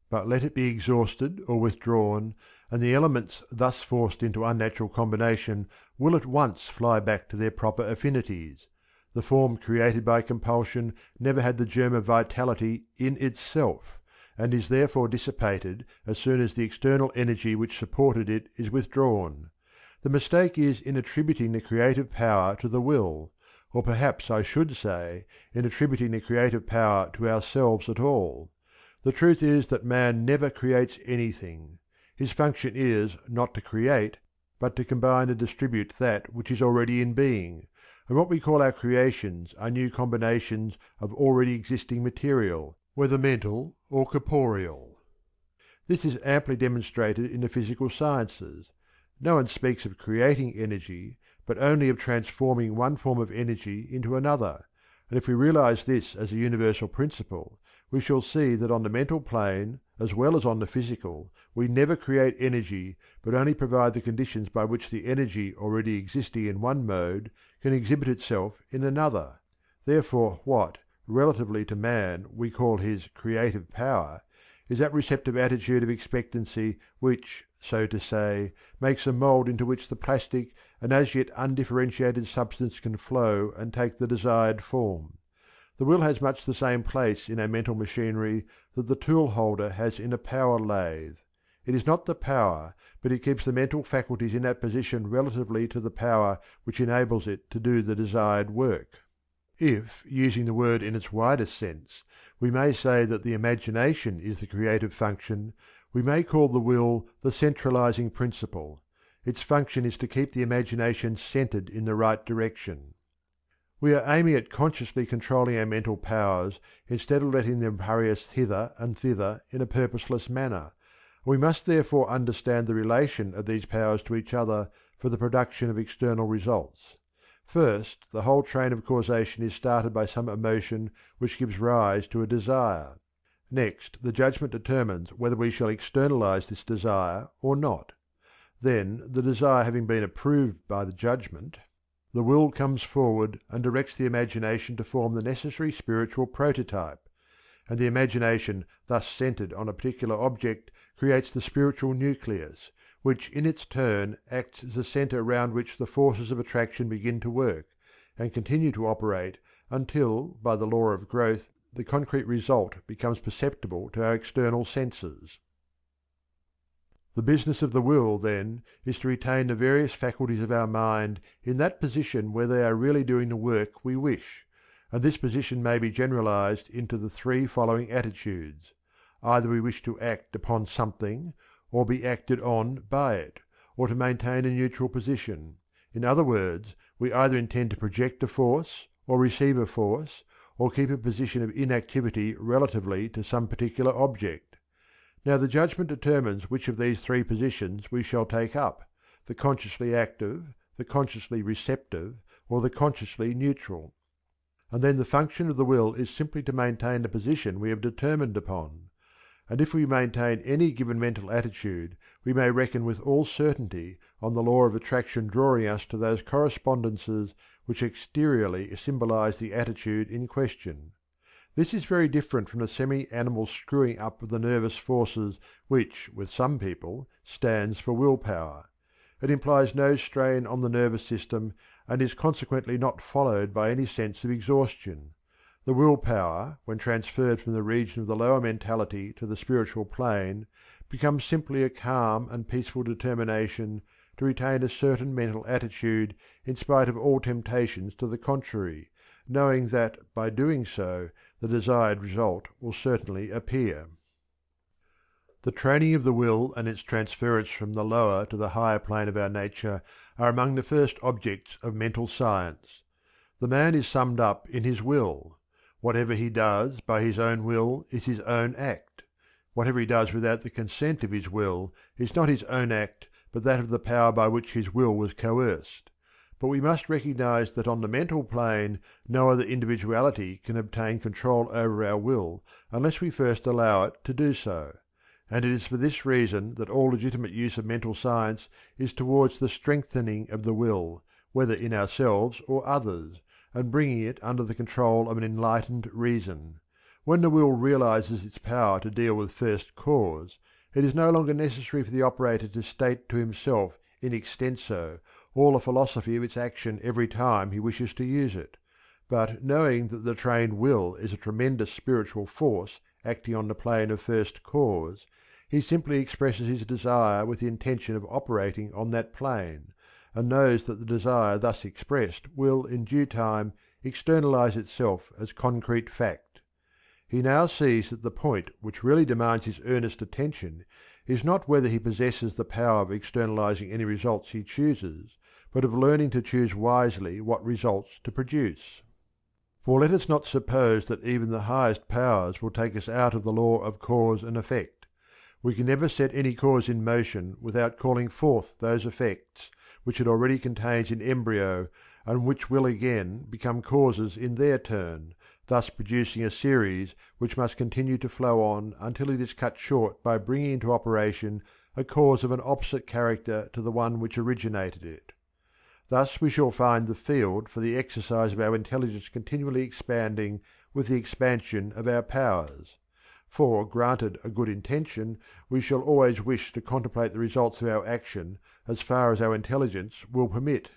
But let it be exhausted or withdrawn, and the elements thus forced into unnatural combination will at once fly back to their proper affinities. The form created by compulsion never had the germ of vitality in itself, and is therefore dissipated as soon as the external energy which supported it is withdrawn. The mistake is in attributing the creative power to the will, or perhaps I should say, in attributing the creative power to ourselves at all. The truth is that man never creates anything. His function is, not to create, but to combine and distribute that which is already in being, and what we call our creations are new combinations of already existing material, whether mental or corporeal. This is amply demonstrated in the physical sciences. No one speaks of creating energy, but only of transforming one form of energy into another, and if we realize this as a universal principle, we shall see that on the mental plane, as well as on the physical, we never create energy, but only provide the conditions by which the energy already existing in one mode can exhibit itself in another. Therefore what, relatively to man, we call his creative power, is that receptive attitude of expectancy which, so to say, makes a mould into which the plastic and as yet undifferentiated substance can flow and take the desired form. The will has much the same place in our mental machinery that the tool holder has in a power lathe. It is not the power, but it keeps the mental faculties in that position relatively to the power which enables it to do the desired work. If, using the word in its widest sense, we may say that the imagination is the creative function, we may call the will the centralizing principle. Its function is to keep the imagination centered in the right direction. We are aiming at consciously controlling our mental powers instead of letting them hurry us hither and thither in a purposeless manner. We must therefore understand the relation of these powers to each other for the production of external results. First, the whole train of causation is started by some emotion which gives rise to a desire. Next, the judgment determines whether we shall externalize this desire or not. Then, the desire having been approved by the judgment, the will comes forward and directs the imagination to form the necessary spiritual prototype, and the imagination thus centered on a particular object creates the spiritual nucleus, which in its turn acts as a center round which the forces of attraction begin to work, and continue to operate until, by the law of growth, the concrete result becomes perceptible to our external senses. The business of the will, then, is to retain the various faculties of our mind in that position where they are really doing the work we wish, and this position may be generalized into the three following attitudes. Either we wish to act upon something, or be acted on by it, or to maintain a neutral position. In other words, we either intend to project a force, or receive a force, or keep a position of inactivity relatively to some particular object. Now the judgment determines which of these three positions we shall take up, the consciously active, the consciously receptive, or the consciously neutral. And then the function of the will is simply to maintain the position we have determined upon. And if we maintain any given mental attitude, we may reckon with all certainty on the law of attraction drawing us to those correspondences which exteriorly symbolize the attitude in question. This is very different from the semi-animal screwing up of the nervous forces which, with some people, stands for will power. It implies no strain on the nervous system, and is consequently not followed by any sense of exhaustion. The will power, when transferred from the region of the lower mentality to the spiritual plane, becomes simply a calm and peaceful determination to retain a certain mental attitude in spite of all temptations to the contrary, knowing that by doing so the desired result will certainly appear. The training of the will and its transference from the lower to the higher plane of our nature are among the first objects of mental science. The man is summed up in his will. Whatever he does by his own will is his own act. Whatever he does without the consent of his will is not his own act, but that of the power by which his will was coerced. But we must recognize that on the mental plane no other individuality can obtain control over our will unless we first allow it to do so. And it is for this reason that all legitimate use of mental science is towards the strengthening of the will, whether in ourselves or others, and bringing it under the control of an enlightened reason. When the will realizes its power to deal with first cause, it is no longer necessary for the operator to state to himself in extenso all the philosophy of its action every time he wishes to use it, but knowing that the trained will is a tremendous spiritual force acting on the plane of first cause, he simply expresses his desire with the intention of operating on that plane, and knows that the desire thus expressed will in due time externalize itself as concrete fact. He now sees that the point which really demands his earnest attention is not whether he possesses the power of externalizing any results he chooses, but of learning to choose wisely what results to produce. For let us not suppose that even the highest powers will take us out of the law of cause and effect. We can never set any cause in motion without calling forth those effects which it already contains in embryo, and which will again become causes in their turn, thus producing a series which must continue to flow on until it is cut short by bringing into operation a cause of an opposite character to the one which originated it. Thus we shall find the field for the exercise of our intelligence continually expanding with the expansion of our powers. For, granted a good intention, we shall always wish to contemplate the results of our action as far as our intelligence will permit.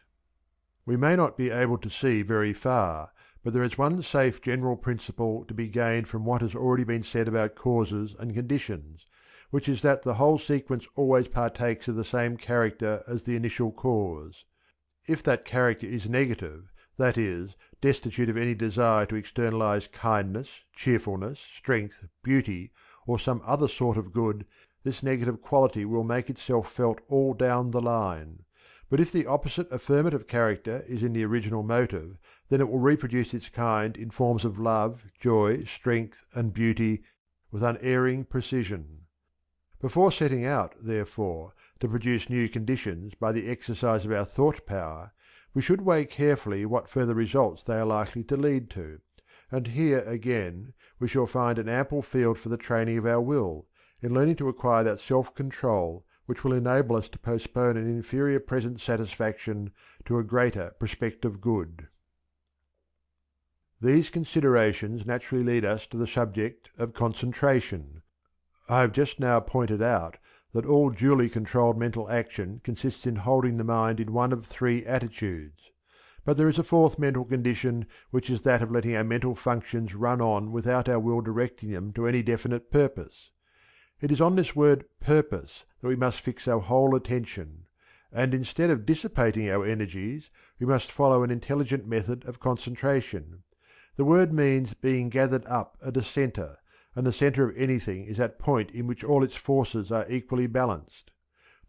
We may not be able to see very far, but there is one safe general principle to be gained from what has already been said about causes and conditions, which is that the whole sequence always partakes of the same character as the initial cause. If that character is negative, that is, destitute of any desire to externalize kindness, cheerfulness, strength, beauty, or some other sort of good, this negative quality will make itself felt all down the line. But if the opposite affirmative character is in the original motive, then it will reproduce its kind in forms of love, joy, strength, and beauty with unerring precision. Before setting out, therefore, to produce new conditions by the exercise of our thought power, we should weigh carefully what further results they are likely to lead to, and here again we shall find an ample field for the training of our will, in learning to acquire that self-control which will enable us to postpone an inferior present satisfaction to a greater prospective good. These considerations naturally lead us to the subject of concentration. I have just now pointed out that all duly controlled mental action consists in holding the mind in one of three attitudes. But there is a fourth mental condition, which is that of letting our mental functions run on without our will directing them to any definite purpose. It is on this word purpose that we must fix our whole attention, and instead of dissipating our energies, we must follow an intelligent method of concentration. The word means being gathered up at a centre, and the centre of anything is that point in which all its forces are equally balanced.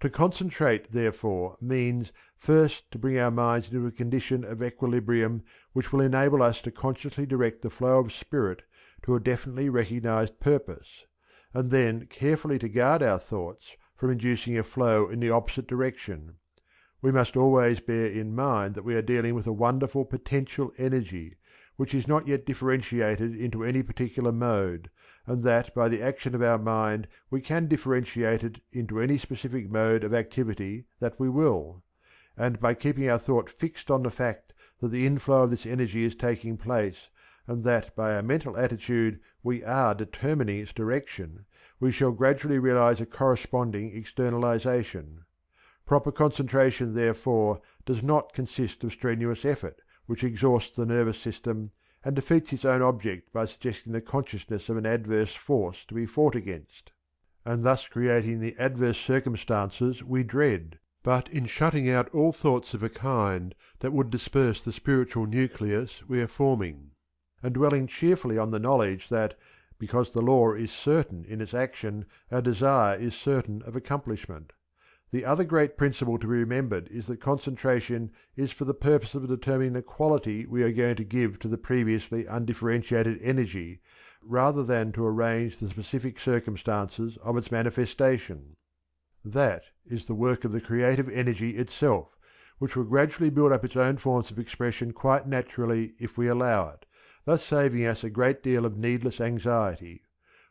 To concentrate, therefore, means first to bring our minds into a condition of equilibrium which will enable us to consciously direct the flow of spirit to a definitely recognized purpose, and then carefully to guard our thoughts from inducing a flow in the opposite direction. We must always bear in mind that we are dealing with a wonderful potential energy, which is not yet differentiated into any particular mode, and that by the action of our mind we can differentiate it into any specific mode of activity that we will, and by keeping our thought fixed on the fact that the inflow of this energy is taking place, and that by our mental attitude we are determining its direction, we shall gradually realize a corresponding externalization. Proper concentration, therefore, does not consist of strenuous effort, which exhausts the nervous system, and defeats its own object by suggesting the consciousness of an adverse force to be fought against, and thus creating the adverse circumstances we dread, but in shutting out all thoughts of a kind that would disperse the spiritual nucleus we are forming, and dwelling cheerfully on the knowledge that, because the law is certain in its action, our desire is certain of accomplishment. The other great principle to be remembered is that concentration is for the purpose of determining the quality we are going to give to the previously undifferentiated energy, rather than to arrange the specific circumstances of its manifestation. That is the work of the creative energy itself, which will gradually build up its own forms of expression quite naturally if we allow it, thus saving us a great deal of needless anxiety.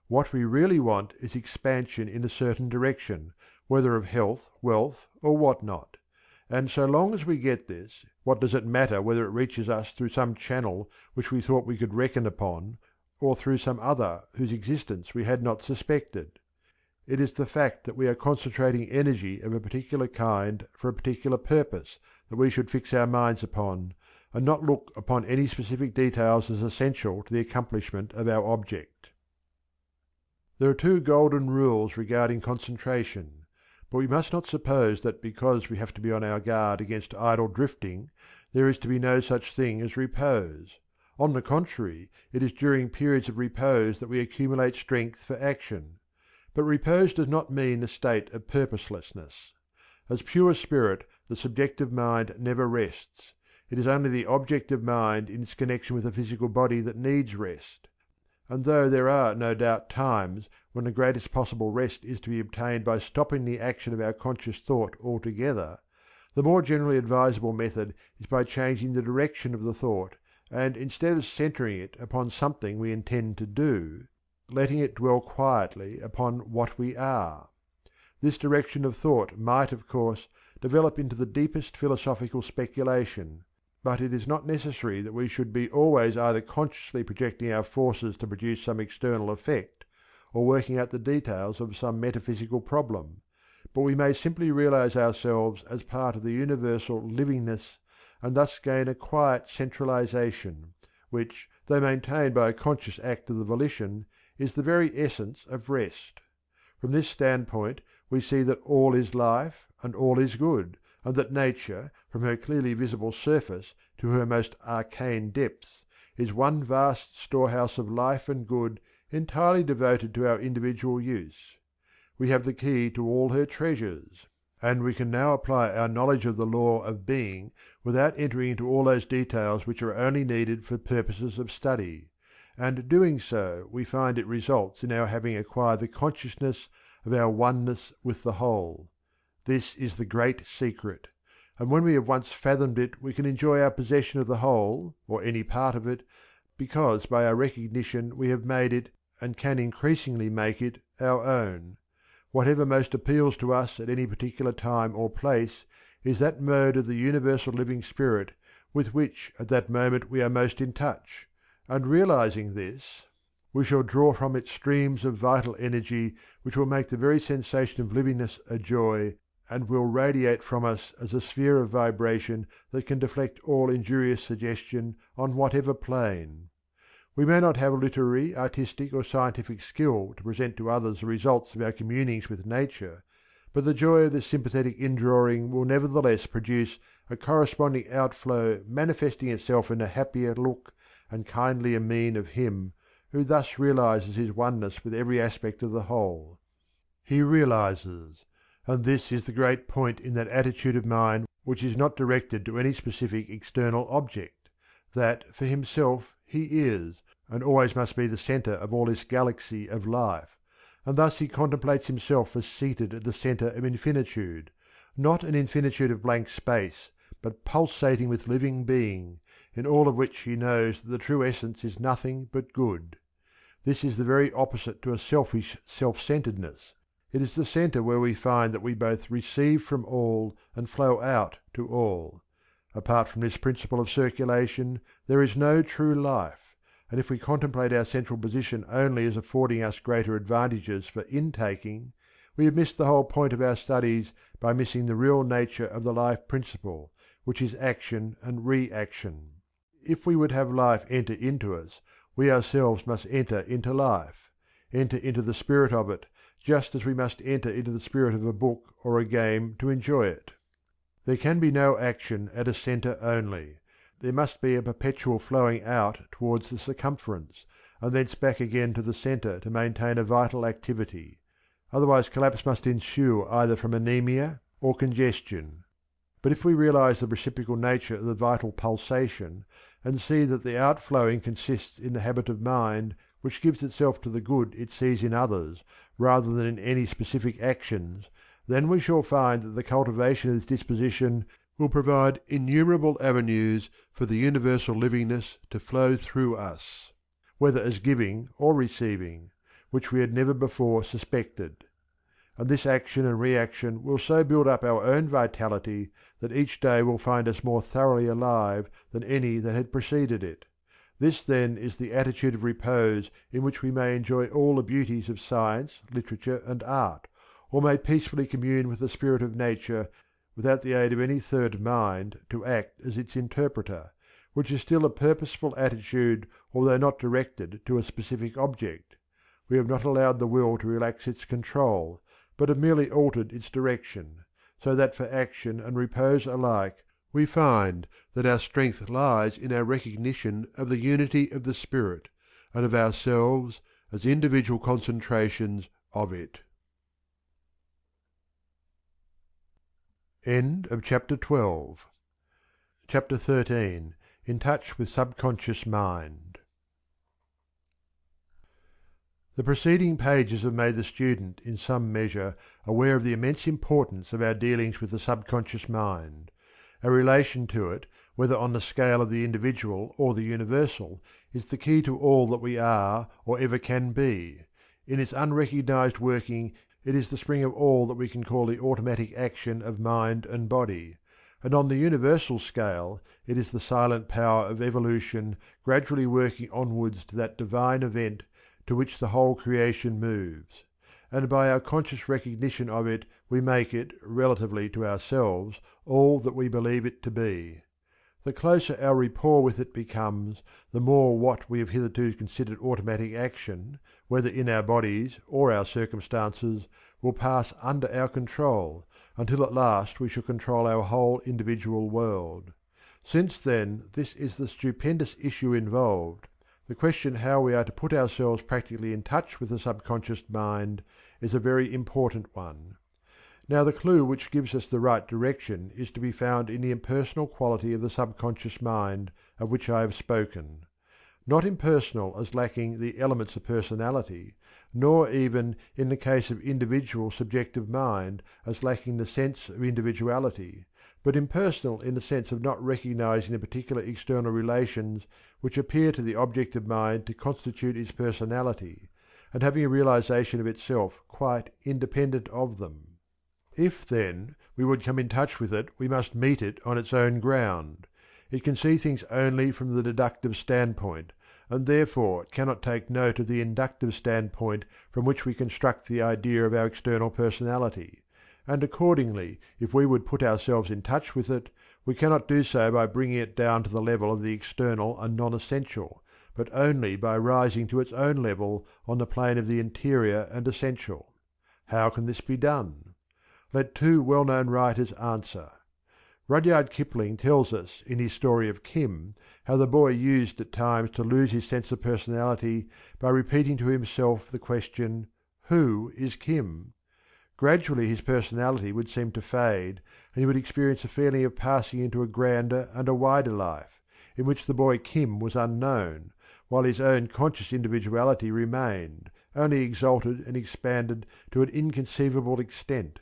What we really want is expansion in a certain direction, whether of health, wealth, or what not. And so long as we get this, what does it matter whether it reaches us through some channel which we thought we could reckon upon, or through some other whose existence we had not suspected? It is the fact that we are concentrating energy of a particular kind for a particular purpose that we should fix our minds upon, and not look upon any specific details as essential to the accomplishment of our object. There are two golden rules regarding concentration. But we must not suppose that because we have to be on our guard against idle drifting, there is to be no such thing as repose. On the contrary, it is during periods of repose that we accumulate strength for action. But repose does not mean a state of purposelessness. As pure spirit, the subjective mind never rests. It is only the objective mind in its connection with the physical body that needs rest. And though there are no doubt times when the greatest possible rest is to be obtained by stopping the action of our conscious thought altogether, the more generally advisable method is by changing the direction of the thought, and instead of centering it upon something we intend to do, letting it dwell quietly upon what we are. This direction of thought might, of course, develop into the deepest philosophical speculation, but it is not necessary that we should be always either consciously projecting our forces to produce some external effect, or working out the details of some metaphysical problem, but we may simply realize ourselves as part of the universal livingness, and thus gain a quiet centralization, which, though maintained by a conscious act of the volition, is the very essence of rest. From this standpoint we see that all is life and all is good, and that nature, from her clearly visible surface to her most arcane depths, is one vast storehouse of life and good entirely devoted to our individual use. We have the key to all her treasures, and we can now apply our knowledge of the law of being without entering into all those details which are only needed for purposes of study, and doing so we find it results in our having acquired the consciousness of our oneness with the whole. This is the great secret, and when we have once fathomed it we can enjoy our possession of the whole, or any part of it, because by our recognition we have made it, and can increasingly make it, our own. Whatever most appeals to us at any particular time or place is that mode of the universal living spirit with which at that moment we are most in touch, and realizing this, we shall draw from it streams of vital energy which will make the very sensation of livingness a joy, and will radiate from us as a sphere of vibration that can deflect all injurious suggestion on whatever plane. We may not have literary, artistic, or scientific skill to present to others the results of our communings with nature, but the joy of this sympathetic indrawing will nevertheless produce a corresponding outflow manifesting itself in a happier look and kindlier mien of him who thus realizes his oneness with every aspect of the whole. He realizes, and this is the great point in that attitude of mind which is not directed to any specific external object, that for himself he is, and always must be the centre of all this galaxy of life, and thus he contemplates himself as seated at the centre of infinitude, not an infinitude of blank space, but pulsating with living being, in all of which he knows that the true essence is nothing but good. This is the very opposite to a selfish self-centeredness. It is the centre where we find that we both receive from all and flow out to all. Apart from this principle of circulation there is no true life, and if we contemplate our central position only as affording us greater advantages for intaking, we have missed the whole point of our studies by missing the real nature of the life principle, which is action and reaction. If we would have life enter into us, we ourselves must enter into life, enter into the spirit of it, just as we must enter into the spirit of a book or a game to enjoy it. There can be no action at a centre only. There must be a perpetual flowing out towards the circumference, and thence back again to the centre to maintain a vital activity. Otherwise collapse must ensue either from anemia or congestion. But if we realize the reciprocal nature of the vital pulsation, and see that the outflowing consists in the habit of mind which gives itself to the good it sees in others rather than in any specific actions, then we shall find that the cultivation of this disposition will provide innumerable avenues for the universal livingness to flow through us, whether as giving or receiving, which we had never before suspected. And this action and reaction will so build up our own vitality that each day will find us more thoroughly alive than any that had preceded it. This then is the attitude of repose in which we may enjoy all the beauties of science, literature, and art, or may peacefully commune with the spirit of nature without the aid of any third mind to act as its interpreter, which is still a purposeful attitude although not directed to a specific object. We have not allowed the will to relax its control, but have merely altered its direction, so that for action and repose alike we find that our strength lies in our recognition of the unity of the spirit, and of ourselves as individual concentrations of it. End of chapter 12. Chapter 13. In Touch with Subconscious Mind. The preceding pages have made the student in some measure aware of the immense importance of our dealings with the subconscious mind. Our relation to it, whether on the scale of the individual or the universal, is the key to all that we are or ever can be. In its unrecognized working it is the spring of all that we can call the automatic action of mind and body, and on the universal scale it is the silent power of evolution gradually working onwards to that divine event to which the whole creation moves, and by our conscious recognition of it we make it, relatively to ourselves, all that we believe it to be. The closer our rapport with it becomes, the more what we have hitherto considered automatic action, whether in our bodies or our circumstances, will pass under our control, until at last we shall control our whole individual world. Since then this is the stupendous issue involved, the question how we are to put ourselves practically in touch with the subconscious mind is a very important one. Now the clue which gives us the right direction is to be found in the impersonal quality of the subconscious mind of which I have spoken. Not impersonal as lacking the elements of personality, nor even in the case of individual subjective mind as lacking the sense of individuality, but impersonal in the sense of not recognizing the particular external relations which appear to the objective mind to constitute its personality, and having a realization of itself quite independent of them. If, then, we would come in touch with it we must meet it on its own ground. It can see things only from the deductive standpoint, and therefore it cannot take note of the inductive standpoint from which we construct the idea of our external personality, and accordingly if we would put ourselves in touch with it, we cannot do so by bringing it down to the level of the external and non-essential, but only by rising to its own level on the plane of the interior and essential. How can this be done? Let two well-known writers answer. Rudyard Kipling tells us in his story of Kim how the boy used at times to lose his sense of personality by repeating to himself the question, "Who is Kim?" Gradually his personality would seem to fade, and he would experience a feeling of passing into a grander and a wider life, in which the boy Kim was unknown, while his own conscious individuality remained, only exalted and expanded to an inconceivable extent.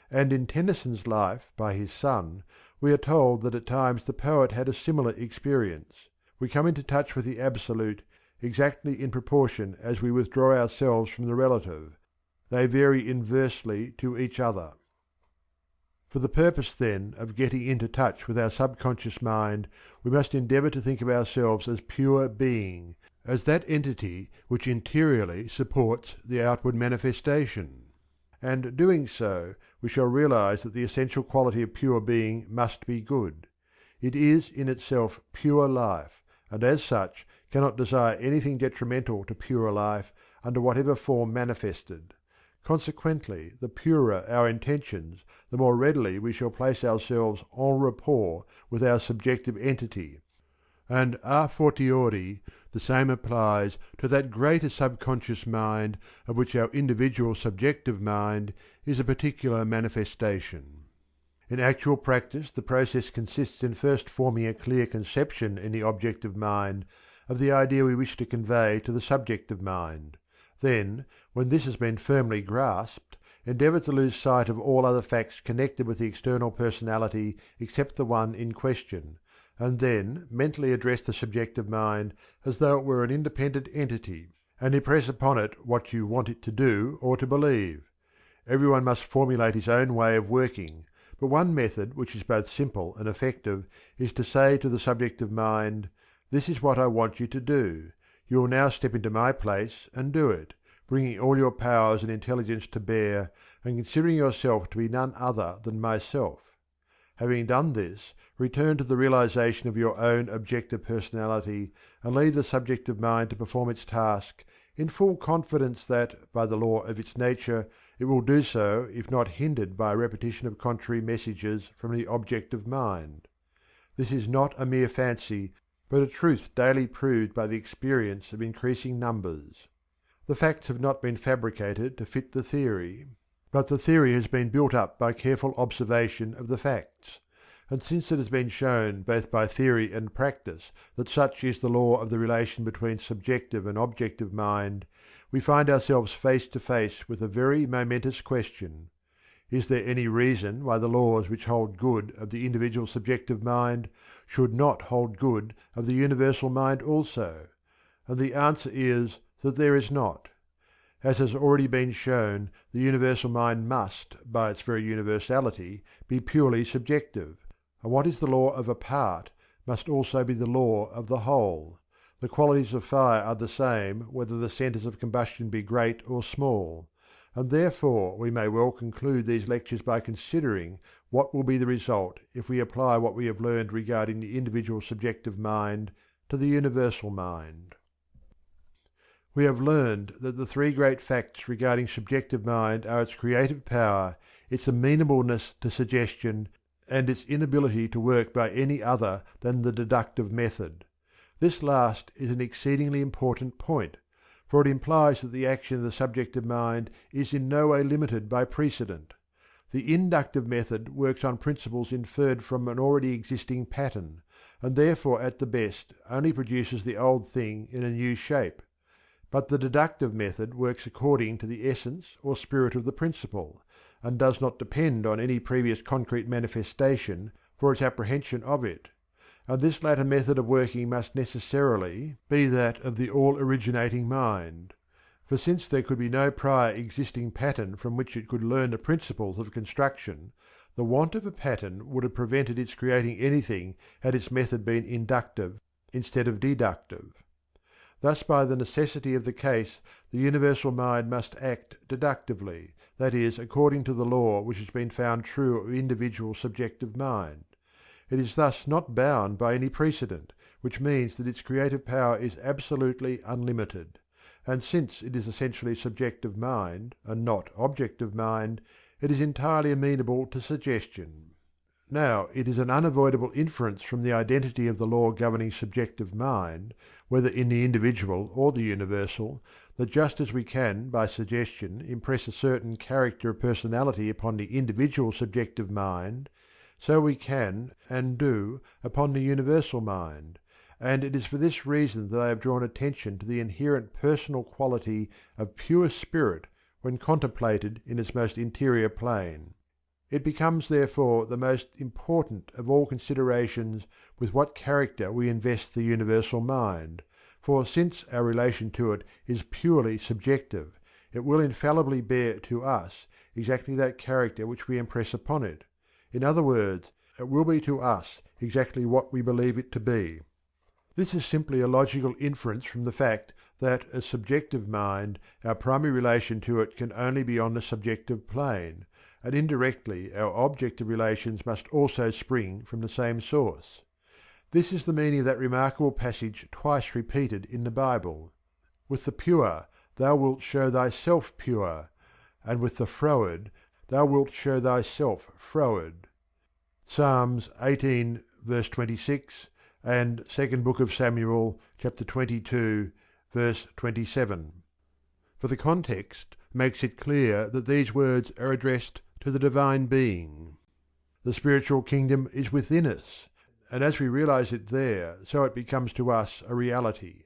And in Tennyson's life by his son we are told that at times the poet had a similar experience. We come into touch with the absolute exactly in proportion as we withdraw ourselves from the relative. They vary inversely to each other. For the purpose, then, of getting into touch with our subconscious mind, we must endeavour to think of ourselves as pure being, as that entity which interiorly supports the outward manifestation. And doing so, we shall realize that the essential quality of pure being must be good. It is in itself pure life, and as such cannot desire anything detrimental to pure life under whatever form manifested. Consequently, the purer our intentions, the more readily we shall place ourselves en rapport with our subjective entity, and a fortiori the same applies to that greater subconscious mind of which our individual subjective mind is a particular manifestation. In actual practice the process consists in first forming a clear conception in the objective mind of the idea we wish to convey to the subjective mind. Then, when this has been firmly grasped, endeavour to lose sight of all other facts connected with the external personality except the one in question, and then mentally address the subjective mind as though it were an independent entity, and impress upon it what you want it to do or to believe. Everyone must formulate his own way of working, but one method which is both simple and effective is to say to the subjective mind, "This is what I want you to do. You will now step into my place and do it, bringing all your powers and intelligence to bear, and considering yourself to be none other than myself." Having done this, return to the realization of your own objective personality, and leave the subjective mind to perform its task in full confidence that, by the law of its nature, it will do so if not hindered by a repetition of contrary messages from the objective mind. This is not a mere fancy, but a truth daily proved by the experience of increasing numbers. The facts have not been fabricated to fit the theory, but the theory has been built up by careful observation of the facts, and since it has been shown both by theory and practice that such is the law of the relation between subjective and objective mind, we find ourselves face to face with a very momentous question: is there any reason why the laws which hold good of the individual subjective mind should not hold good of the universal mind also? And the answer is that there is not. As has already been shown, the universal mind must, by its very universality, be purely subjective, and what is the law of a part must also be the law of the whole. The qualities of fire are the same whether the centres of combustion be great or small, and therefore we may well conclude these lectures by considering what will be the result if we apply what we have learned regarding the individual subjective mind to the universal mind. We have learned that the three great facts regarding subjective mind are its creative power, its amenableness to suggestion, and its inability to work by any other than the deductive method. This last is an exceedingly important point, for it implies that the action of the subjective mind is in no way limited by precedent. The inductive method works on principles inferred from an already existing pattern, and therefore at the best only produces the old thing in a new shape. But the deductive method works according to the essence or spirit of the principle, and does not depend on any previous concrete manifestation for its apprehension of it. And this latter method of working must necessarily be that of the all-originating mind. For since there could be no prior existing pattern from which it could learn the principles of construction, the want of a pattern would have prevented its creating anything had its method been inductive instead of deductive. Thus by the necessity of the case the universal mind must act deductively, that is, according to the law which has been found true of individual subjective mind. It is thus not bound by any precedent, which means that its creative power is absolutely unlimited, and since it is essentially subjective mind and not objective mind, it is entirely amenable to suggestion. Now it is an unavoidable inference from the identity of the law governing subjective mind, whether in the individual or the universal, that just as we can by suggestion impress a certain character of personality upon the individual subjective mind, so we can and do upon the universal mind, and it is for this reason that I have drawn attention to the inherent personal quality of pure spirit when contemplated in its most interior plane. It becomes therefore the most important of all considerations with what character we invest the universal mind, for since our relation to it is purely subjective, it will infallibly bear to us exactly that character which we impress upon it. In other words, it will be to us exactly what we believe it to be. This is simply a logical inference from the fact that as subjective mind our primary relation to it can only be on the subjective plane, and indirectly our objective relations must also spring from the same source. This is the meaning of that remarkable passage twice repeated in the Bible: with the pure thou wilt show thyself pure, and with the froward thou wilt show thyself froward. Psalms 18 verse 26 and 2nd Book of Samuel chapter 22 verse 27. For the context makes it clear that these words are addressed to the Divine Being. The spiritual kingdom is within us, and as we realize it there, so it becomes to us a reality.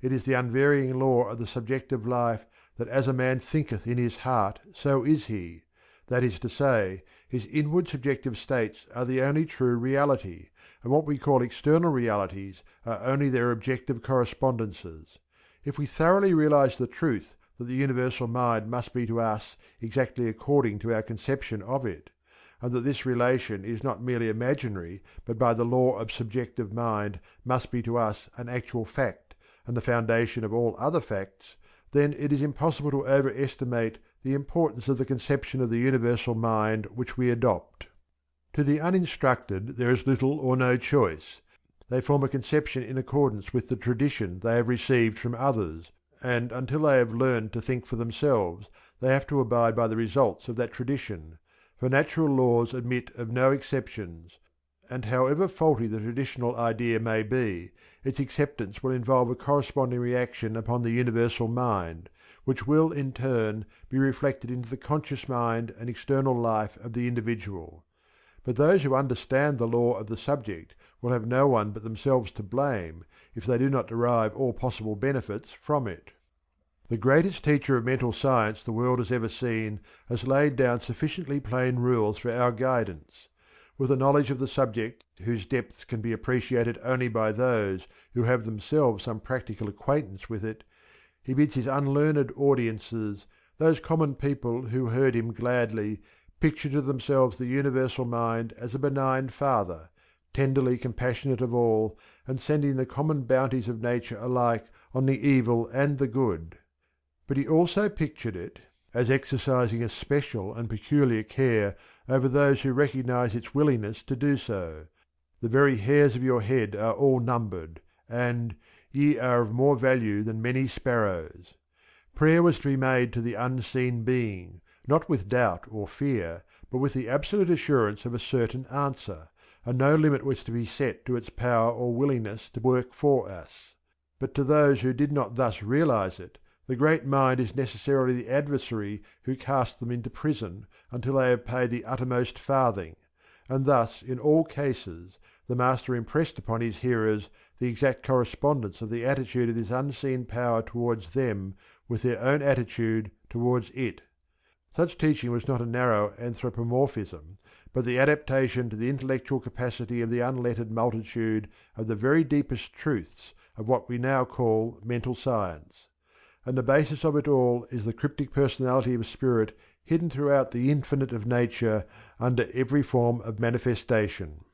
It is the unvarying law of the subjective life that as a man thinketh in his heart, so is he. That is to say, his inward subjective states are the only true reality, and what we call external realities are only their objective correspondences. If we thoroughly realize the truth that the universal mind must be to us exactly according to our conception of it, and that this relation is not merely imaginary but by the law of subjective mind must be to us an actual fact and the foundation of all other facts, then it is impossible to overestimate the importance of the conception of the universal mind which we adopt. To the uninstructed there is little or no choice. They form a conception in accordance with the tradition they have received from others, and until they have learned to think for themselves they have to abide by the results of that tradition, for natural laws admit of no exceptions, and however faulty the traditional idea may be, its acceptance will involve a corresponding reaction upon the universal mind, which will in turn be reflected into the conscious mind and external life of the individual. But those who understand the law of the subject will have no one but themselves to blame if they do not derive all possible benefits from it. The greatest teacher of mental science the world has ever seen has laid down sufficiently plain rules for our guidance. With a knowledge of the subject whose depths can be appreciated only by those who have themselves some practical acquaintance with it, he bids his unlearned audiences, those common people who heard him gladly, picture to themselves the universal mind as a benign father, tenderly compassionate of all, and sending the common bounties of nature alike on the evil and the good. But he also pictured it as exercising a special and peculiar care over those who recognize its willingness to do so. The very hairs of your head are all numbered, and ye are of more value than many sparrows. Prayer was to be made to the unseen being, not with doubt or fear, but with the absolute assurance of a certain answer, and no limit was to be set to its power or willingness to work for us. But to those who did not thus realize it, the great mind is necessarily the adversary who casts them into prison until they have paid the uttermost farthing, and thus in all cases the master impressed upon his hearers the exact correspondence of the attitude of this unseen power towards them with their own attitude towards it. Such teaching was not a narrow anthropomorphism, but the adaptation to the intellectual capacity of the unlettered multitude of the very deepest truths of what we now call mental science. And the basis of it all is the cryptic personality of spirit hidden throughout the infinite of nature under every form of manifestation.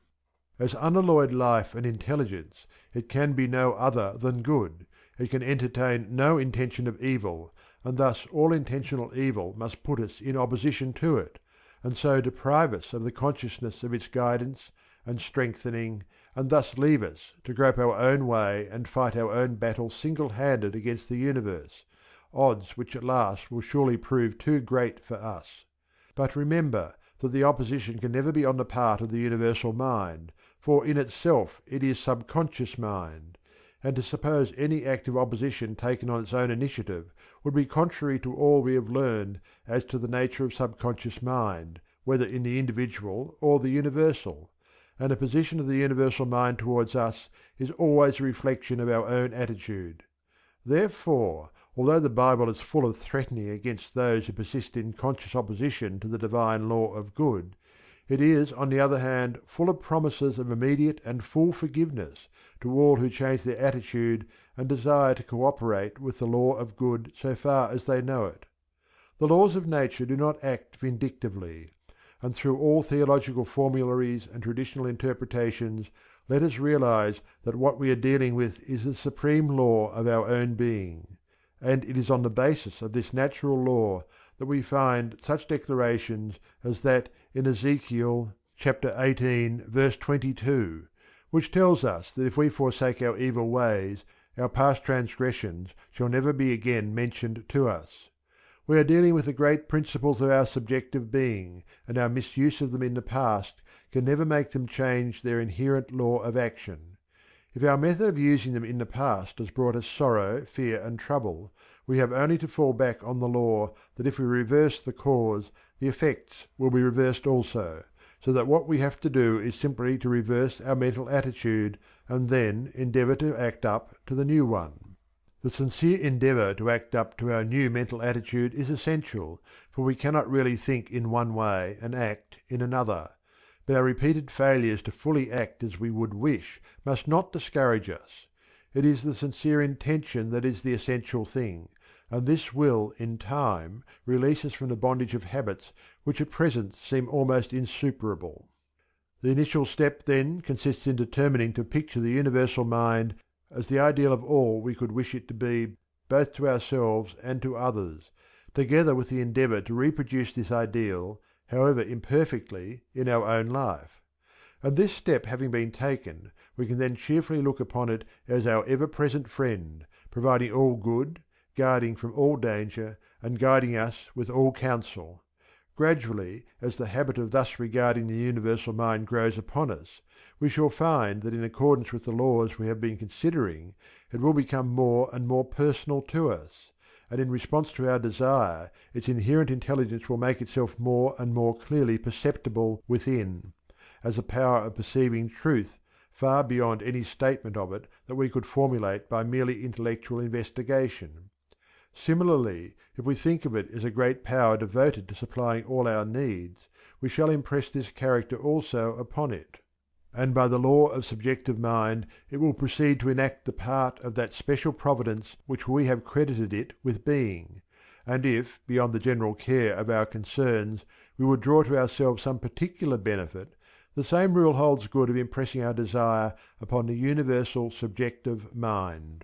As unalloyed life and intelligence, it can be no other than good, it can entertain no intention of evil, and thus all intentional evil must put us in opposition to it, and so deprive us of the consciousness of its guidance and strengthening, and thus leave us to grope our own way and fight our own battle single-handed against the universe, odds which at last will surely prove too great for us. But remember that the opposition can never be on the part of the universal mind, for in itself it is subconscious mind, and to suppose any active opposition taken on its own initiative would be contrary to all we have learned as to the nature of subconscious mind, whether in the individual or the universal, and the position of the universal mind towards us is always a reflection of our own attitude. Therefore, although the Bible is full of threatening against those who persist in conscious opposition to the divine law of good, it is, on the other hand, full of promises of immediate and full forgiveness to all who change their attitude and desire to cooperate with the law of good so far as they know it. The laws of nature do not act vindictively, and through all theological formularies and traditional interpretations let us realize that what we are dealing with is the supreme law of our own being, and it is on the basis of this natural law that we find such declarations as that in Ezekiel chapter 18 verse 22, which tells us that if we forsake our evil ways, our past transgressions shall never be again mentioned to us. We are dealing with the great principles of our subjective being, and our misuse of them in the past can never make them change their inherent law of action. If our method of using them in the past has brought us sorrow, fear, and trouble, we have only to fall back on the law that if we reverse the cause, the effects will be reversed also, so that what we have to do is simply to reverse our mental attitude and then endeavour to act up to the new one. The sincere endeavour to act up to our new mental attitude is essential, for we cannot really think in one way and act in another. But our repeated failures to fully act as we would wish must not discourage us. It is the sincere intention that is the essential thing, and this will, in time, release us from the bondage of habits which at present seem almost insuperable. The initial step, then, consists in determining to picture the universal mind as the ideal of all we could wish it to be both to ourselves and to others, together with the endeavour to reproduce this ideal, however imperfectly, in our own life. And this step having been taken, we can then cheerfully look upon it as our ever-present friend, providing all good, guarding from all danger, and guiding us with all counsel. Gradually, as the habit of thus regarding the universal mind grows upon us, we shall find that in accordance with the laws we have been considering, it will become more and more personal to us, and in response to our desire its inherent intelligence will make itself more and more clearly perceptible within, as a power of perceiving truth far beyond any statement of it that we could formulate by merely intellectual investigation. Similarly, if we think of it as a great power devoted to supplying all our needs, we shall impress this character also upon it, and by the law of subjective mind it will proceed to enact the part of that special providence which we have credited it with being. And if, beyond the general care of our concerns, we would draw to ourselves some particular benefit, the same rule holds good of impressing our desire upon the universal subjective mind.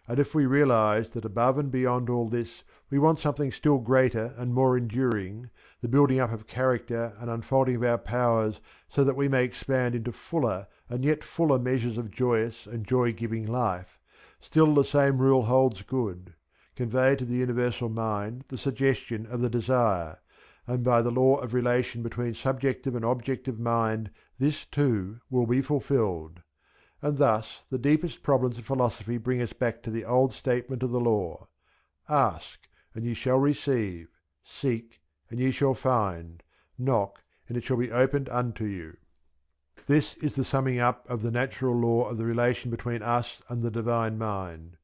And if we realize that above and beyond all this we want something still greater and more enduring, the building up of character and unfolding of our powers so that we may expand into fuller and yet fuller measures of joyous and joy-giving life, still the same rule holds good: convey to the universal mind the suggestion of the desire, and by the law of relation between subjective and objective mind this too will be fulfilled. And thus the deepest problems of philosophy bring us back to the old statement of the law: ask, and ye shall receive; seek, and ye shall find; knock, and it shall be opened unto you. This is the summing up of the natural law of the relation between us and the divine mind.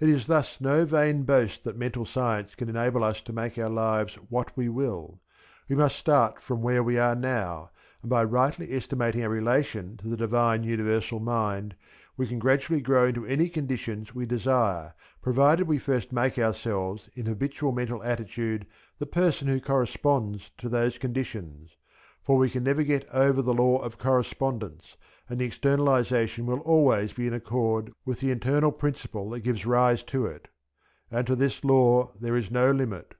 It is thus no vain boast that mental science can enable us to make our lives what we will. We must start from where we are now, and by rightly estimating our relation to the divine universal mind, we can gradually grow into any conditions we desire, provided we first make ourselves in habitual mental attitude the person who corresponds to those conditions. For we can never get over the law of correspondence, and the externalization will always be in accord with the internal principle that gives rise to it. And to this law there is no limit.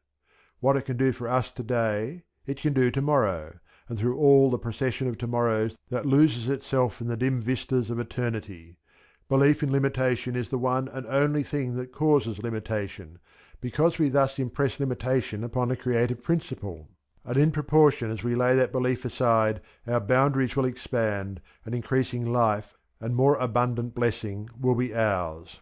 What it can do for us today, it can do tomorrow, and through all the procession of tomorrows that loses itself in the dim vistas of eternity. Belief in limitation is the one and only thing that causes limitation, because we thus impress limitation upon a creative principle. And in proportion as we lay that belief aside, our boundaries will expand, and increasing life and more abundant blessing will be ours.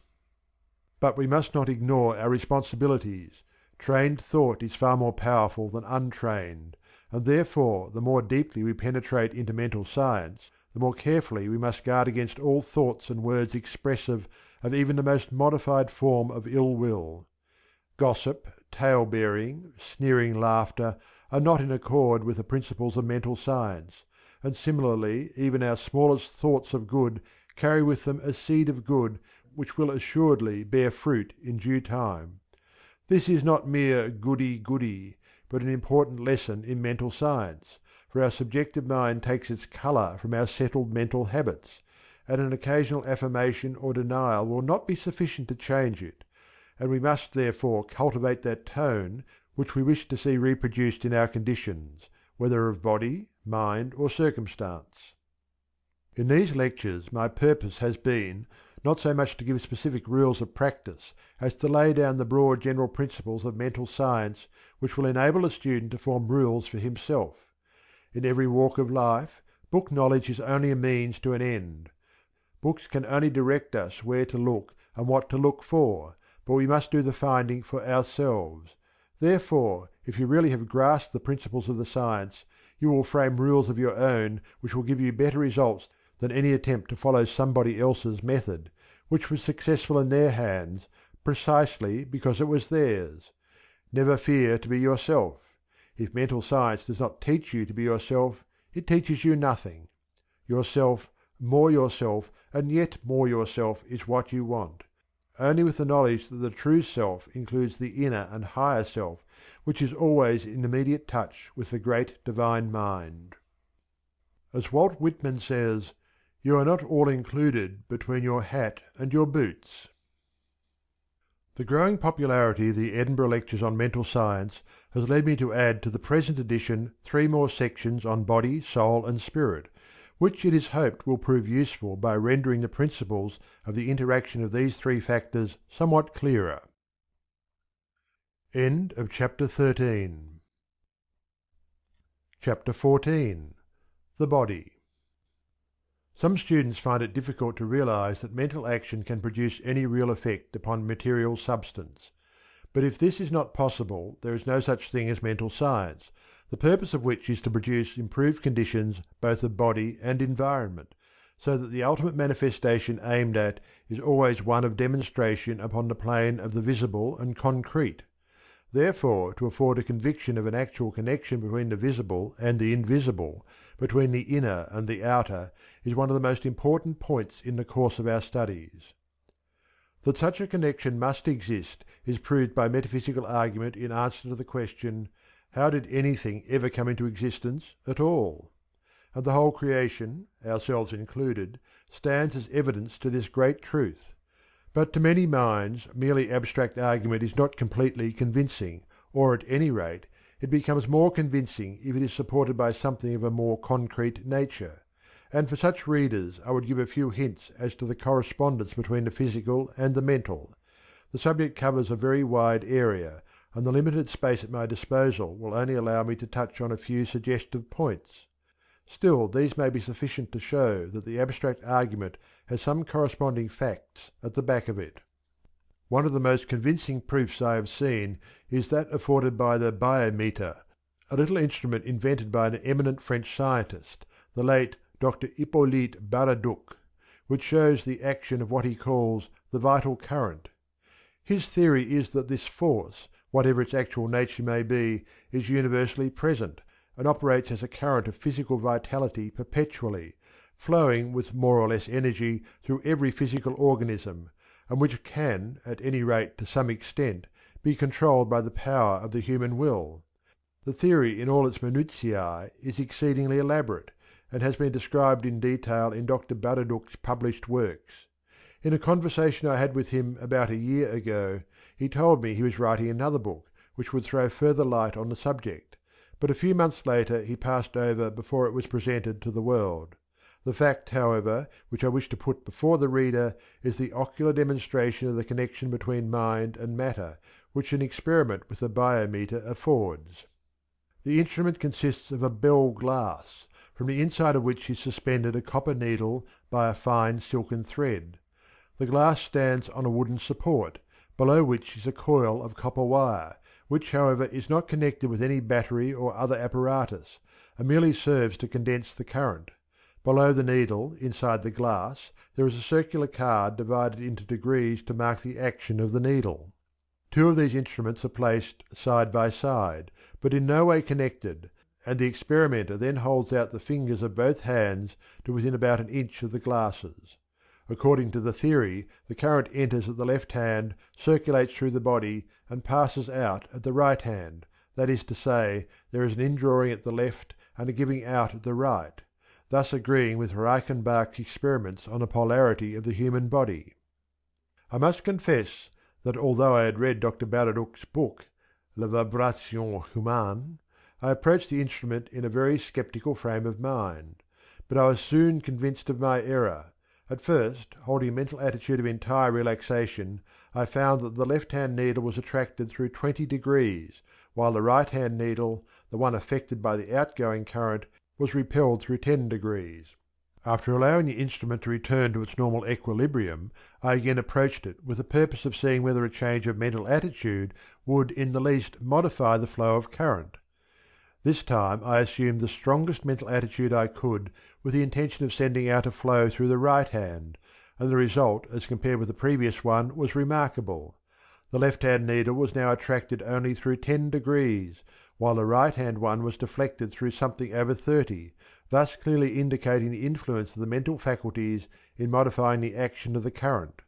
But we must not ignore our responsibilities. Trained thought is far more powerful than untrained, and therefore the more deeply we penetrate into mental science, the more carefully we must guard against all thoughts and words expressive of even the most modified form of ill will. Gossip, tale-bearing, sneering laughter are not in accord with the principles of mental science, and similarly even our smallest thoughts of good carry with them a seed of good which will assuredly bear fruit in due time. This is not mere goody-goody, but an important lesson in mental science, for our subjective mind takes its colour from our settled mental habits, and an occasional affirmation or denial will not be sufficient to change it, and we must therefore cultivate that tone which we wish to see reproduced in our conditions, whether of body, mind, or circumstance. In these lectures my purpose has been, not so much to give specific rules of practice as to lay down the broad general principles of mental science which will enable the student to form rules for himself. In every walk of life, book knowledge is only a means to an end. Books can only direct us where to look and what to look for, but we must do the finding for ourselves. Therefore, if you really have grasped the principles of the science, you will frame rules of your own which will give you better results than any attempt to follow somebody else's method, which was successful in their hands precisely because it was theirs. Never fear to be yourself. If mental science does not teach you to be yourself, it teaches you nothing. Yourself, and yet more yourself is what you want. Only with the knowledge that the true self includes the inner and higher self, which is always in immediate touch with the great divine mind. As Walt Whitman says, "You are not all included between your hat and your boots." The growing popularity of the Edinburgh Lectures on Mental Science has led me to add to the present edition 3 more sections on body, soul, and spirit, which it is hoped will prove useful by rendering the principles of the interaction of these 3 factors somewhat clearer. End of chapter 13. Chapter 14. The Body. Some students find it difficult to realize that mental action can produce any real effect upon material substance. But if this is not possible, there is no such thing as mental science, the purpose of which is to produce improved conditions both of body and environment, so that the ultimate manifestation aimed at is always one of demonstration upon the plane of the visible and concrete. Therefore, to afford a conviction of an actual connection between the visible and the invisible, between the inner and the outer, is one of the most important points in the course of our studies. That such a connection must exist is proved by metaphysical argument in answer to the question, how did anything ever come into existence at all? And the whole creation, ourselves included, stands as evidence to this great truth. But to many minds merely abstract argument is not completely convincing, or at any rate it becomes more convincing if it is supported by something of a more concrete nature, and for such readers I would give a few hints as to the correspondence between the physical and the mental. The subject covers a very wide area, and the limited space at my disposal will only allow me to touch on a few suggestive points. Still these may be sufficient to show that the abstract argument has some corresponding facts at the back of it. One of the most convincing proofs I have seen is that afforded by the biometer, a little instrument invented by an eminent French scientist, the late Dr. Hippolyte Baraduc, which shows the action of what he calls the vital current. His theory is that this force, whatever its actual nature may be, is universally present, and operates as a current of physical vitality perpetually, flowing with more or less energy through every physical organism, and which can, at any rate to some extent, be controlled by the power of the human will. The theory in all its minutiae is exceedingly elaborate, and has been described in detail in Dr. Baraduc's published works. In a conversation I had with him about a year ago, he told me he was writing another book which would throw further light on the subject, but a few months later he passed over before it was presented to the world. The fact, however, which I wish to put before the reader is the ocular demonstration of the connection between mind and matter which an experiment with the biometer affords. The instrument consists of a bell glass, from the inside of which is suspended a copper needle by a fine silken thread. The glass stands on a wooden support, below which is a coil of copper wire, which however is not connected with any battery or other apparatus, and merely serves to condense the current. Below the needle, inside the glass, there is a circular card divided into degrees to mark the action of the needle. Two of these instruments are placed side by side, but in no way connected, and the experimenter then holds out the fingers of both hands to within about an inch of the glasses. According to the theory, the current enters at the left hand, circulates through the body, and passes out at the right hand, that is to say, there is an indrawing at the left and a giving out at the right, thus agreeing with Reichenbach's experiments on the polarity of the human body. I must confess that although I had read Dr. Baraduc's book, La Vibration Humaine, I approached the instrument in a very sceptical frame of mind, but I was soon convinced of my error. At first, holding a mental attitude of entire relaxation, I found that the left-hand needle was attracted through 20 degrees, while the right-hand needle, the one affected by the outgoing current, was repelled through 10 degrees. After allowing the instrument to return to its normal equilibrium, I again approached it with the purpose of seeing whether a change of mental attitude would in the least modify the flow of current. This time I assumed the strongest mental attitude I could, with the intention of sending out a flow through the right hand, and the result as compared with the previous one was remarkable. The left-hand needle was now attracted only through 10 degrees, while the right-hand one was deflected through something over 30, thus clearly indicating the influence of the mental faculties in modifying the action of the current.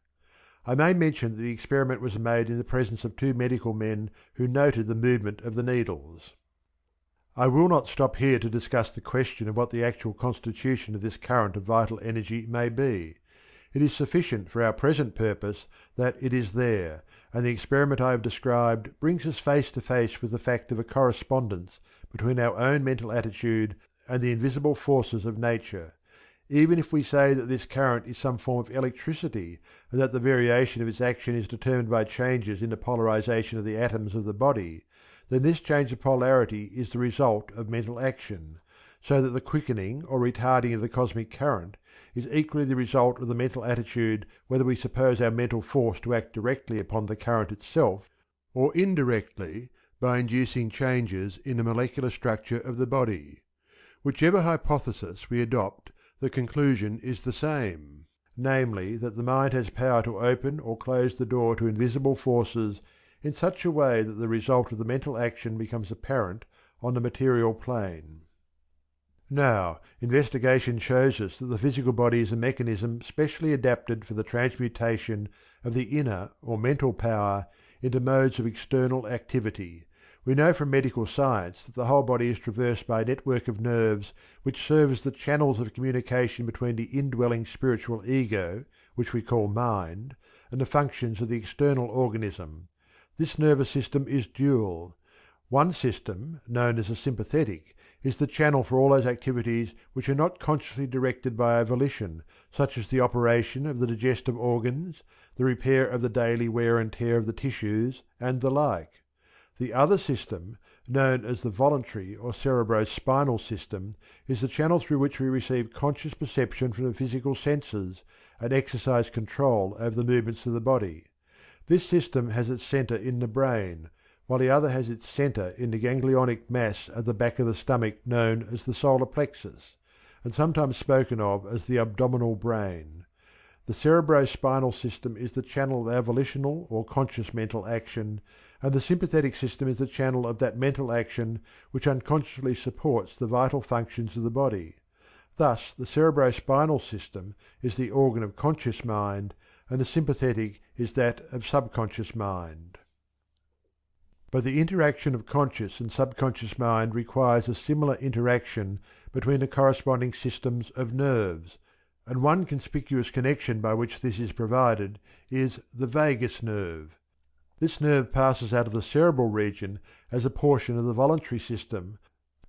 I may mention that the experiment was made in the presence of two medical men who noted the movement of the needles. I will not stop here to discuss the question of what the actual constitution of this current of vital energy may be. It is sufficient for our present purpose that it is there, and the experiment I have described brings us face to face with the fact of a correspondence between our own mental attitude and the invisible forces of nature. even if we say that this current is some form of electricity, and that the variation of its action is determined by changes in the polarization of the atoms of the body, then this change of polarity is the result of mental action, so that the quickening or retarding of the cosmic current is equally the result of the mental attitude whether we suppose our mental force to act directly upon the current itself, or indirectly by inducing changes in the molecular structure of the body. Whichever hypothesis we adopt, the conclusion is the same, namely that the mind has power to open or close the door to invisible forces in such a way that the result of the mental action becomes apparent on the material plane. Now, investigation shows us that the physical body is a mechanism specially adapted for the transmutation of the inner or mental power into modes of external activity. We know from medical science that the whole body is traversed by a network of nerves which serve as the channels of communication between the indwelling spiritual ego, which we call mind, and the functions of the external organism. This nervous system is dual. One system, known as the sympathetic, is the channel for all those activities which are not consciously directed by our volition, such as the operation of the digestive organs, the repair of the daily wear and tear of the tissues, and the like. The other system, known as the voluntary or cerebrospinal system, is the channel through which we receive conscious perception from the physical senses and exercise control over the movements of the body. This system has its centre in the brain, while the other has its centre in the ganglionic mass at the back of the stomach known as the solar plexus, and sometimes spoken of as the abdominal brain. The cerebrospinal system is the channel of our volitional or conscious mental action, and the sympathetic system is the channel of that mental action which unconsciously supports the vital functions of the body. Thus the cerebrospinal system is the organ of conscious mind, and the sympathetic is that of subconscious mind. But the interaction of conscious and subconscious mind requires a similar interaction between the corresponding systems of nerves, and one conspicuous connection by which this is provided is the vagus nerve. This nerve passes out of the cerebral region as a portion of the voluntary system,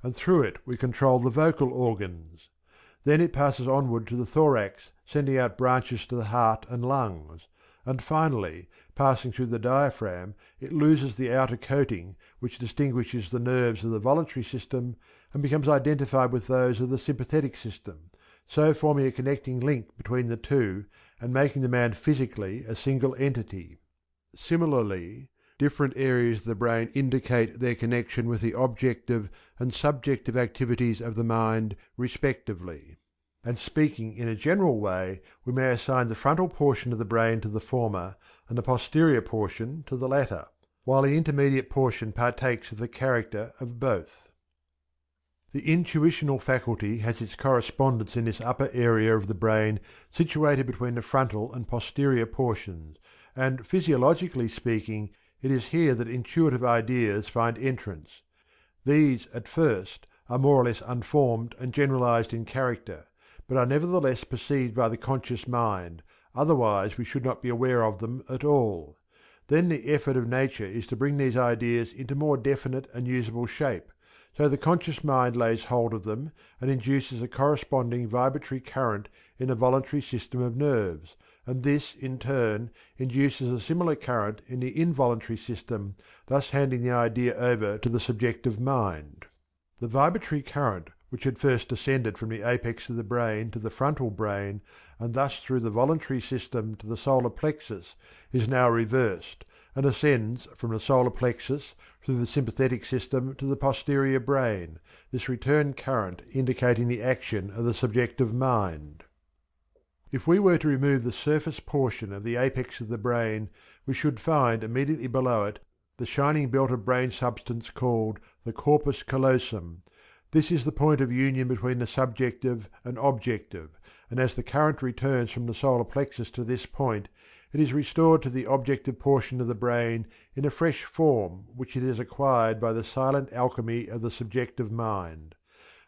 and through it we control the vocal organs. Then it passes onward to the thorax, sending out branches to the heart and lungs, and finally, passing through the diaphragm, it loses the outer coating which distinguishes the nerves of the voluntary system and becomes identified with those of the sympathetic system, so forming a connecting link between the two and making the man physically a single entity. Similarly, different areas of the brain indicate their connection with the objective and subjective activities of the mind respectively. And speaking in a general way, we may assign the frontal portion of the brain to the former and the posterior portion to the latter, while the intermediate portion partakes of the character of both. The intuitional faculty has its correspondence in this upper area of the brain situated between the frontal and posterior portions, and physiologically speaking, it is here that intuitive ideas find entrance. These, at first, are more or less unformed and generalized in character, but are nevertheless perceived by the conscious mind, otherwise we should not be aware of them at all. Then the effort of nature is to bring these ideas into more definite and usable shape, so the conscious mind lays hold of them and induces a corresponding vibratory current in the voluntary system of nerves, and this in turn induces a similar current in the involuntary system, thus handing the idea over to the subjective mind. The vibratory current, which had first descended from the apex of the brain to the frontal brain, and thus through the voluntary system to the solar plexus, is now reversed, and ascends from the solar plexus through the sympathetic system to the posterior brain, this return current indicating the action of the subjective mind. If we were to remove the surface portion of the apex of the brain, we should find immediately below it the shining belt of brain substance called the corpus callosum. This is the point of union between the subjective and objective, and as the current returns from the solar plexus to this point, it is restored to the objective portion of the brain in a fresh form which it has acquired by the silent alchemy of the subjective mind.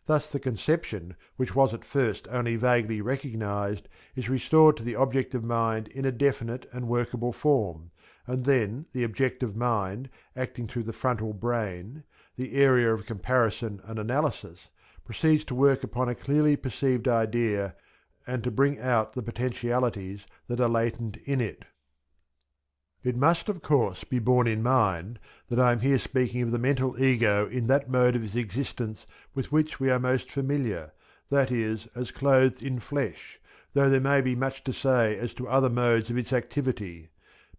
Thus the conception, which was at first only vaguely recognized, is restored to the objective mind in a definite and workable form, and then the objective mind, acting through the frontal brain, the area of comparison and analysis, proceeds to work upon a clearly perceived idea and to bring out the potentialities that are latent in it. It must, of course, be borne in mind that I am here speaking of the mental ego in that mode of its existence with which we are most familiar, that is, as clothed in flesh, though there may be much to say as to other modes of its activity.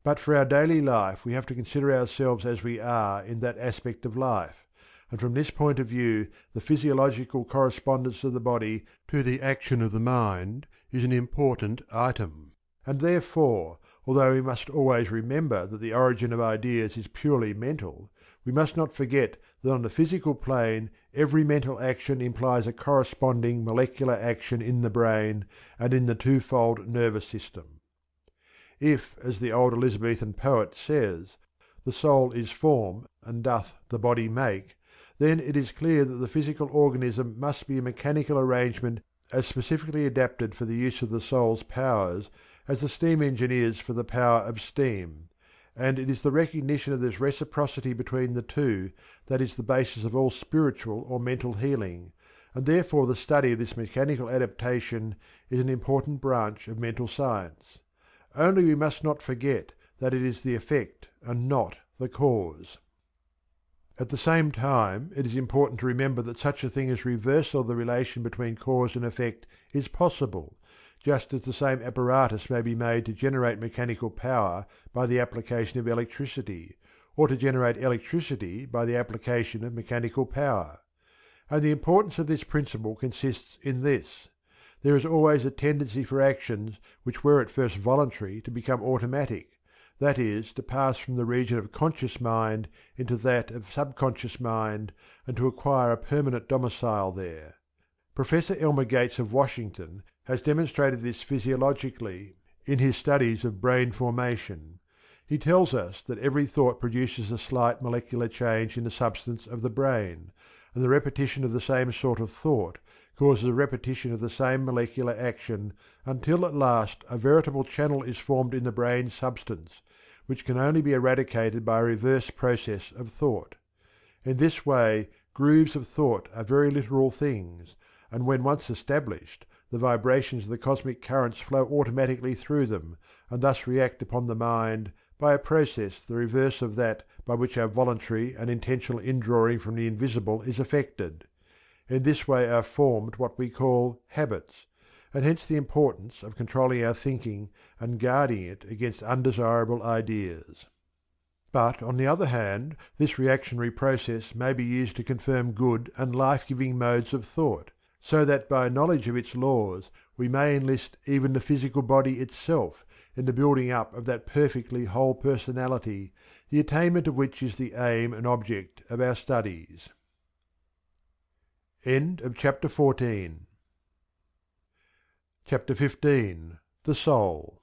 But for our daily life we have to consider ourselves as we are in that aspect of life, and from this point of view the physiological correspondence of the body to the action of the mind is an important item, and therefore, although we must always remember that the origin of ideas is purely mental, we must not forget that on the physical plane every mental action implies a corresponding molecular action in the brain and in the twofold nervous system. If, as the old Elizabethan poet says, the soul is form and doth the body make, then it is clear that the physical organism must be a mechanical arrangement as specifically adapted for the use of the soul's powers as the steam engine is for the power of steam, and it is the recognition of this reciprocity between the two that is the basis of all spiritual or mental healing, and therefore the study of this mechanical adaptation is an important branch of mental science. Only we must not forget that it is the effect and not the cause. At the same time it is important to remember that such a thing as reversal of the relation between cause and effect is possible, just as the same apparatus may be made to generate mechanical power by the application of electricity, or to generate electricity by the application of mechanical power. And the importance of this principle consists in this: there is always a tendency for actions which were at first voluntary to become automatic, that is, to pass from the region of conscious mind into that of subconscious mind, and to acquire a permanent domicile there. Professor Elmer Gates of Washington has demonstrated this physiologically in his studies of brain formation. He tells us that every thought produces a slight molecular change in the substance of the brain, and the repetition of the same sort of thought causes a repetition of the same molecular action until at last a veritable channel is formed in the brain substance, which can only be eradicated by a reverse process of thought. In this way grooves of thought are very literal things, and when once established the vibrations of the cosmic currents flow automatically through them, and thus react upon the mind by a process the reverse of that by which our voluntary and intentional indrawing from the invisible is effected. In this way are formed what we call habits, and hence the importance of controlling our thinking and guarding it against undesirable ideas. But, on the other hand, this reactionary process may be used to confirm good and life-giving modes of thought, so that by knowledge of its laws we may enlist even the physical body itself in the building up of that perfectly whole personality, the attainment of which is the aim and object of our studies. End of chapter 14. Chapter 15. The Soul.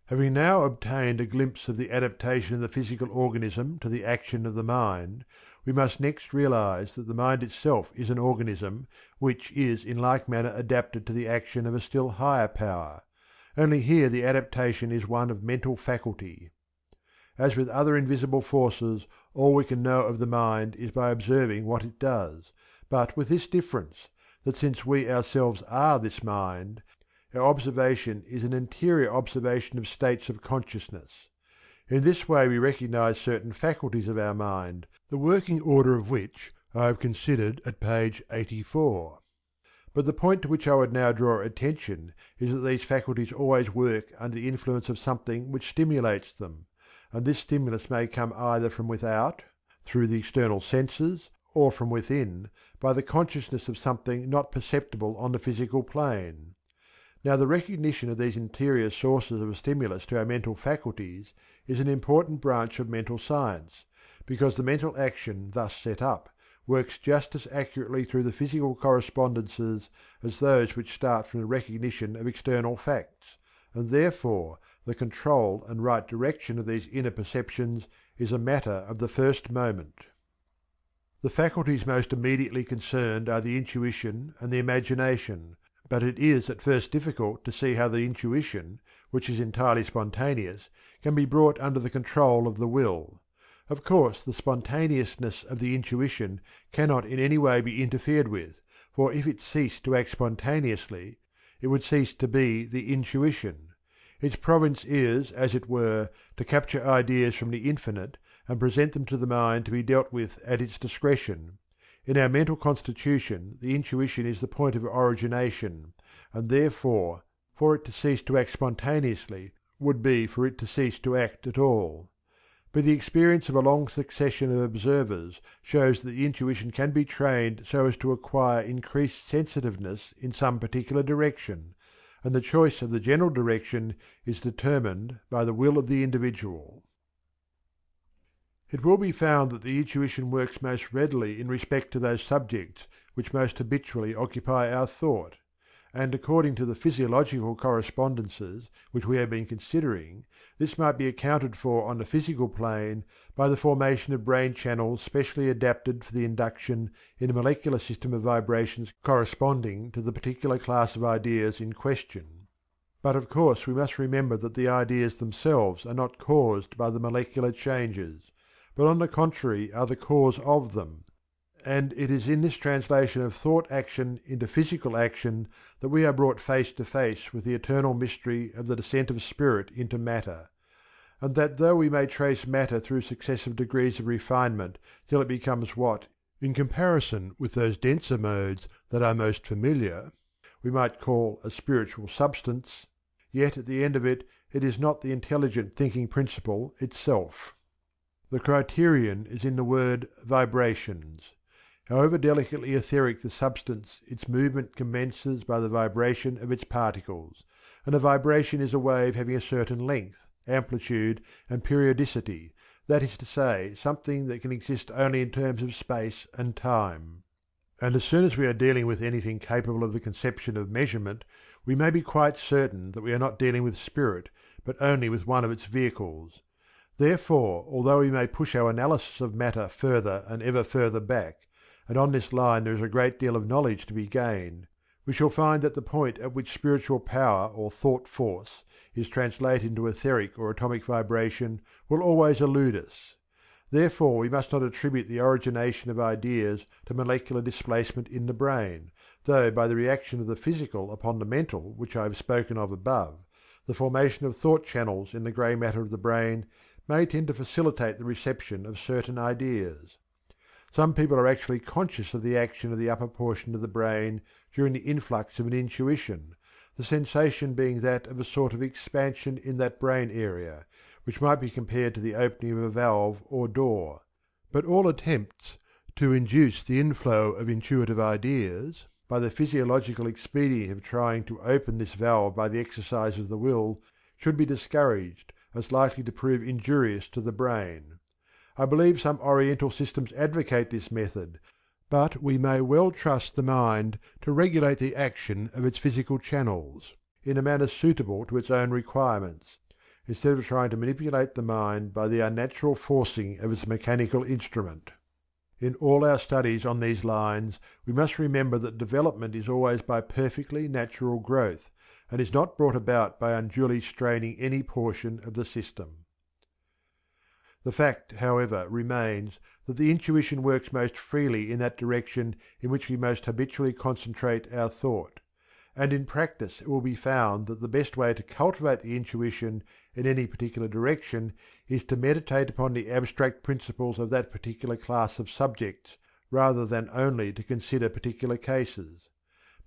Having now obtained a glimpse of the adaptation of the physical organism to the action of the mind, we must next realize that the mind itself is an organism which is in like manner adapted to the action of a still higher power, only here the adaptation is one of mental faculty. As with other invisible forces, all we can know of the mind is by observing what it does, but with this difference, that since we ourselves are this mind, our observation is an interior observation of states of consciousness. In this way we recognize certain faculties of our mind, the working order of which I have considered at page 84. But the point to which I would now draw attention is that these faculties always work under the influence of something which stimulates them, and this stimulus may come either from without, through the external senses, or from within, by the consciousness of something not perceptible on the physical plane. Now the recognition of these interior sources of stimulus to our mental faculties is an important branch of mental science, because the mental action thus set up works just as accurately through the physical correspondences as those which start from the recognition of external facts, and therefore the control and right direction of these inner perceptions is a matter of the first moment. The faculties most immediately concerned are the intuition and the imagination, but it is at first difficult to see how the intuition, which is entirely spontaneous, can be brought under the control of the will. Of course the spontaneousness of the intuition cannot in any way be interfered with, for if it ceased to act spontaneously, it would cease to be the intuition. Its province is, as it were, to capture ideas from the infinite and present them to the mind to be dealt with at its discretion. In our mental constitution the intuition is the point of origination, and therefore for it to cease to act spontaneously would be for it to cease to act at all. But the experience of a long succession of observers shows that the intuition can be trained so as to acquire increased sensitiveness in some particular direction, and the choice of the general direction is determined by the will of the individual. It will be found that the intuition works most readily in respect to those subjects which most habitually occupy our thought, and according to the physiological correspondences which we have been considering, this might be accounted for on the physical plane by the formation of brain channels specially adapted for the induction in a molecular system of vibrations corresponding to the particular class of ideas in question. But of course we must remember that the ideas themselves are not caused by the molecular changes, but on the contrary are the cause of them, and it is in this translation of thought action into physical action that we are brought face to face with the eternal mystery of the descent of spirit into matter, and that though we may trace matter through successive degrees of refinement till it becomes what, in comparison with those denser modes that are most familiar, we might call a spiritual substance, yet at the end of it is not the intelligent thinking principle itself. The criterion is in the word vibrations. However delicately etheric the substance, its movement commences by the vibration of its particles, and a vibration is a wave having a certain length, amplitude, and periodicity, that is to say, something that can exist only in terms of space and time. And as soon as we are dealing with anything capable of the conception of measurement, we may be quite certain that we are not dealing with spirit, but only with one of its vehicles. Therefore, although we may push our analysis of matter further and ever further back, and on this line there is a great deal of knowledge to be gained, we shall find that the point at which spiritual power or thought force is translated into etheric or atomic vibration will always elude us. Therefore we must not attribute the origination of ideas to molecular displacement in the brain, though by the reaction of the physical upon the mental which I have spoken of above, the formation of thought channels in the grey matter of the brain may tend to facilitate the reception of certain ideas. Some people are actually conscious of the action of the upper portion of the brain during the influx of an intuition, the sensation being that of a sort of expansion in that brain area, which might be compared to the opening of a valve or door. But all attempts to induce the inflow of intuitive ideas, by the physiological expedient of trying to open this valve by the exercise of the will, should be discouraged, as likely to prove injurious to the brain. I believe some Oriental systems advocate this method, but we may well trust the mind to regulate the action of its physical channels in a manner suitable to its own requirements, instead of trying to manipulate the mind by the unnatural forcing of its mechanical instrument. In all our studies on these lines we must remember that development is always by perfectly natural growth, and is not brought about by unduly straining any portion of the system. The fact, however, remains that the intuition works most freely in that direction in which we most habitually concentrate our thought, and in practice it will be found that the best way to cultivate the intuition in any particular direction is to meditate upon the abstract principles of that particular class of subjects rather than only to consider particular cases.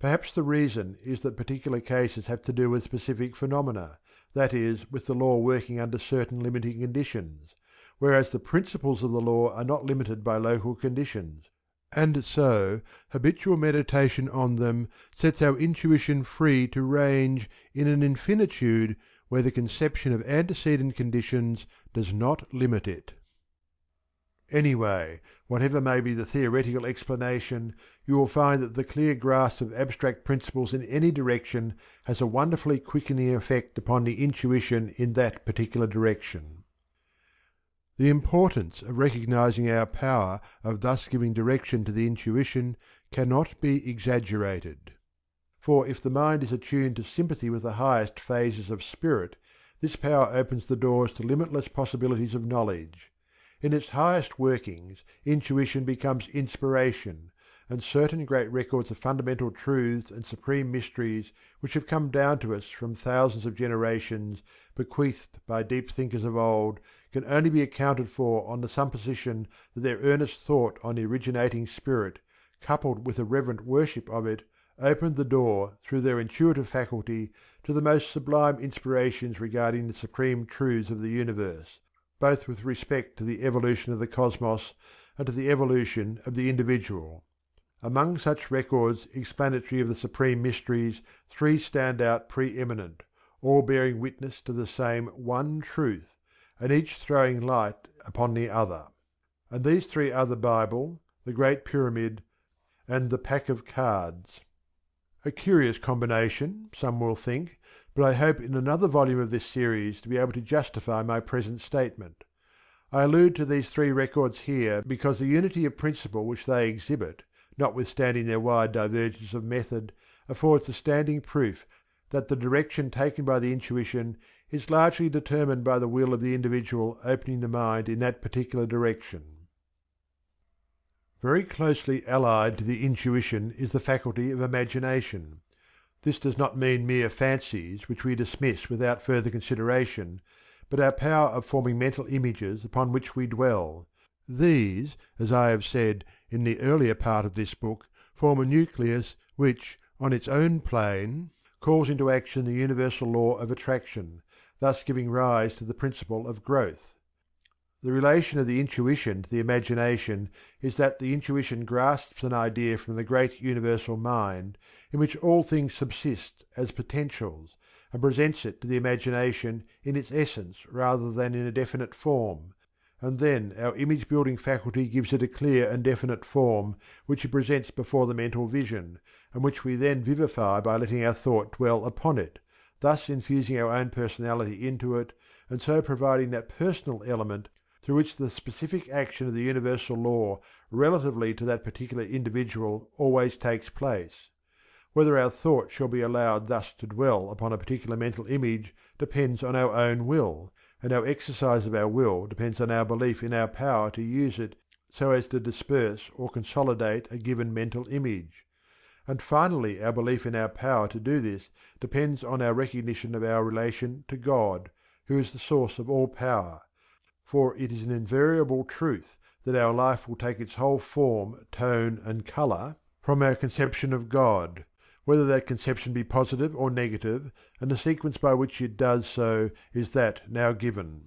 Perhaps the reason is that particular cases have to do with specific phenomena, that is, with the law working under certain limiting conditions, whereas the principles of the law are not limited by local conditions, and so habitual meditation on them sets our intuition free to range in an infinitude where the conception of antecedent conditions does not limit it. Anyway, whatever may be the theoretical explanation, you will find that the clear grasp of abstract principles in any direction has a wonderfully quickening effect upon the intuition in that particular direction. The importance of recognizing our power of thus giving direction to the intuition cannot be exaggerated. For if the mind is attuned to sympathy with the highest phases of spirit, this power opens the doors to limitless possibilities of knowledge. In its highest workings, intuition becomes inspiration, and certain great records of fundamental truths and supreme mysteries which have come down to us from thousands of generations, bequeathed by deep thinkers of old, can only be accounted for on the supposition that their earnest thought on the originating Spirit, coupled with a reverent worship of it, opened the door, through their intuitive faculty, to the most sublime inspirations regarding the supreme truths of the universe, both with respect to the evolution of the cosmos and to the evolution of the individual. Among such records explanatory of the supreme mysteries, three stand out pre-eminent, all bearing witness to the same one truth, and each throwing light upon the other. And these three are the Bible, the Great Pyramid, and the Pack of Cards. A curious combination, some will think, but I hope in another volume of this series to be able to justify my present statement. I allude to these three records here because the unity of principle which they exhibit, notwithstanding their wide divergence of method, affords a standing proof that the direction taken by the intuition is largely determined by the will of the individual opening the mind in that particular direction. Very closely allied to the intuition is the faculty of imagination. This does not mean mere fancies which we dismiss without further consideration, but our power of forming mental images upon which we dwell. These, as I have said in the earlier part of this book, form a nucleus which, on its own plane, calls into action the universal law of attraction, thus giving rise to the principle of growth. The relation of the intuition to the imagination is that the intuition grasps an idea from the great universal mind, in which all things subsist as potentials, and presents it to the imagination in its essence rather than in a definite form, and then our image-building faculty gives it a clear and definite form, which it presents before the mental vision, and which we then vivify by letting our thought dwell upon it, thus infusing our own personality into it, and so providing that personal element through which the specific action of the universal law relatively to that particular individual always takes place. Whether our thought shall be allowed thus to dwell upon a particular mental image depends on our own will, and our exercise of our will depends on our belief in our power to use it so as to disperse or consolidate a given mental image. And finally our belief in our power to do this depends on our recognition of our relation to God, who is the source of all power, for it is an invariable truth that our life will take its whole form, tone, and colour from our conception of God, whether that conception be positive or negative, and the sequence by which it does so is that now given.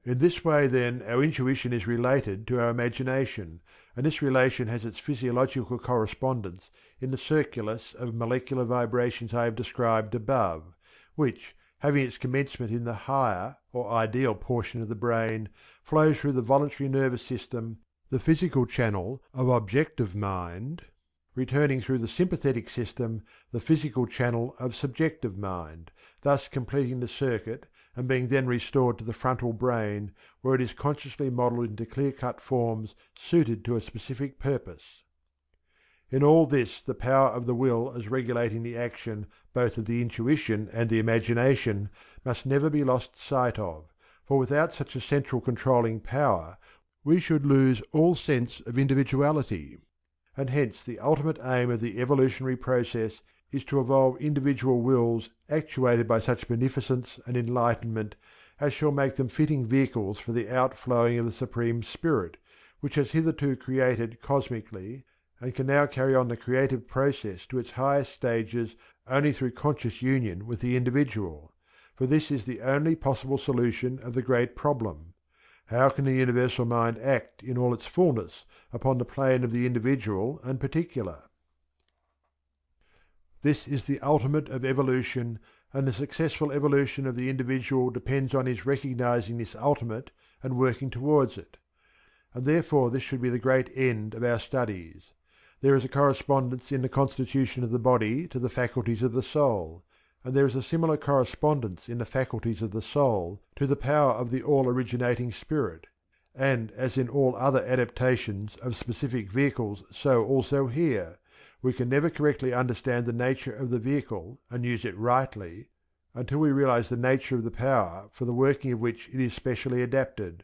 In this way, then, our intuition is related to our imagination, and this relation has its physiological correspondence in the circulus of molecular vibrations I have described above, which, having its commencement in the higher or ideal portion of the brain, flows through the voluntary nervous system, the physical channel of objective mind, returning through the sympathetic system, the physical channel of subjective mind, thus completing the circuit and being then restored to the frontal brain, where it is consciously modelled into clear-cut forms suited to a specific purpose. In all this the power of the will as regulating the action both of the intuition and the imagination must never be lost sight of, for without such a central controlling power we should lose all sense of individuality, and hence the ultimate aim of the evolutionary process is to evolve individual wills actuated by such beneficence and enlightenment as shall make them fitting vehicles for the outflowing of the Supreme Spirit, which has hitherto created cosmically, and can now carry on the creative process to its highest stages only through conscious union with the individual, for this is the only possible solution of the great problem: how can the universal mind act in all its fullness upon the plane of the individual and particular? This is the ultimate of evolution, and the successful evolution of the individual depends on his recognizing this ultimate and working towards it. And therefore this should be the great end of our studies. There is a correspondence in the constitution of the body to the faculties of the soul, and there is a similar correspondence in the faculties of the soul to the power of the all-originating spirit, and as in all other adaptations of specific vehicles so also here, we can never correctly understand the nature of the vehicle and use it rightly until we realize the nature of the power for the working of which it is specially adapted.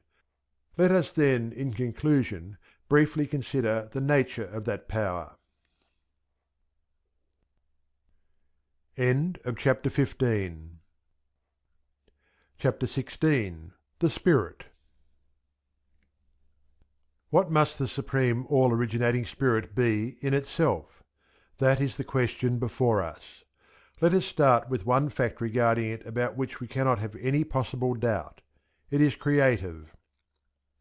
Let us then, in conclusion, briefly consider the nature of that power. End of chapter 15. Chapter 16. The Spirit. What must the Supreme All-Originating Spirit be in itself? That is the question before us. Let us start with one fact regarding it about which we cannot have any possible doubt. It is creative.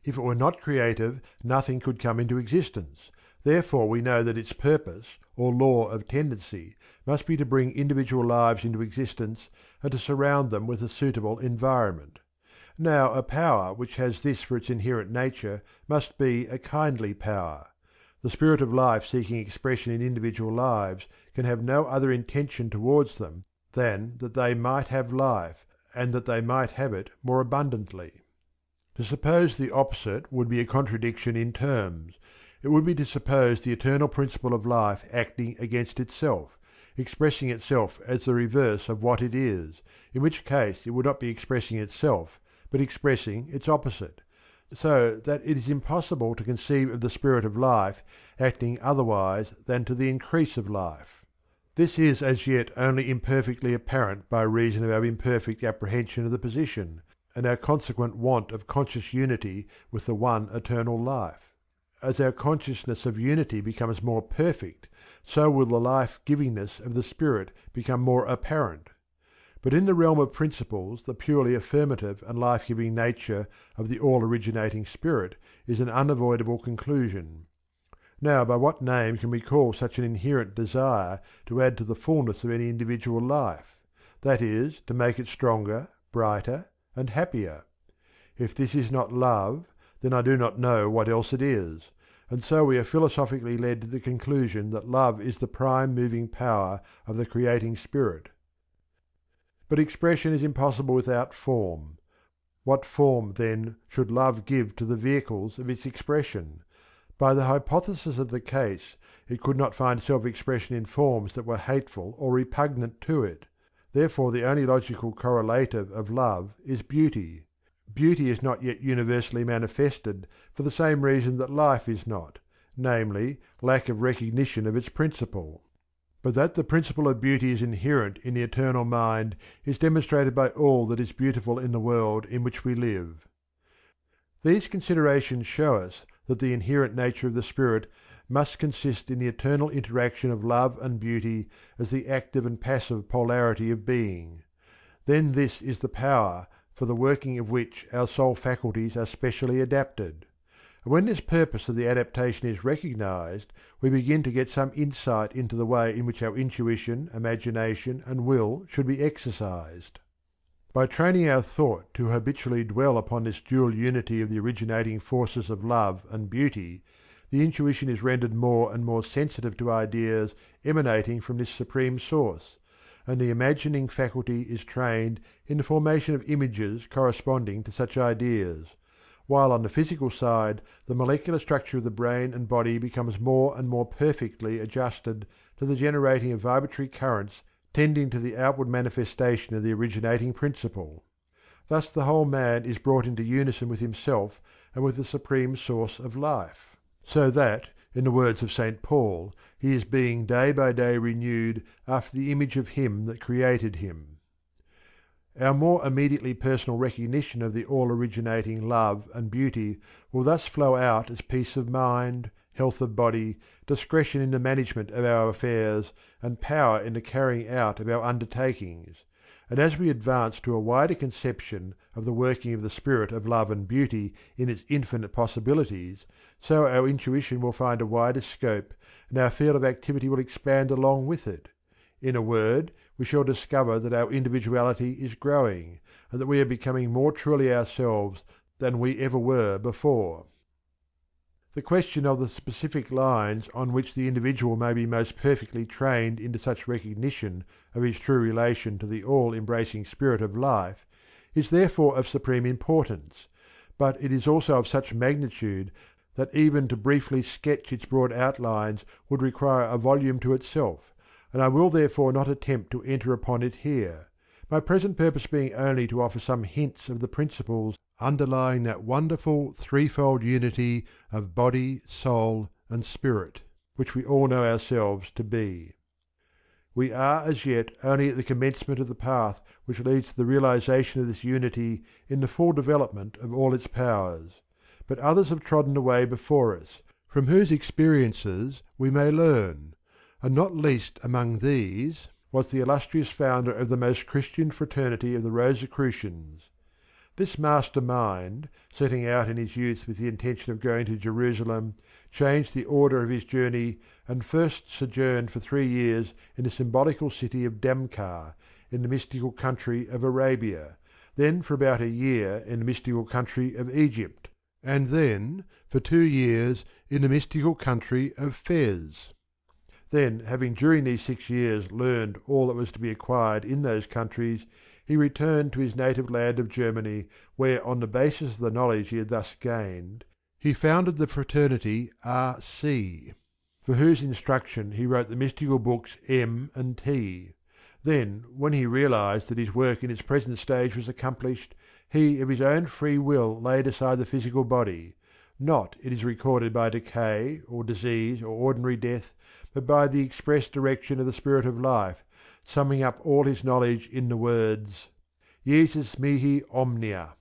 If it were not creative, nothing could come into existence. Therefore we know that its purpose, or law of tendency, must be to bring individual lives into existence and to surround them with a suitable environment. Now a power which has this for its inherent nature must be a kindly power. The spirit of life seeking expression in individual lives can have no other intention towards them than that they might have life, and that they might have it more abundantly. To suppose the opposite would be a contradiction in terms. It would be to suppose the eternal principle of life acting against itself, expressing itself as the reverse of what it is, in which case it would not be expressing itself, but expressing its opposite, so that it is impossible to conceive of the spirit of life acting otherwise than to the increase of life. This is as yet only imperfectly apparent by reason of our imperfect apprehension of the position, and our consequent want of conscious unity with the one eternal life. As our consciousness of unity becomes more perfect, so will the life-givingness of the Spirit become more apparent. But in the realm of principles the purely affirmative and life-giving nature of the all-originating Spirit is an unavoidable conclusion. Now by what name can we call such an inherent desire to add to the fullness of any individual life, that is, to make it stronger, brighter, and happier? If this is not love, then I do not know what else it is, and so we are philosophically led to the conclusion that love is the prime moving power of the creating Spirit. But expression is impossible without form. What form, then, should love give to the vehicles of its expression? By the hypothesis of the case, it could not find self-expression in forms that were hateful or repugnant to it. Therefore the only logical correlative of love is beauty. Beauty is not yet universally manifested for the same reason that life is not, namely, lack of recognition of its principle. But that the principle of beauty is inherent in the eternal mind is demonstrated by all that is beautiful in the world in which we live. These considerations show us that the inherent nature of the Spirit must consist in the eternal interaction of love and beauty as the active and passive polarity of being. Then this is the power for the working of which our soul faculties are specially adapted. And when this purpose of the adaptation is recognized, we begin to get some insight into the way in which our intuition, imagination, and will should be exercised. By training our thought to habitually dwell upon this dual unity of the originating forces of love and beauty, the intuition is rendered more and more sensitive to ideas emanating from this supreme source, and the imagining faculty is trained in the formation of images corresponding to such ideas, while on the physical side the molecular structure of the brain and body becomes more and more perfectly adjusted to the generating of vibratory currents tending to the outward manifestation of the originating principle. Thus the whole man is brought into unison with himself and with the supreme source of life, so that, in the words of St. Paul, he is being day by day renewed after the image of him that created him. Our more immediately personal recognition of the all-originating love and beauty will thus flow out as peace of mind, health of body, discretion in the management of our affairs, and power in the carrying out of our undertakings. And as we advance to a wider conception of the working of the spirit of love and beauty in its infinite possibilities, so our intuition will find a wider scope, and our field of activity will expand along with it. In a word, we shall discover that our individuality is growing, and that we are becoming more truly ourselves than we ever were before. The question of the specific lines on which the individual may be most perfectly trained into such recognition of his true relation to the all-embracing spirit of life is therefore of supreme importance, but it is also of such magnitude that even to briefly sketch its broad outlines would require a volume to itself, and I will therefore not attempt to enter upon it here, my present purpose being only to offer some hints of the principles underlying that wonderful threefold unity of body, soul, and spirit, which we all know ourselves to be. We are as yet only at the commencement of the path which leads to the realization of this unity in the full development of all its powers, but others have trodden the way before us, from whose experiences we may learn, and not least among these was the illustrious founder of the most Christian fraternity of the Rosicrucians. This master mind, setting out in his youth with the intention of going to Jerusalem, changed the order of his journey and first sojourned for 3 years in the symbolical city of Damcar, in the mystical country of Arabia, then for about a year in the mystical country of Egypt, and then for 2 years in the mystical country of Fez. Then, having during these 6 years learned all that was to be acquired in those countries, he returned to his native land of Germany, where, on the basis of the knowledge he had thus gained, he founded the fraternity R.C., for whose instruction he wrote the mystical books M and T. Then, when he realized that his work in its present stage was accomplished, he of his own free will laid aside the physical body, not, it is recorded, by decay, or disease, or ordinary death, but by the express direction of the Spirit of Life, summing up all his knowledge in the words, Jesus mihi omnia.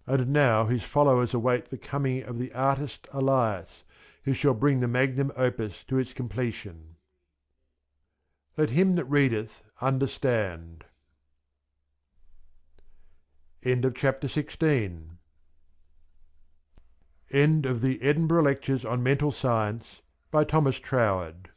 And now his followers await the coming of the artist Elias, who shall bring the magnum opus to its completion. Let him that readeth understand. End of chapter 16. End of the Edinburgh Lectures on Mental Science by Thomas Troward.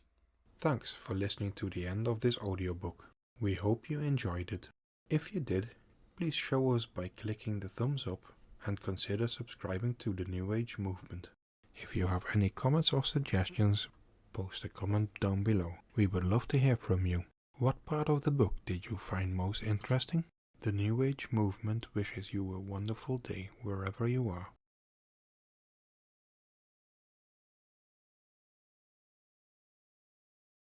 Thanks for listening to the end of this audiobook. We hope you enjoyed it. If you did, please show us by clicking the thumbs up and consider subscribing to the New Age movement. If you have any comments or suggestions, post a comment down below. We would love to hear from you. What part of the book did you find most interesting? The New Age movement wishes you a wonderful day wherever you are.